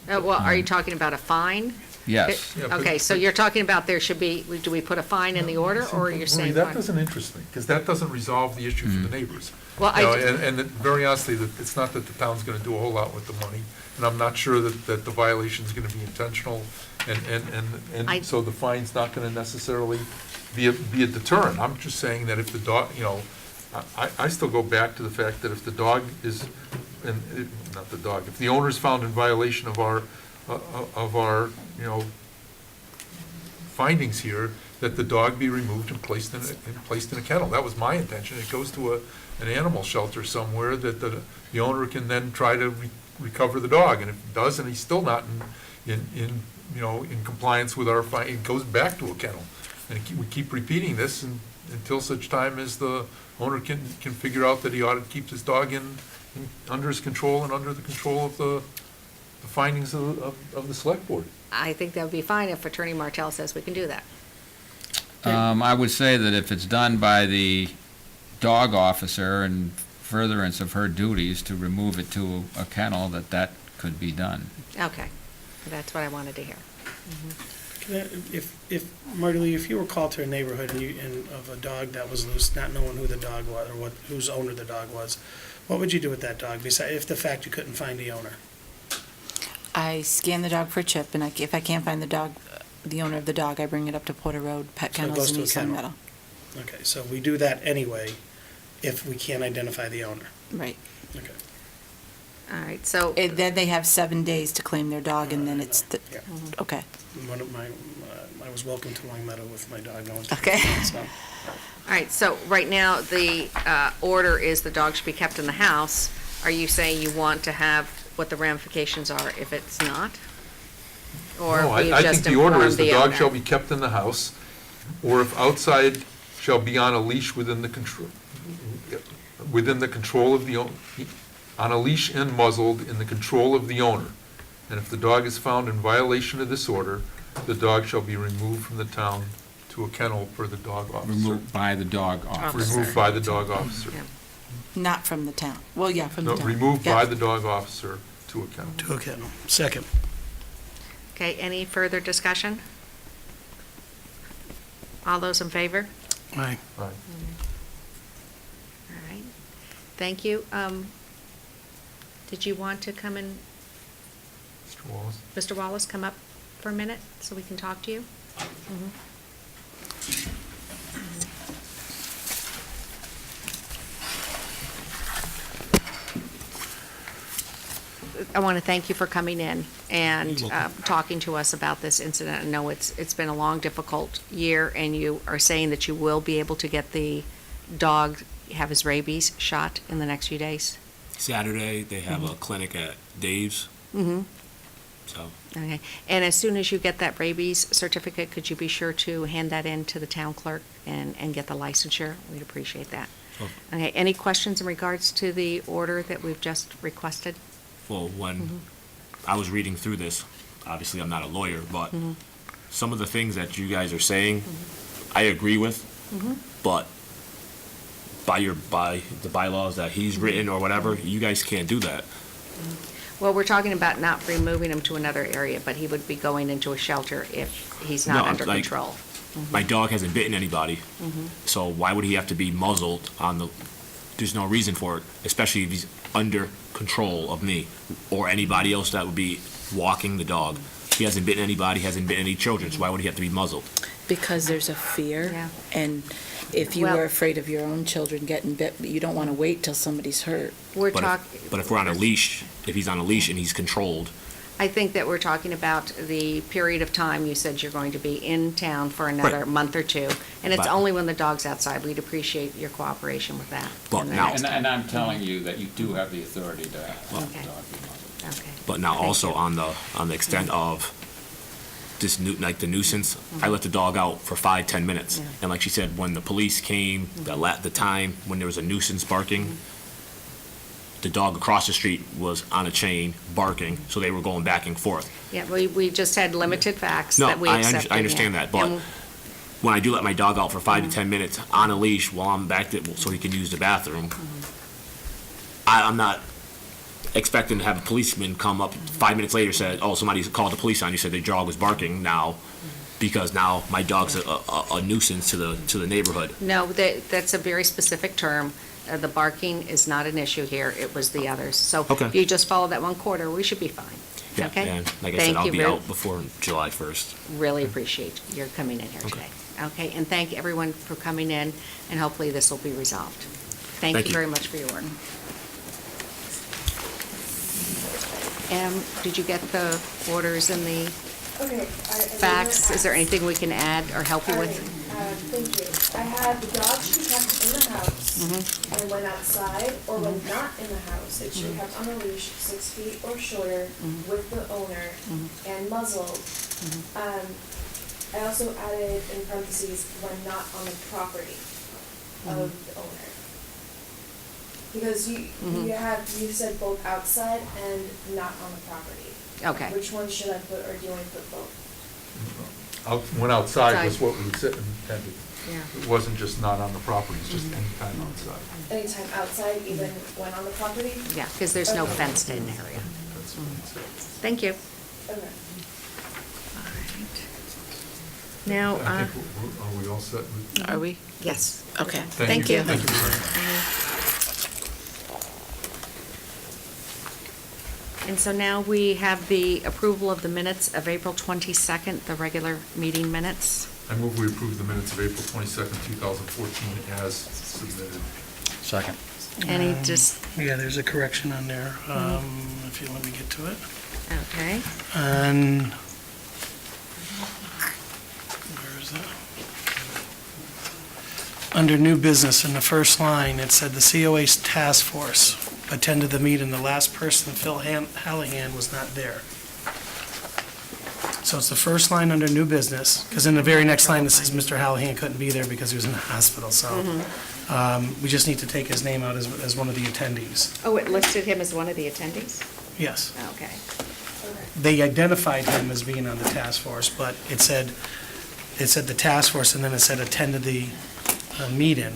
Well, are you talking about a fine? Yes. Yeah, but- Okay, so you're talking about there should be, do we put a fine in the order, or you're saying? That fine? doesn't interest me, because that doesn't resolve the issue for the neighbors. Well, You know, I, And very honestly, it's not that the town's gonna do a whole lot with the money, and I'm not sure that the violation's gonna be intentional, I- and so the fine's not gonna necessarily be a deterrent. I'm just saying that if the dog, I still go back to the fact that if the dog is, not the dog, if the owner's found in violation of our, findings here, that the dog be removed and placed in a kennel. That was my intention. It goes to an animal shelter somewhere that the owner can then try to recover the dog. And if it does, and he's still not in compliance with our fine, it goes back to a kennel. And we keep repeating this, and until such time as the owner can figure out that he ought to keep his dog under his control and under the control of the findings of the select board. I think that would be fine if Attorney Martell says we can do that. I would say that if it's done by the dog officer in furtherance of her duties to remove it to a kennel, that could be done. Okay, that's what I wanted to hear. If, Marty Lee, if you were called to a neighborhood and of a dog that was loose, not knowing who the dog was or whose owner the dog was, what would you do with that dog, besides, if the fact you couldn't find the owner? I scan the dog for a chip, and if I can't find the dog, the owner of the dog, I bring it up to Porter Road Pet So it goes Kennels in to a East Long kennel. Meadow. Okay, so we do that anyway if we can't identify the owner. Right. Okay. All right, so, Then they have 7 days to claim their dog, and then it's, Yeah. okay. One of my, I was welcome to Long Meadow with my dog. No one's Okay. so. all right, so right now, the order is the dog should be kept in the house. Are you saying you want to have what the ramifications are if it's not? Or No, we've I just think the order informed is the the dog owner? shall be kept in the house, or if outside, shall be on a leash within the control of the owner, on a leash and muzzled in the control of the owner. And if the dog is found in violation of this order, the dog shall be removed from the town to a kennel per the dog officer. Removed by the dog officer. Removed by the dog officer. Yeah. Not from the town. Well, yeah, from the No, town. removed Yeah. by the dog officer to a kennel. To a kennel. Second. Okay, any further discussion? All those in favor? Aye. Right. All right, thank you. Did you want to come in, Mr. Wallace? Mr. Wallace, come up for a minute so we can talk to you? I want to thank you for coming in and talking to us about this incident. I know it's been a long, difficult year, and you are saying that you will be able to get the dog, have his rabies shot in the next few days? Saturday, they have a clinic at Dave's, Mm-hmm. so. Okay, and as soon as you get that rabies certificate, could you be sure to hand that in to the town clerk and get the licensure? We'd appreciate that. Sure. Okay, any questions in regards to the order that we've just requested? Well, when I was reading through this, obviously I'm not a lawyer, but some of the things that you guys are saying, I agree with, but by the bylaws that he's written or whatever, you guys can't do that. Well, we're talking about not removing him to another area, but he would be going into a shelter if he's not No, under like- control. My dog hasn't bitten anybody, so why would he have to be muzzled there's no reason for it, especially if he's under control of me or anybody else that would be walking the dog. He hasn't bitten anybody, hasn't bitten any children, so why would he have to be muzzled? Because there's a fear, Yeah. and if you Well- were afraid of your own children getting bit, you don't want to wait till somebody's hurt. We're But talking. if we're on a leash, if he's on a leash and he's controlled, I think that we're talking about the period of time you said you're going to be in town for another Right. month or two, and it's But- only when the dog's outside. We'd appreciate your cooperation with that. But And now- that's- And I'm telling you that you do have the authority to have the dog Okay. be muzzled. Okay. but now Thank also you. on the extent of this the nuisance, I let the dog out for 5-10 minutes. Yeah. And like she said, when the police came, the time when there was a nuisance barking, the dog across the street was on a chain barking, so they were going back and forth. Yeah, we just had limited facts No, that we I accepted. understand yeah. that, but And when I do let my dog out for 5 to 10 minutes on a leash while I'm back there, so he can use the bathroom, I'm not expecting to have a policeman come up 5 minutes later, said, oh, somebody called the police on you, said their dog was barking now, because now my dog's a nuisance to the neighborhood. No, that's a very specific term. The barking is not an issue here. It was the others. So Okay. if you just follow that one quarter, we should be fine. Yeah, Okay? and like I Thank said, I'll you be very- out before July 1st. Really appreciate your coming in here Okay. today. Okay, and thank everyone for coming in, and hopefully this will be resolved. Thank Thank you you. very much for your work. Did you get the orders and the Okay. facts? Is there anything we can add or help you with? Thank you. I had the dog should be kept in the house, and when outside or when not in the house, it should be kept on a leash 6 feet or shorter with the owner and muzzled. I also added in parentheses, when not on the property. of the owner. Because you said both outside and not on the property. Okay. Which one should I put, or do you want to put both? When outside was Outside. what we intended. Yeah. It wasn't just not on the property, it's just anytime outside. Anytime outside, even when on the property? Yeah, because there's no Okay. fenced-in area. That's what it said. Thank you. Okay. All right. Now, I think, are we all set with? Are we? yes. Okay. Thank you. Thank you very much. And so now we have the approval of the minutes of April 22nd, the regular meeting minutes. I move we approve the minutes of April 22nd, 2014 as submitted. Second. Any just, Yeah, there's a correction on there, if you let me get to it. okay. And, where is that? Under new business, in the first line, it said the COA's task force attended the meeting. The last person, Phil Hallahan, was not there. So it's the first line under new business, because in the very next line, it says Mr. Hallahan couldn't be there because he was in the hospital, so we just need to take his name out as one of the attendees. Oh, it listed him as one of the attendees? Yes. Okay. They identified him as being on the task force, but it said the task force, and then it said attended the meeting.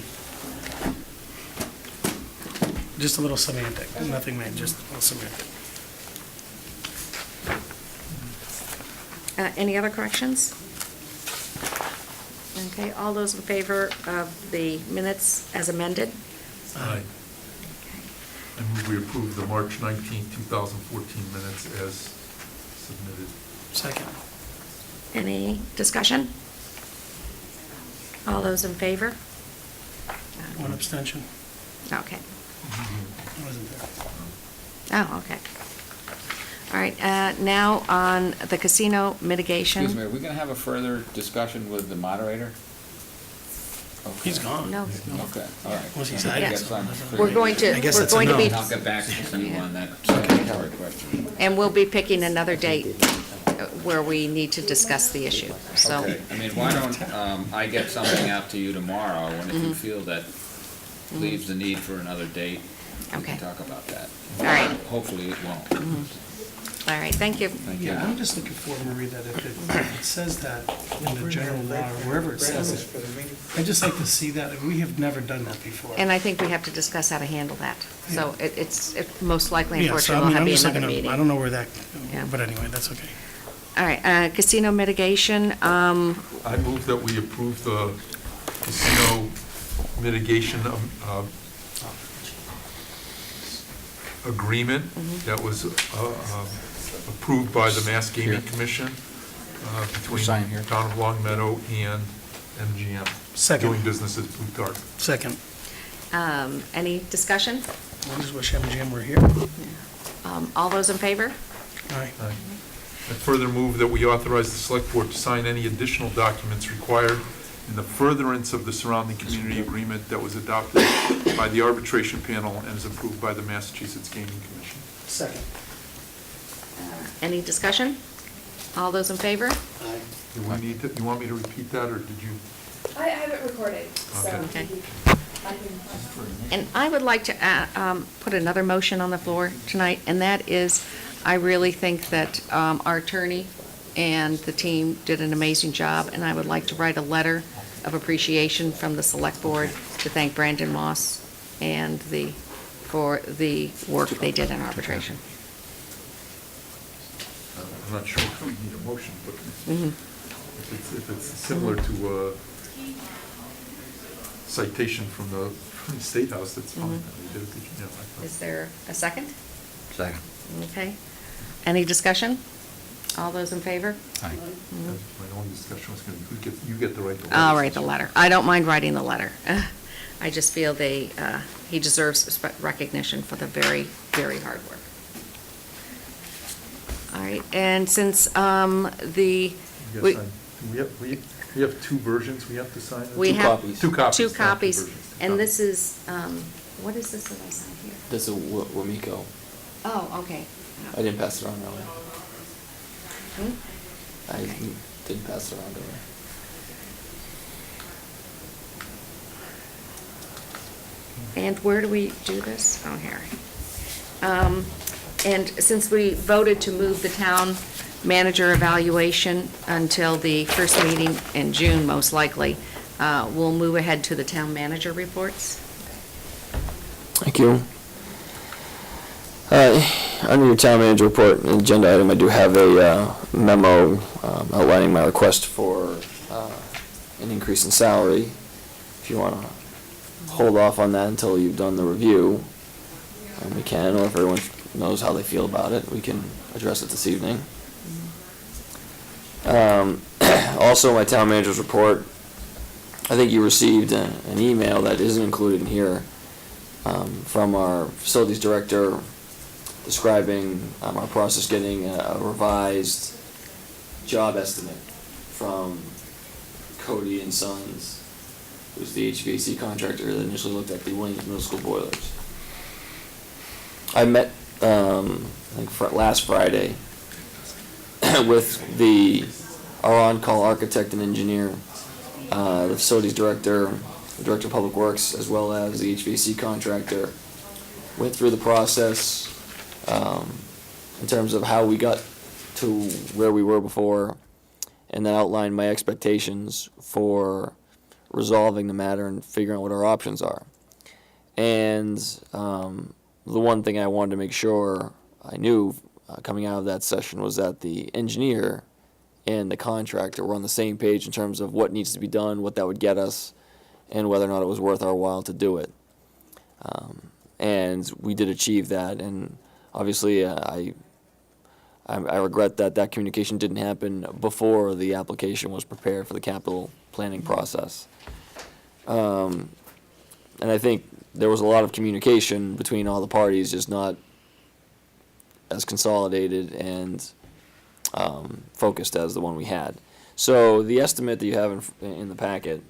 Just a little semantic, nothing major, just a little semantic. Any other corrections? Okay, all those in favor of the minutes as amended? Aye. I move we approve the March 19th, 2014 minutes as submitted. Second. Any discussion? All those in favor? One abstention. Okay. I wasn't there. Oh, okay. All right, now on the casino mitigation. Excuse me, are we going to have a further discussion with the moderator? Okay. He's gone. No. Okay, all right. Was he I said? guess I'm We're going to, I guess we're that's a going to no. be, I'll get back to you on that statutory question. and we'll be picking another date where we need to discuss the issue, so. Okay, I mean, why don't I get something out to you tomorrow, and if you feel that leaves the need for another date, we Okay. can talk about that. All right. Hopefully it won't. All right, thank you. Thank you. Yeah, I'm just looking for, Marie, that if it says that in the general law, or wherever it says it, I'd just like to see that. We have never done that before. And I think we have to discuss how to handle that. So it's most likely, Yeah, so I unfortunately, mean, will I'm have just another looking meeting. at, I don't know where that, Yeah. but anyway, that's okay. All right, casino mitigation, I move that we approve the casino mitigation agreement that was approved by the Mass Gaming Commission between Sign here. Town of Long Meadow and MGM. Second. Doing business as Blue Dart. Second. any discussion? I just wish MGM were here. All those in favor? Aye. Aye. I further move that we authorize the Select Board to sign any additional documents required in the furtherance of the surrounding community agreement that was adopted by the arbitration panel and is approved by the Massachusetts Gaming Commission. Second. Any discussion? All those in favor? Aye. Do we need to, you want me to repeat that, or did you? I have it recorded, so Okay. I can. And I would like to put another motion on the floor tonight, and that is, I really think that our attorney and the team did an amazing job, and I would like to write a letter of appreciation from the Select Board to thank Brandon Moss and for the work they did in arbitration. I'm not sure if we need a motion, but Mhm. if it's similar to a citation from the State House, that's fine. They did a good, you know, I thought- Is there a second? Second. Okay. Any discussion? All those in favor? Aye. My only discussion was going to be, you get the right to. I'll write the letter. I don't mind writing the letter. I just feel he deserves recognition for the very, very hard work. All right, and since You gotta sign. We have two versions we have to sign? we Two have copies. Two copies. two not two copies, versions, two and copies. this is, what is this that I signed here? This is Wamiko. Oh, okay. I didn't pass it around earlier. Hmm? I Okay. didn't pass it around earlier. And where do we do this? Oh, here. And since we voted to move the town manager evaluation until the first meeting in June, most likely, we'll move ahead to the town manager reports. Thank you. Under your town manager report, an agenda item, I do have a memo outlining my request for an increase in salary. If you want to hold off on that until you've done the review, we can, or if everyone knows how they feel about it, we can address it this evening. Also, my town manager's report, I think you received an email that isn't included in here from our facilities director describing our process getting a revised job estimate from Cody and Sons, who's the HVAC contractor that initially looked at the Williams Middle School boilers. I met, I think last Friday, with our on-call architect and engineer, the facilities director, the director of public works, as well as the HVAC contractor. Went through the process in terms of how we got to where we were before, and then outlined my expectations for resolving the matter and figuring out what our options are. And the one thing I wanted to make sure I knew coming out of that session was that the engineer and the contractor were on the same page in terms of what needs to be done, what that would get us, and whether or not it was worth our while to do it. And we did achieve that, and obviously I regret that communication didn't happen before the application was prepared for the capital planning process. And I think there was a lot of communication between all the parties, just not as consolidated and focused as the one we had. So the estimate that you have in the packet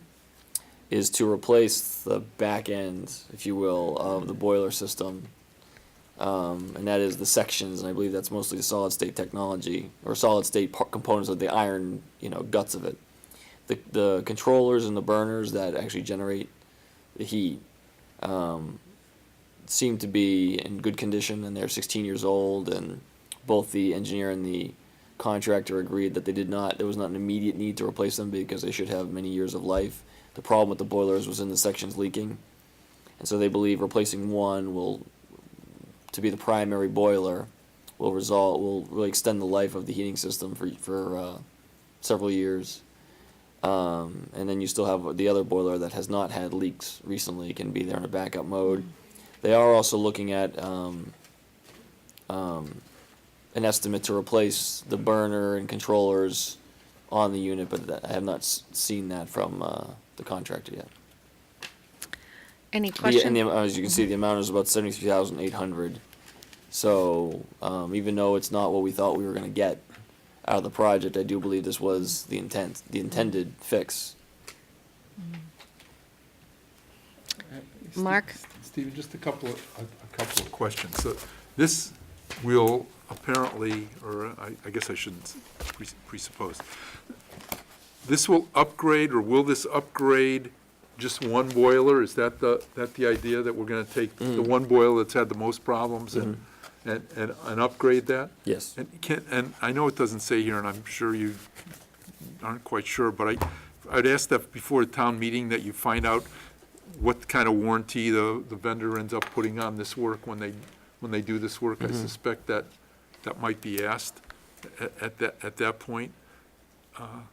is to replace the back end, if you will, of the boiler system. And that is the sections, and I believe that's mostly the solid state technology, or solid state components of the iron, guts of it. The controllers and the burners that actually generate the heat seem to be in good condition, and they're 16 years old, and both the engineer and the contractor agreed that there was not an immediate need to replace them because they should have many years of life. The problem with the boilers was in the sections leaking, and so they believe replacing one to be the primary boiler will really extend the life of the heating system for several years. And then you still have the other boiler that has not had leaks recently, can be there in a backup mode. They are also looking at an estimate to replace the burner and controllers on the unit, but I have not seen that from the contractor yet. Any questions? As you can see, the amount is about $73,800. So even though it's not what we thought we were going to get out of the project, I do believe this was the intended fix. Mark? Stephen, just a couple of questions. So this will apparently, or I guess I shouldn't presuppose, this will upgrade, or will this upgrade just one boiler? Is that the idea, that we're going to take the one boiler that's had the most problems and upgrade that? Yes. And I know it doesn't say here, and I'm sure you aren't quite sure, but I'd ask that before the town meeting that you find out what kind of warranty the vendor ends up putting on this work when they do this work. I suspect that might be asked at that point. I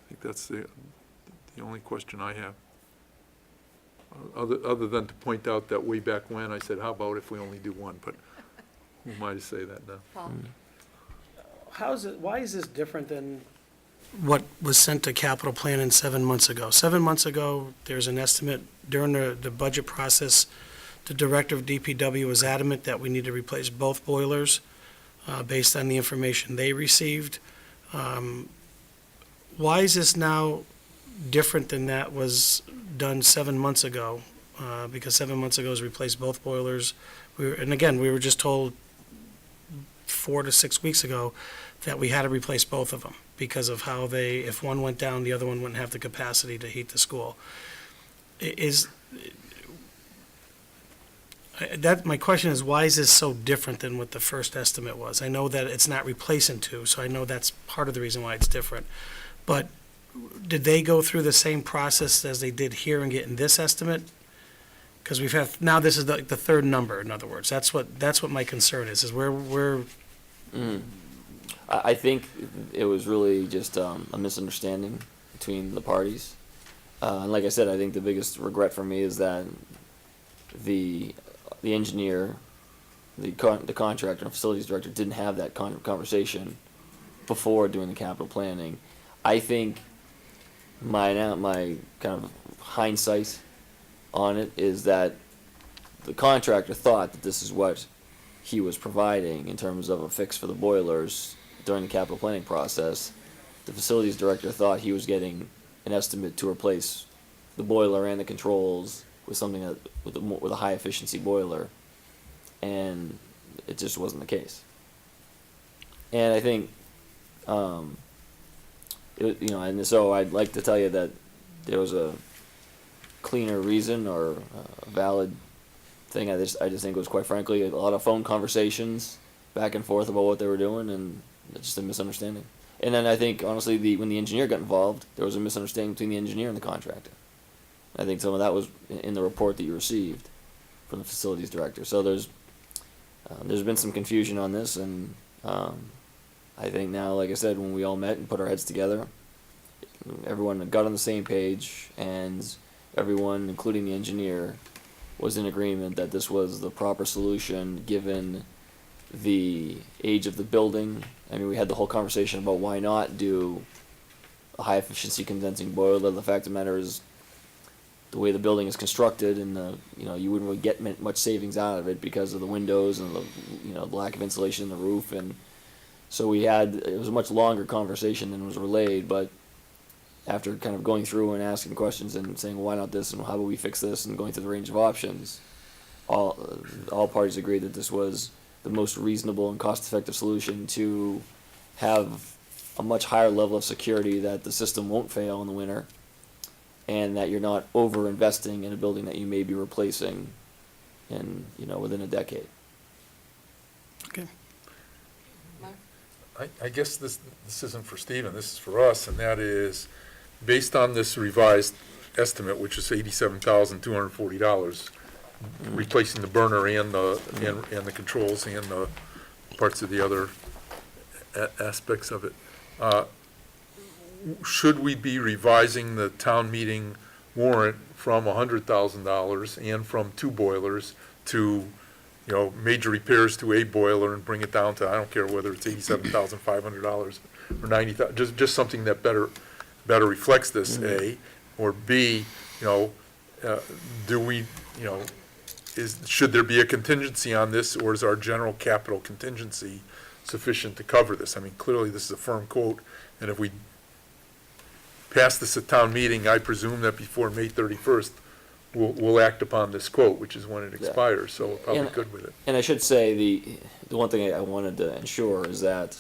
think that's the only question I have. Other than to point out that way back when I said, how about if we only do one? But who am I to say that now? Paul? Why is this different than what was sent to capital planning 7 months ago? 7 months ago, there's an estimate during the budget process. The director of DPW was adamant that we need to replace both boilers based on the information they received. Why is this now different than that was done 7 months ago? Because 7 months ago was replaced both boilers. We were just told 4 to 6 weeks ago that we had to replace both of them because of how if one went down, the other one wouldn't have the capacity to heat the school. My question is, why is this so different than what the first estimate was? I know that it's not replacing two, so I know that's part of the reason why it's different. But did they go through the same process as they did here in getting this estimate? Because now this is the third number, in other words. That's what my concern is we're I think it was really just a misunderstanding between the parties. And like I said, I think the biggest regret for me is that the engineer, the contractor and facilities director didn't have that conversation before doing the capital planning. I think my kind of hindsight on it is that the contractor thought that this is what he was providing in terms of a fix for the boilers during the capital planning process. The facilities director thought he was getting an estimate to replace the boiler and the controls with something that with a high efficiency boiler, and it just wasn't the case. And I think, and so I'd like to tell you that there was a cleaner reason or a valid thing. I just think it was, quite frankly, a lot of phone conversations back and forth about what they were doing, and it's just a misunderstanding. And then I think, honestly, when the engineer got involved, there was a misunderstanding between the engineer and the contractor. I think some of that was in the report that you received from the facilities director. So there's been some confusion on this, and I think now, like I said, when we all met and put our heads together, everyone got on the same page, and everyone, including the engineer, was in agreement that this was the proper solution given the age of the building. I mean, we had the whole conversation about why not do a high efficiency condensing boiler. The fact of the matter is, the way the building is constructed, and you wouldn't really get much savings out of it because of the windows and the lack of insulation in the roof, and so it was a much longer conversation than was relayed. But after kind of going through and asking questions and saying, why not this, and how about we fix this, and going through the range of options, all parties agreed that this was the most reasonable and cost-effective solution to have a much higher level of security that the system won't fail in the winter, and that you're not over-investing in a building that you may be replacing within a decade. Okay. I guess this isn't for Stephen, this is for us, and that is, based on this revised estimate, which is $87,240, replacing the burner and the controls and the parts of the other aspects of it, should we be revising the town meeting warrant from $100,000 and from 2 boilers to, major repairs to a boiler, and bring it down to, I don't care whether it's $87,500 or $90,000, just something that better reflects this, A, or B, do we, should there be a contingency on this, or is our general capital contingency sufficient to cover this? I mean, clearly this is a firm quote, and if we pass this at town meeting, I presume that before May 31st, we'll act upon this quote, which is when it expires, so we're probably good with it. And I should say, the one thing I wanted to ensure is that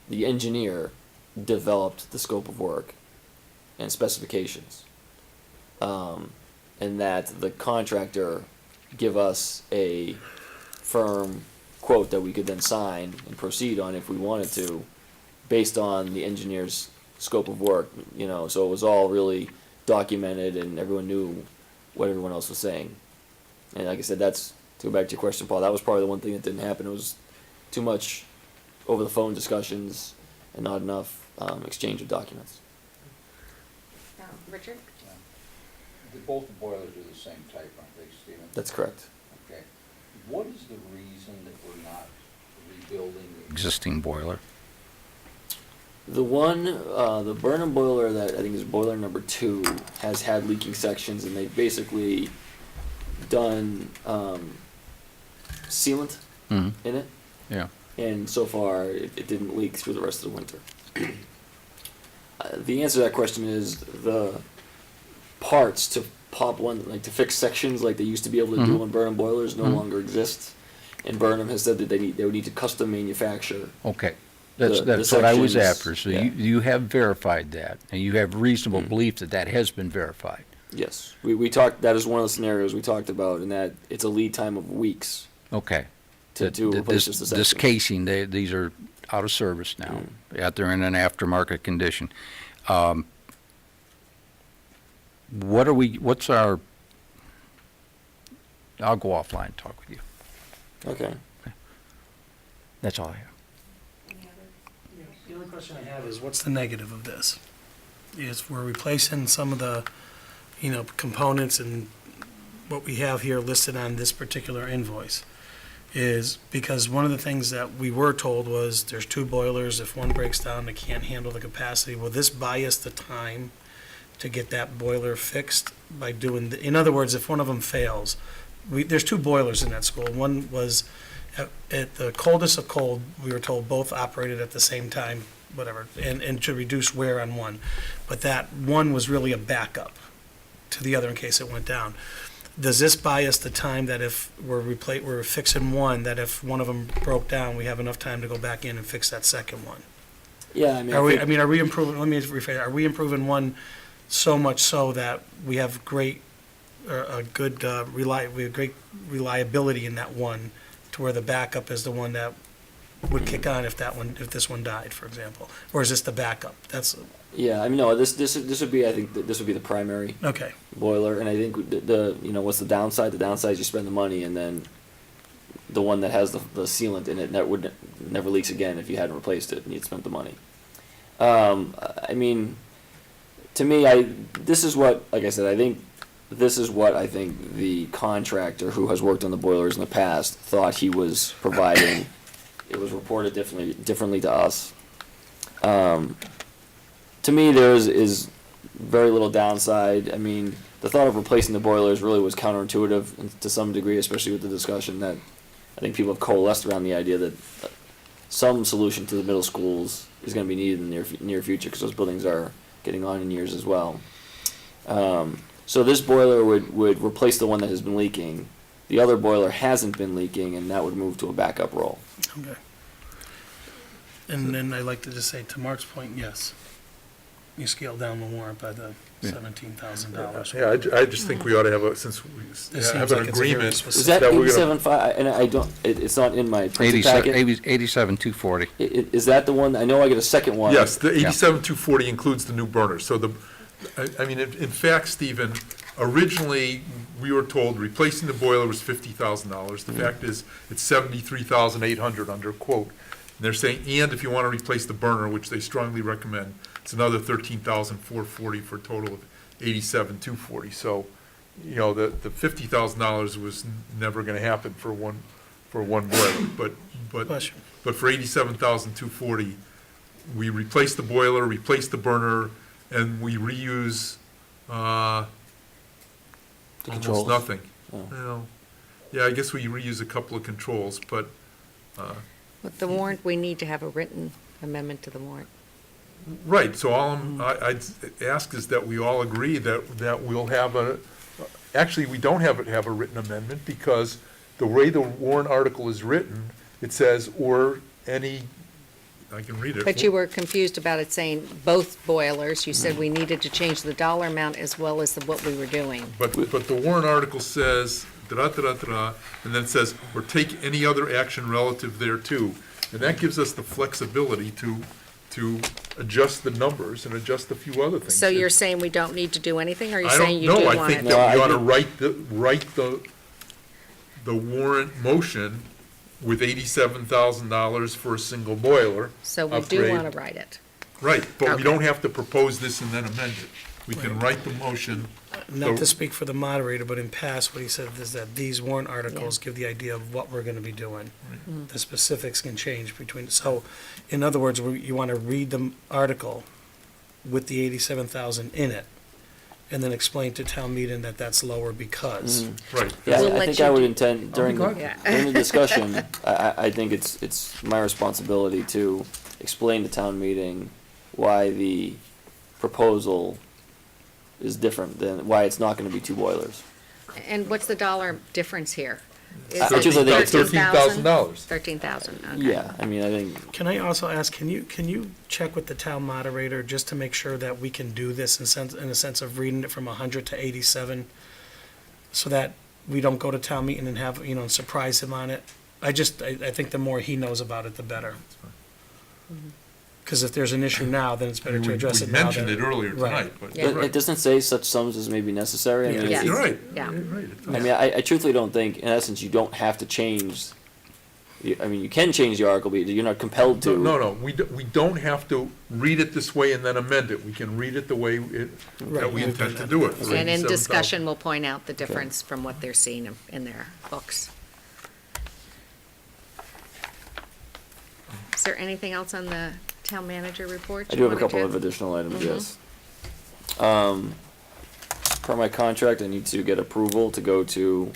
the engineer developed the scope of work and specifications, and that the contractor give us a firm quote that we could then sign and proceed on if we wanted to, based on the engineer's scope of work, so it was all really documented and everyone knew what everyone else was saying. And like I said, to go back to your question, Paul, that was probably the one thing that didn't happen. It was too much over the phone discussions and not enough exchange of documents. Richard? Both the boilers are the same type, aren't they, Stephen? That's correct. Okay. What is the reason that we're not rebuilding the existing boiler? The Burnham boiler that I think is boiler number 2 has had leaking sections, and they've basically done sealant in it. Yeah. And so far, it didn't leak through the rest of the winter. The answer to that question is the parts to pop one, like to fix sections like they used to be able to do on Burnham boilers, no longer exist. And Burnham has said that they would need to custom manufacture. Okay. That's the what I was sections, after. So yeah. you have verified that, and you have reasonable belief that has been verified. Yes, we talked, that is one of the scenarios we talked about, and that it's a lead time of weeks Okay. to replace just the This section. casing, these are out of service now. They're in an aftermarket condition. What's our, I'll go offline and talk with you. Okay. That's all I have. The only question I have is, what's the negative of this? Is we're replacing some of the, components and what we have here listed on this particular invoice. Is because one of the things that we were told was there's 2 boilers, if one breaks down, they can't handle the capacity. Will this buy us the time to get that boiler fixed by doing, in other words, if one of them fails, there's 2 boilers in that school. One was at the coldest of cold, we were told both operated at the same time, whatever, and to reduce wear on one. But that one was really a backup to the other in case it went down. Does this buy us the time that if we're fixing one, that if one of them broke down, we have enough time to go back in and fix that second one? Yeah, I mean, Are we improving, let me rephrase, are we improving one so much so that we have great reliability in that one, to where the backup is the one that would kick on if this one died, for example? Or is this the backup? Yeah, I mean, no, this would be, I think, this would be the primary Okay. boiler, and I think what's the downside? The downside is you spend the money, and then the one that has the sealant in it that would never leaks again if you hadn't replaced it and you'd spent the money. I mean, to me, this is what, like I said, I think this is what I think the contractor who has worked on the boilers in the past thought he was providing. It was reported differently to us. To me, there is very little downside. I mean, the thought of replacing the boilers really was counterintuitive to some degree, especially with the discussion that I think people have coalesced around the idea that some solution to the middle schools is going to be needed in the near future, because those buildings are getting on in years as well. So this boiler would replace the one that has been leaking. The other boiler hasn't been leaking, and that would move to a backup role. Okay. And then I'd like to just say, to Mark's point, yes, you scale down the warrant by the $17,000. Yeah, I just think we ought to have since we This have seems an like it's a very agreement. specific- Is that we're gonna- 87.5? And I don't. It's not in my printed packet. 87,240. Is that the one? I know I get a second one. Yes, the 87,240 includes the new burner. So I mean, in fact, Stephen, originally, we were told replacing the boiler was $50,000. The fact is, it's $73,800 under quote. And they're saying, and if you want to replace the burner, which they strongly recommend, it's another $13,440 for a total of $87,240. So, the $50,000 was never going to happen for one boiler. Bless you. But for $87,240, we replace the boiler, replace the burner, and we reuse almost controls. nothing. Oh. Yeah, I guess we reuse a couple of controls, but With the warrant, we need to have a written amendment to the warrant. right. So I'd ask is that we all agree that we'll have actually, we don't have a written amendment, because the way the warrant article is written, it says, or any, I can read it. But you were confused about it saying both boilers. You said we needed to change the dollar amount as well as what we were doing. But the warrant article says, da-da-da-da-da, and then it says, or take any other action relative thereto. And that gives us the flexibility to adjust the numbers and adjust a few other things. So you're saying we don't need to do anything, or are you I saying don't you do know, want I think it? that we No, I ought to write the warrant motion with $87,000 for a single boiler. So we do upgrade. want to write it. Right, but we Okay. don't have to propose this and then amend it. We can write the motion. Not to speak for the moderator, but in past, what he said is that these warrant articles give the idea of what we're gonna be doing. The specifics can change between, so, in other words, you wanna read the article with the 87,000 in it, and then explain to town meeting that that's lower because. Right. Yeah, We'll I let think you I would do- intend during go the, ahead. during the discussion, I think it's my responsibility to explain to town meeting why the proposal is different than, why it's not gonna be 2 boilers. And what's the dollar difference here? Is I it just think it's $13,000. 13,000, okay. Yeah, I mean, I think, Can I also ask, can you check with the town moderator just to make sure that we can do this in a sense of reading it from 100 to 87? So that we don't go to town meeting and have, and surprise him on it? I think the more he knows about it, the better. Because if there's an issue now, then it's better to address it We now. mentioned than- it earlier Right. tonight, but. it doesn't say such sums as may be necessary. I mean, Yeah. it's- You're right. Yeah. You're right. It does. I mean, I truthfully don't think, in essence, you don't have to change. I mean, you can change the article, but you're not compelled to. No, we don't have to read it this way and then amend it. We can read it the way that we intend to do it. And in 87,000. discussion, we'll point out the difference from what they're seeing in their books. Is there anything else on the town manager report? I you do have a wanted couple to- of additional items, Mhm. yes. Per my contract, I need to get approval to go to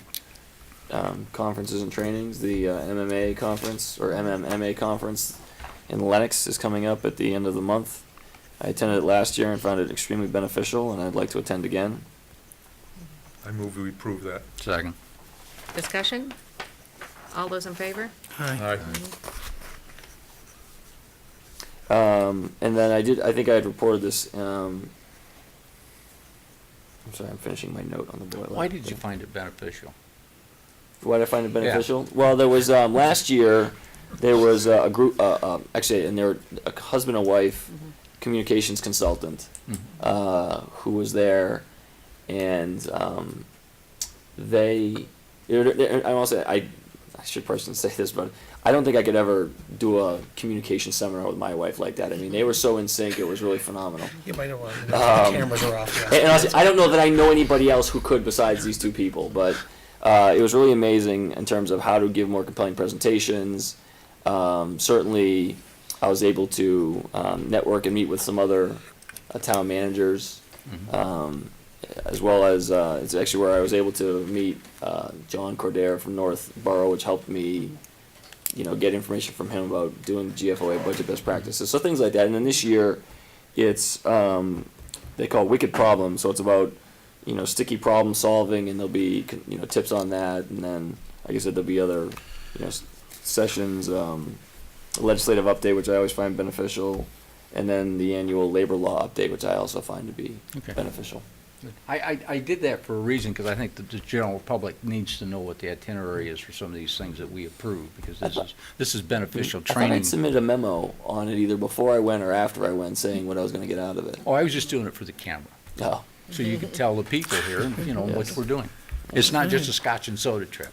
conferences and trainings. The MMA conference, or MMMA conference in Lenox is coming up at the end of the month. I attended it last year and found it extremely beneficial, and I'd like to attend again. I move we approve that. Second. Discussion? All those in favor? Aye. And then I think I had reported this, I'm sorry, I'm finishing my note on the boiler. Why did you find it beneficial? Why did I find it beneficial? Well, there was, last year, there was a group, actually, and they were a husband and wife communications consultant, who was there, and, I want to say, I should personally say this, but I don't think I could ever do a communication seminar with my wife like that. I mean, they were so in sync, it was really phenomenal. You might have, the cameras are off, yeah. And honestly, I don't know that I know anybody else who could besides these two people, but it was really amazing in terms of how to give more compelling presentations. Certainly, I was able to network and meet with some other town managers, as well as it's actually where I was able to meet John Cordero from North Borough, which helped me, get information from him about doing GFOA budget best practices, so things like that. And then this year, it's they call it Wicked Problems, so it's about sticky problem solving, and there'll be tips on that, and then like I said, there'll be other sessions, legislative update, which I always find beneficial, and then the annual labor law update, which I also find to be beneficial. I did that for a reason, because I think that the general public needs to know what the itinerary is for some of these things that we approve, because this is beneficial I thought training. I'd submit a memo on it either before I went or after I went, saying what I was going to get out of it. Oh, I was just doing it for the camera, Oh, so you can tell the people here, what Yes. we're doing. It's not just a scotch and soda trip.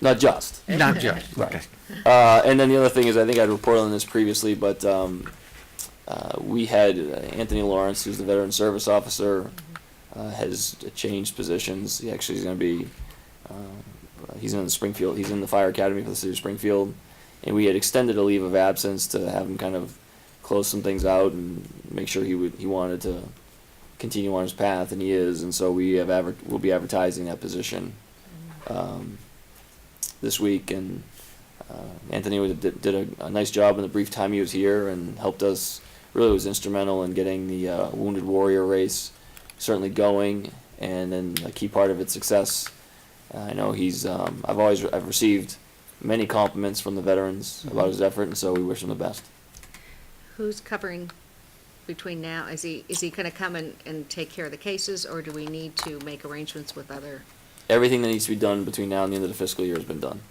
not just. Not just, Right. And then the other thing is, I think I'd reported on this previously, but we had Anthony Lawrence, who's the Veteran Service Officer, has changed positions. He actually is going to be, he's in the Springfield, he's in the Fire Academy for the city of Springfield, and we had extended a leave of absence to have him kind of close some things out and make sure he wanted to continue on his path, and he is, and so we'll be advertising that position this week, and Anthony did a nice job in the brief time he was here and helped us. Really was instrumental in getting the Wounded Warrior race certainly going, and then a key part of its success. I know I've received many compliments from the veterans about his effort, and so we wish him the best. Who's covering between now? Is he going to come and take care of the cases, or do we need to make arrangements with other, Everything that needs to be done between now and the end of the fiscal year has been done.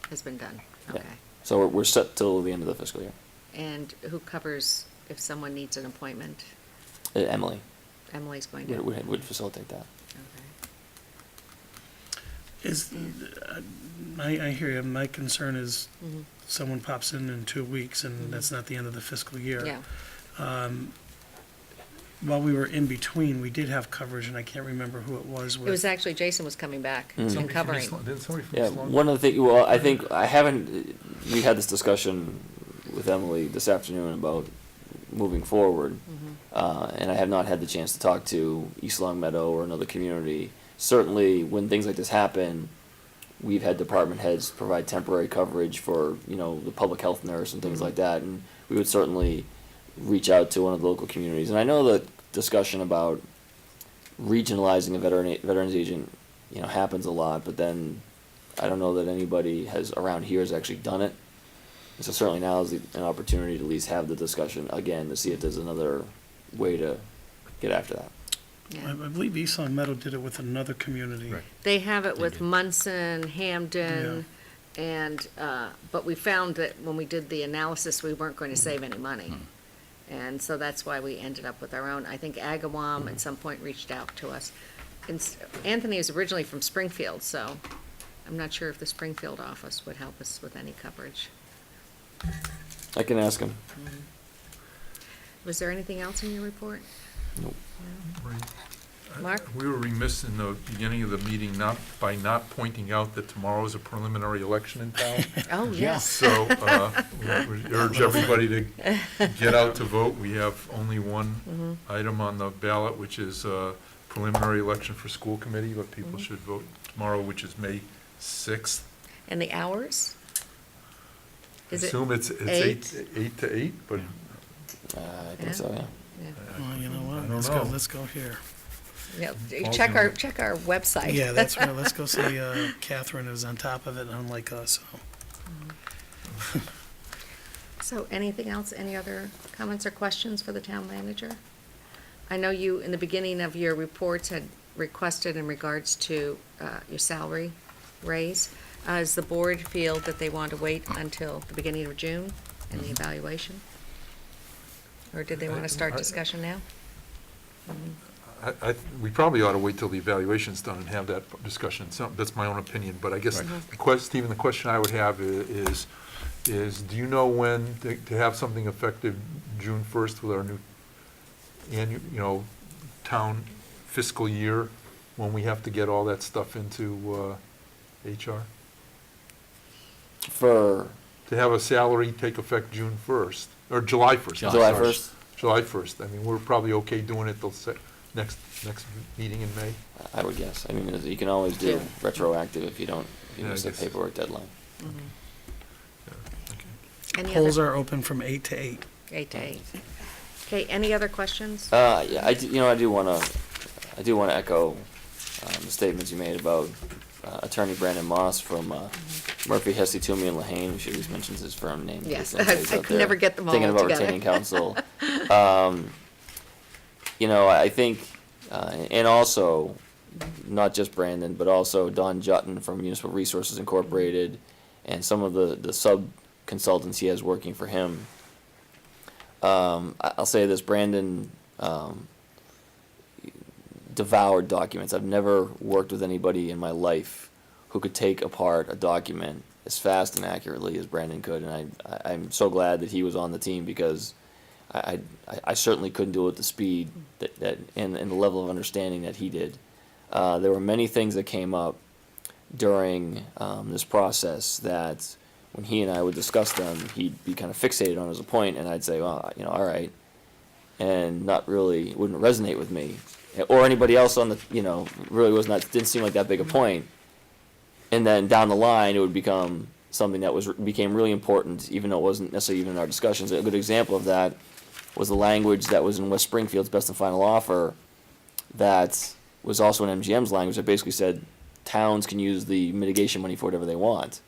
has been done? Yeah. Okay. So we're set till the end of the fiscal year. And who covers if someone needs an appointment? Emily Emily's going to? would facilitate that. I hear you. My concern is Mhm. someone pops in 2 weeks, and that's not the end of the fiscal year. Yeah. While we were in between, we did have coverage, and I can't remember who it was It with. was actually Jason was coming back Mm. and covering. Didn't somebody from Yeah, East Long? one of the things, well, I think, we had this discussion with Emily this afternoon about moving forward, and I have not had the chance to talk to East Long Meadow or another community. Certainly, when things like this happen, we've had department heads provide temporary coverage for, the public health nurse and things like that, and we would certainly reach out to one of the local communities. And I know the discussion about regionalizing a veterans agent, happens a lot, but then I don't know that anybody around here has actually done it. And so certainly now is an opportunity to at least have the discussion again to see if there's another way to get after that. I believe East Long Meadow did it with another community. They have it with Munson, Hamden, and, but we found that when we did the analysis, we weren't going to save any money. And so that's why we ended up with our own. I think Agawam at some point reached out to us. And Anthony is originally from Springfield, so I'm not sure if the Springfield office would help us with any coverage. I can ask him. Was there anything else in your report? Nope. Mark? We were remiss in the beginning of the meeting by not pointing out that tomorrow is a preliminary election in town. Oh, yes. So we urge everybody to get out to vote. We have only one item on the ballot, which is preliminary election for school committee, but people should vote tomorrow, which is May 6th. And the hours? Is it Assume it's 8 to 8, but I think so, yeah. Well, you know I what, don't let's go here. Yeah, check our website. Yeah, that's right, let's go see Catherine is on top of it, unlike us, so. So anything else, any other comments or questions for the town manager? I know you, in the beginning of your reports, had requested in regards to your salary raise. Does the board feel that they want to wait until the beginning of June in the evaluation? Or did they want to start discussion now? we probably ought to wait till the evaluation's done and have that discussion. That's my own opinion, but I guess, Stephen, the question I would have is do you know when to have something effective June 1st with our new annual, town fiscal year, when we have to get all that stuff into HR? To have a salary take effect June 1st, or July 1st. July 1st? July 1st. I mean, we're probably okay doing it till next meeting in May. I would guess. I mean, you can always do retroactive if you miss the I guess. paperwork deadline. Any Polls other? are open from 8 to 8. 8 to 8. Okay, any other questions? Yeah, I do want to echo the statements you made about Attorney Brandon Moss from Murphy, Hesse, Toomey, and Lehane. She always mentions his firm name. Yes, He's I out can never there get them all thinking about together. retaining counsel. I think, and also, not just Brandon, but also Don Jutton from Municipal Resources Incorporated, and some of the sub-consultants he has working for him. I'll say this, Brandon devoured documents. I've never worked with anybody in my life who could take apart a document as fast and accurately as Brandon could, and I'm so glad that he was on the team, because I certainly couldn't do it at the speed that and the level of understanding that he did. There were many things that came up during this process that when he and I would discuss them, he'd be kind of fixated on as a point, and I'd say, well, all right, and wouldn't resonate with me or anybody else on the, really didn't seem like that big a point. And then down the line, it would become something that became really important, even though it wasn't necessarily even in our discussions. A good example of that was the language that was in West Springfield's best and final offer that was also in MGM's language that basically said towns can use the mitigation money for whatever they want.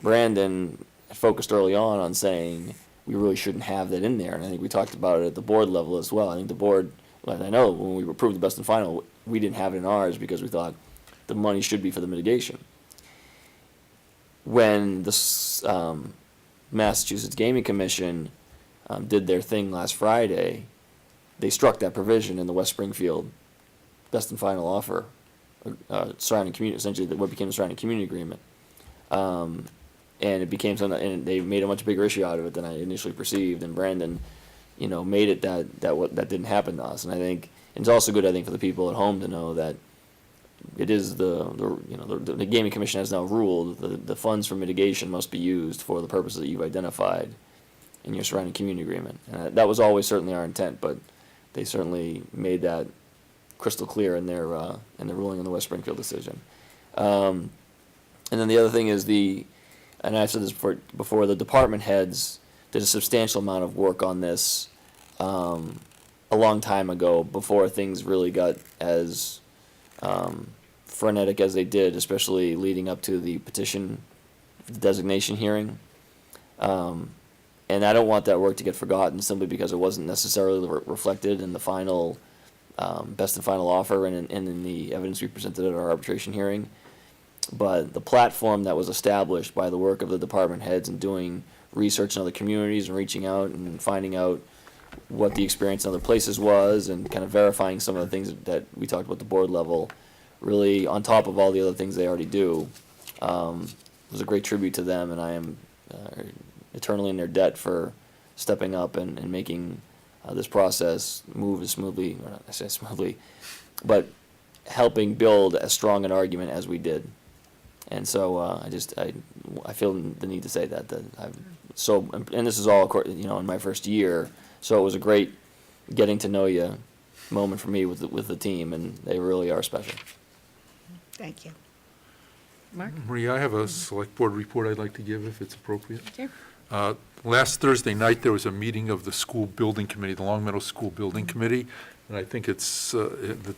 Brandon focused early on saying we really shouldn't have that in there, and I think we talked about it at the board level as well. I think the board, I know when we approved the best and final, we didn't have it in ours because we thought the money should be for the mitigation. When the Massachusetts Gaming Commission did their thing last Friday, they struck that provision in the West Springfield best and final offer, surrounding community, essentially what became the surrounding community agreement. And it became something, and they made a much bigger issue out of it than I initially perceived. And Brandon, made it that didn't happen to us. And I think it's also good, for the people at home to know that it is the Gaming Commission has now ruled the funds for mitigation must be used for the purposes that you've identified in your surrounding community agreement. And that was always certainly our intent, but they certainly made that crystal clear in their ruling on the West Springfield decision. And then the other thing is and I've said this before, the department heads did a substantial amount of work on this a long time ago, before things really got as frenetic as they did, especially leading up to the petition designation hearing. And I don't want that work to get forgotten simply because it wasn't necessarily reflected in the final, best and final offer and in the evidence we presented at our arbitration hearing. But the platform that was established by the work of the department heads and doing research in other communities and reaching out and finding out what the experience in other places was and kind of verifying some of the things that we talked about at the board level, really on top of all the other things they already do, was a great tribute to them, and I am eternally in their debt for stepping up and making this process move as smoothly, or not necessarily smoothly, but helping build as strong an argument as we did. And so I feel the need to say that and this is all, you know, in my first year, so it was a great getting to know you moment for me with the team, and they really are special. Thank you. Mark? Maria, I have a select board report I'd like to give if it's appropriate. Sure. Last Thursday night, there was a meeting of the school building committee, the Long Meadow School Building Committee, and I think it's, the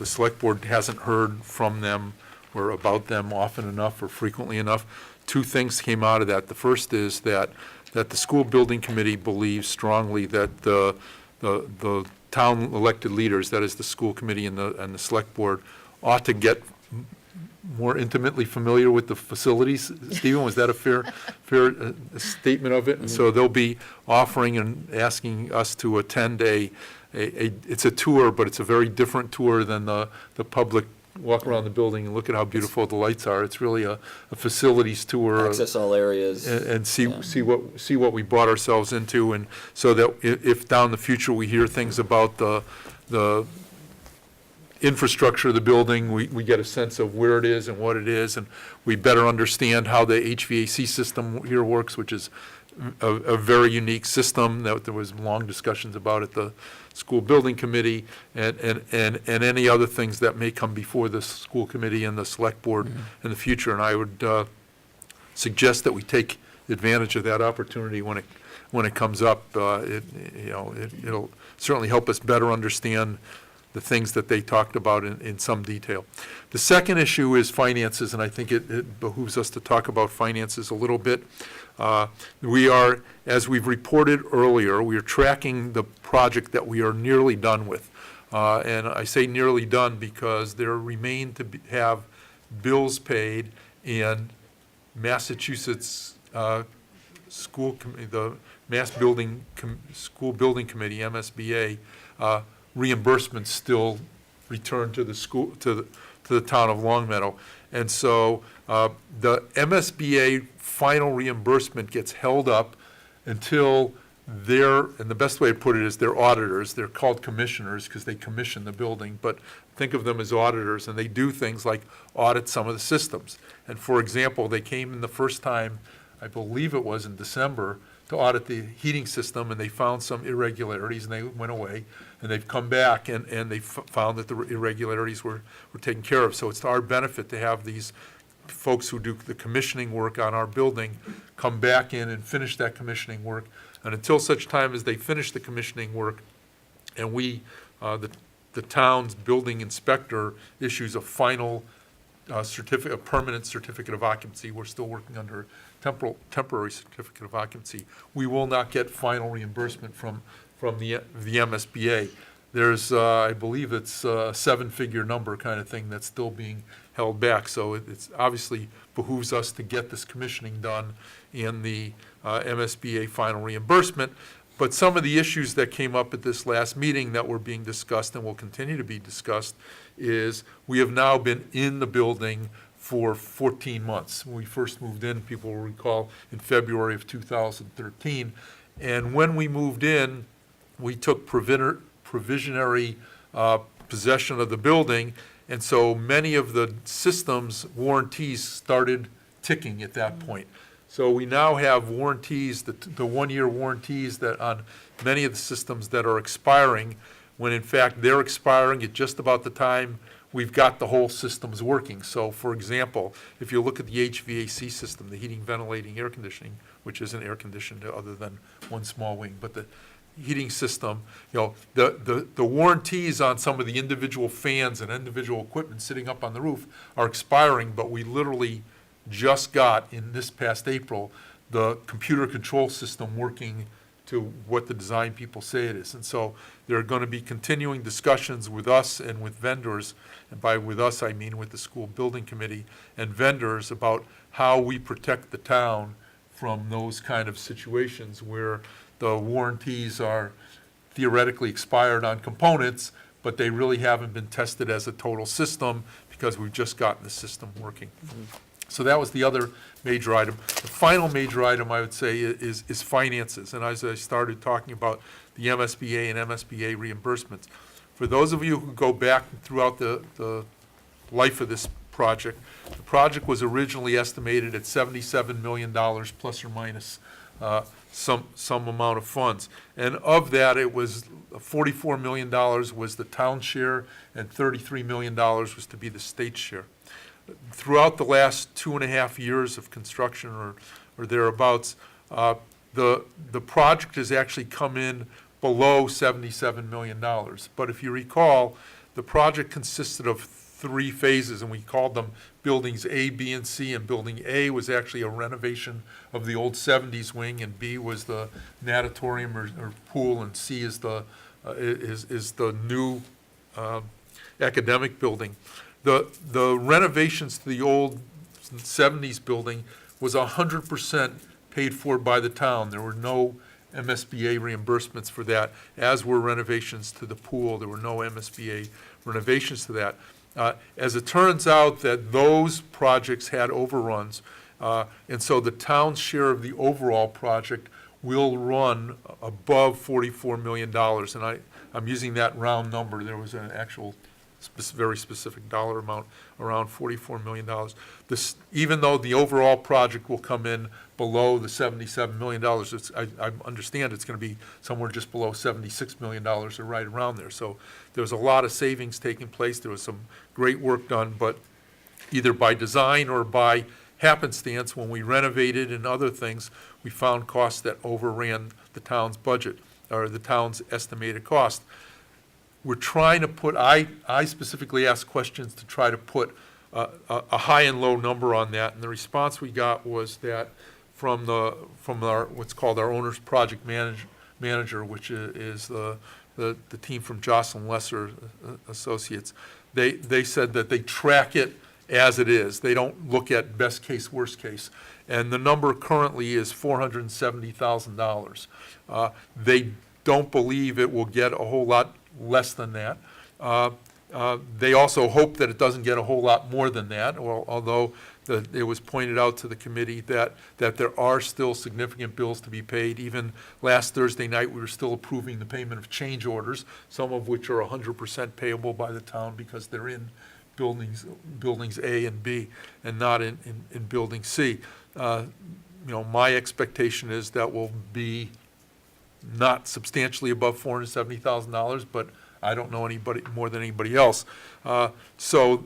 select board hasn't heard from them or about them often enough or frequently enough. Two things came out of that. The first is that the school building committee believes strongly that the town elected leaders, that is the school committee and the select board, ought to get more intimately familiar with the facilities. Stephen, was that a fair statement of it? And so they'll be offering and asking us to attend it's a tour, but it's a very different tour than the public walk around the building and look at how beautiful the lights are. It's really a facilities tour. Access all areas. And see what we brought ourselves into, and so that if down the future we hear things about the infrastructure of the building, we get a sense of where it is and what it is, and we better understand how the HVAC system here works, which is a very unique system that there was long discussions about at the school building committee, and any other things that may come before the school committee and the select board in the future. And I would suggest that we take advantage of that opportunity when it comes up. It'll certainly help us better understand the things that they talked about in some detail. The second issue is finances, and I think it behooves us to talk about finances a little bit. We are, as we've reported earlier, we are tracking the project that we are nearly done with. And I say nearly done because there remain to have bills paid, and Massachusetts School the Mass Building School Building Committee, MSBA, reimbursements still returned to the school, to the town of Long Meadow. And so the MSBA final reimbursement gets held up until and the best way to put it is their auditors, they're called commissioners because they commission the building, but think of them as auditors, and they do things like audit some of the systems. And for example, they came in the first time, I believe it was in December, to audit the heating system, and they found some irregularities, and they went away, and they've come back, and they found that the irregularities were taken care of. So it's to our benefit to have these folks who do the commissioning work on our building come back in and finish that commissioning work. And until such time as they finish the commissioning work, and the town's building inspector issues a final certificate, a permanent certificate of occupancy, we're still working under temporary certificate of occupancy, we will not get final reimbursement from the MSBA. There's, I believe it's a 7-figure number kind of thing that's still being held back. So it's obviously behooves us to get this commissioning done in the MSBA final reimbursement. But some of the issues that came up at this last meeting that were being discussed and will continue to be discussed is we have now been in the building for 14 months. When we first moved in, people will recall, in February of 2013. And when we moved in, we took provisionary possession of the building, and so many of the systems warranties started ticking at that point. So we now have warranties, the 1-year warranties that on many of the systems that are expiring, when in fact they're expiring at just about the time we've got the whole systems working. So for example, if you look at the HVAC system, the heating, ventilating, air conditioning, which isn't air conditioned other than one small wing, but heating system, the warranties on some of the individual fans and individual equipment sitting up on the roof are expiring, but we literally just got, in this past April, the computer control system working to what the design people say it is. And so there are going to be continuing discussions with us and with vendors, and by with us, I mean with the school building committee and vendors, about how we protect the town from those kind of situations where the warranties are theoretically expired on components, but they really haven't been tested as a total system because we've just gotten the system working. So that was the other major item. The final major item, I would say, is finances. And as I started talking about the MSBA and MSBA reimbursements, for those of you who go back throughout the life of this project, the project was originally estimated at $77 million plus or minus some amount of funds. And of that, it was $44 million was the town share and $33 million was to be the state share. Throughout the last 2.5 years of construction or thereabouts, the project has actually come in below $77 million. But if you recall, the project consisted of 3 phases, and we called them buildings A, B, and C. And building A was actually a renovation of the old 70s wing, and B was the natatorium or pool, and C is the new academic building. The renovations to the old 70s building was 100% paid for by the town. There were no MSBA reimbursements for that, as were renovations to the pool. There were no MSBA renovations to that. As it turns out, that those projects had overruns, and so the town's share of the overall project will run above $44 million. And I'm using that round number. There was an actual very specific dollar amount, around $44 million. Even though the overall project will come in below the $77 million, I understand it's going to be somewhere just below $76 million or right around there. So there was a lot of savings taking place. There was some great work done, but either by design or by happenstance, when we renovated and other things, we found costs that overran the town's budget or the town's estimated cost. We're trying to put, I specifically asked questions to try to put a high and low number on that, and the response we got was that from our what's called our owner's project manager, which is the team from Jocelyn Lesser Associates, they said that they track it as it is. They don't look at best case, worst case. And the number currently is $470,000. They don't believe it will get a whole lot less than that. They also hope that it doesn't get a whole lot more than that, although it was pointed out to the committee that there are still significant bills to be paid. Even last Thursday night, we were still approving the payment of change orders, some of which are 100% payable by the town because they're in buildings A and B and not in building C. My expectation is that will be not substantially above $470,000, but I don't know anybody more than anybody else. So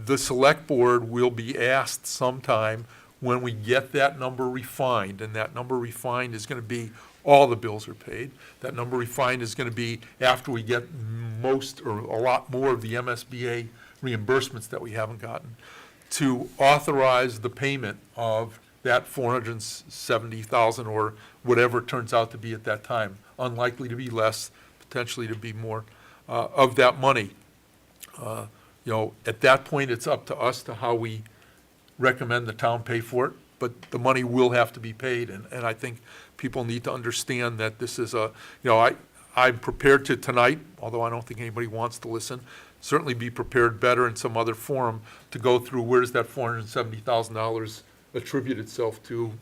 the select board will be asked sometime when we get that number refined, and that number refined is going to be all the bills are paid. That number refined is going to be after we get most or a lot more of the MSBA reimbursements that we haven't gotten, to authorize the payment of that $470,000 or whatever it turns out to be at that time. Unlikely to be less, potentially to be more of that money. At that point, it's up to us to how we recommend the town pay for it, but the money will have to be paid, and I think people need to understand that this is I'm prepared to tonight, although I don't think anybody wants to listen, certainly be prepared better in some other forum to go through where does that $470,000 attribute itself to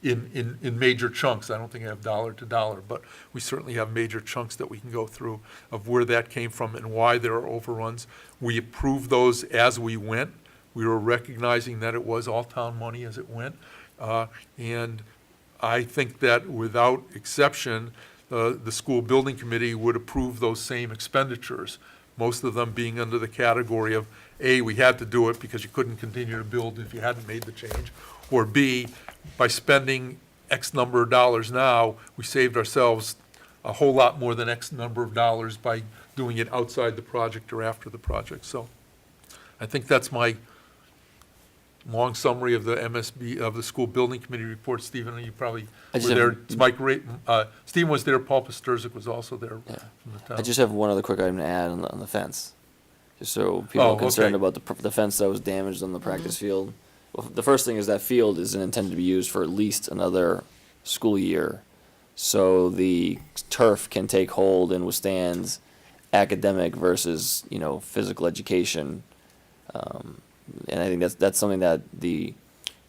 in major chunks. I don't think I have dollar to dollar, but we certainly have major chunks that we can go through of where that came from and why there are overruns. We approved those as we went. We were recognizing that it was all town money as it went. And I think that without exception, the school building committee would approve those same expenditures, most of them being under the category of A, we had to do it because you couldn't continue to build if you hadn't made the change, or B, by spending X number of dollars now, we saved ourselves a whole lot more than X number of dollars by doing it outside the project or after the project. So I think that's my long summary of the MSB, of the school building committee report. Stephen, you probably I were just there. have- It's Mike, Stephen was there, Paul Pasterzik was also there Yeah. from the town. I just have one other quick item to add on the fence. Just so people Oh, are concerned okay. about the fence that was damaged on the practice field. Well, the first thing is that field isn't intended to be used for at least another school year. So the turf can take hold and withstand academic versus, physical education. And I think that's something that the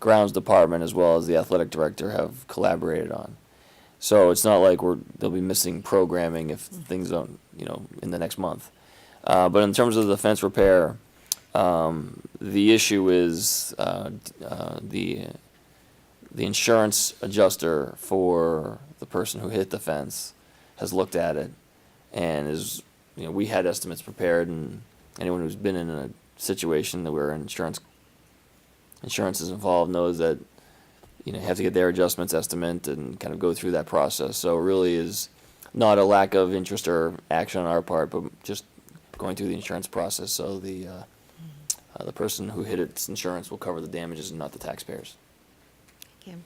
grounds department as well as the athletic director have collaborated on. So it's not like they'll be missing programming if things don't, in the next month. But in terms of the fence repair, the issue is the insurance adjuster for the person who hit the fence has looked at it and is, we had estimates prepared, and anyone who's been in a situation where insurance is involved knows that, you have to get their adjustments estimate and kind of go through that process. So it really is not a lack of interest or action on our part, but just going through the insurance process. So the person who hit its insurance will cover the damages and not the taxpayers. Thank you.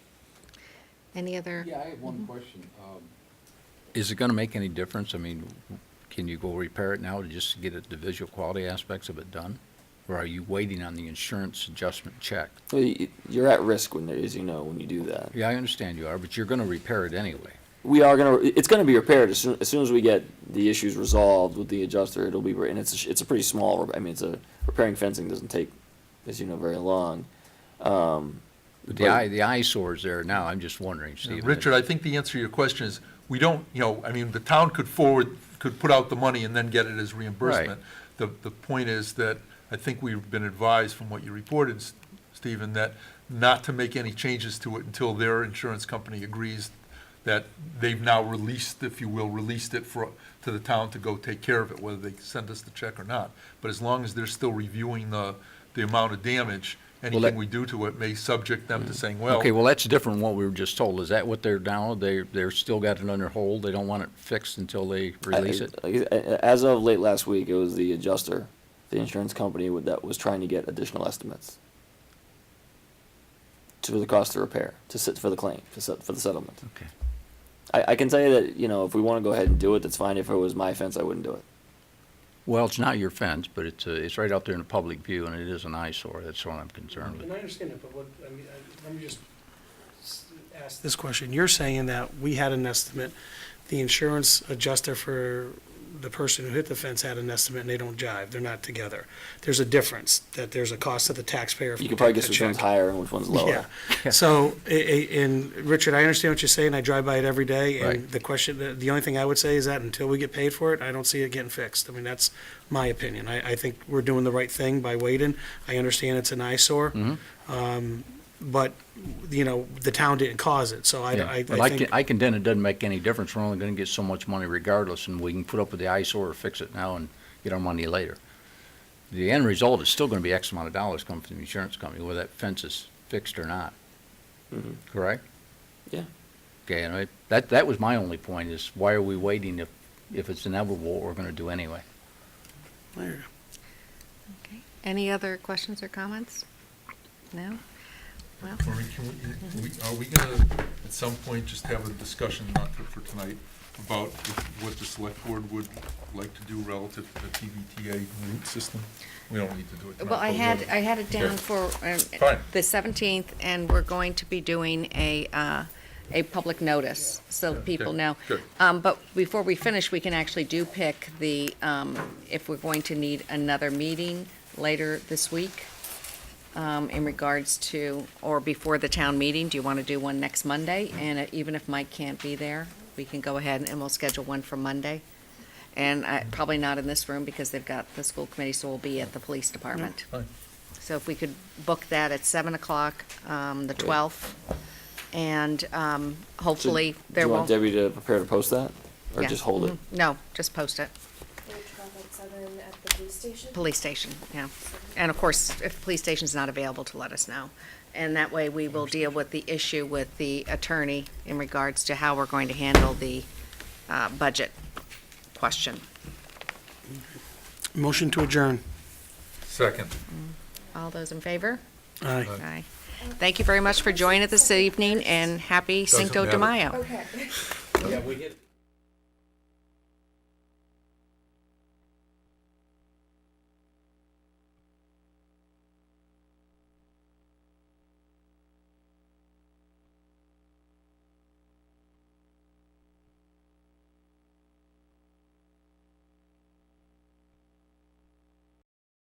Any other? Yeah, I have one question. Is it going to make any difference? I mean, can you go repair it now to just get the visual quality aspects of it done? Or are you waiting on the insurance adjustment check? Well, you're at risk when when you do that. Yeah, I understand you are, but you're going to repair it anyway. It's gonna be repaired as soon as we get the issues resolved with the adjuster. It'll be, and it's a pretty small, repairing fencing doesn't take, as you know, very long. But the eyesore's there now, I'm just wondering, Steve. Richard, I think the answer to your question is, we don't, the town could put out the money and then get it as reimbursement. The point is that I think we've been advised from what you reported, Stephen, that not to make any changes to it until their insurance company agrees that they've now released it to the town to go take care of it, whether they send us the check or not. But as long as they're still reviewing the amount of damage, anything we do to it may subject them to saying, well. Okay, well, that's different from what we were just told. Is that what they're now, they're still got it under hold? They don't want it fixed until they release it? As of late last week, it was the adjuster, the insurance company that was trying to get additional estimates for the cost of repair, for the claim, for the settlement. Okay. I can tell you that, if we want to go ahead and do it, that's fine. If it was my fence, I wouldn't do it. Well, it's not your fence, but it's right out there in the public view, and it is an eyesore. That's what I'm concerned And with. I understand it, but let me just ask this question. You're saying that we had an estimate, the insurance adjuster for the person who hit the fence had an estimate, and they don't jive, they're not together. There's a difference, that there's a cost to the taxpayer if You we could probably take guess the which one's check. higher and which one's lower. Yeah, so, and Richard, I understand what you're saying, I drive by it every day, and Right. the question, the only thing I would say is that until we get paid for it, I don't see it getting fixed. I mean, that's my opinion. I think we're doing the right thing by waiting. I understand it's an eyesore, but, the town didn't cause it, so Yeah. I Well, think. I contend it doesn't make any difference. We're only going to get so much money regardless, and we can put up with the eyesore or fix it now and get our money later. The end result is still going to be X amount of dollars coming from the insurance company, whether that fence is fixed or not. Correct? Yeah. Okay, and that was my only point, is why are we waiting if it's inevitable, what we're going to do anyway? There. Okay. Any other questions or comments? No? Well, Maureen, are we gonna, at some point, just have a discussion, not for tonight, about what the select board would like to do relative to the TVTA route system? We don't need to do it tonight. well, I but had it down Okay. for Fine. the 17th, and we're going to be doing a public notice, so Yeah, people okay, know. good. But before we finish, we can actually pick if we're going to need another meeting later this week in regards to, or before the town meeting. Do you want to do one next Monday? And even if Mike can't be there, we can go ahead and we'll schedule one for Monday. And probably not in this room because they've got the school committee, so we'll be at the police department. Fine. So if we could book that at 7 o'clock, the 12th, and hopefully Do there you want won't. Debbie to prepare to post that, or Yeah. just hold it? No, just post it. 7 at the police station? Police station, yeah. And of course, if the police station's not available, to let us know. And that way, we will deal with the issue with the attorney in regards to how we're going to handle the budget question. Motion to adjourn. Second. All those in favor? Aye. Aye. Thank you very much for joining us this evening, and happy Doesn't Cinco de matter. Mayo. Okay. Yeah, we hit.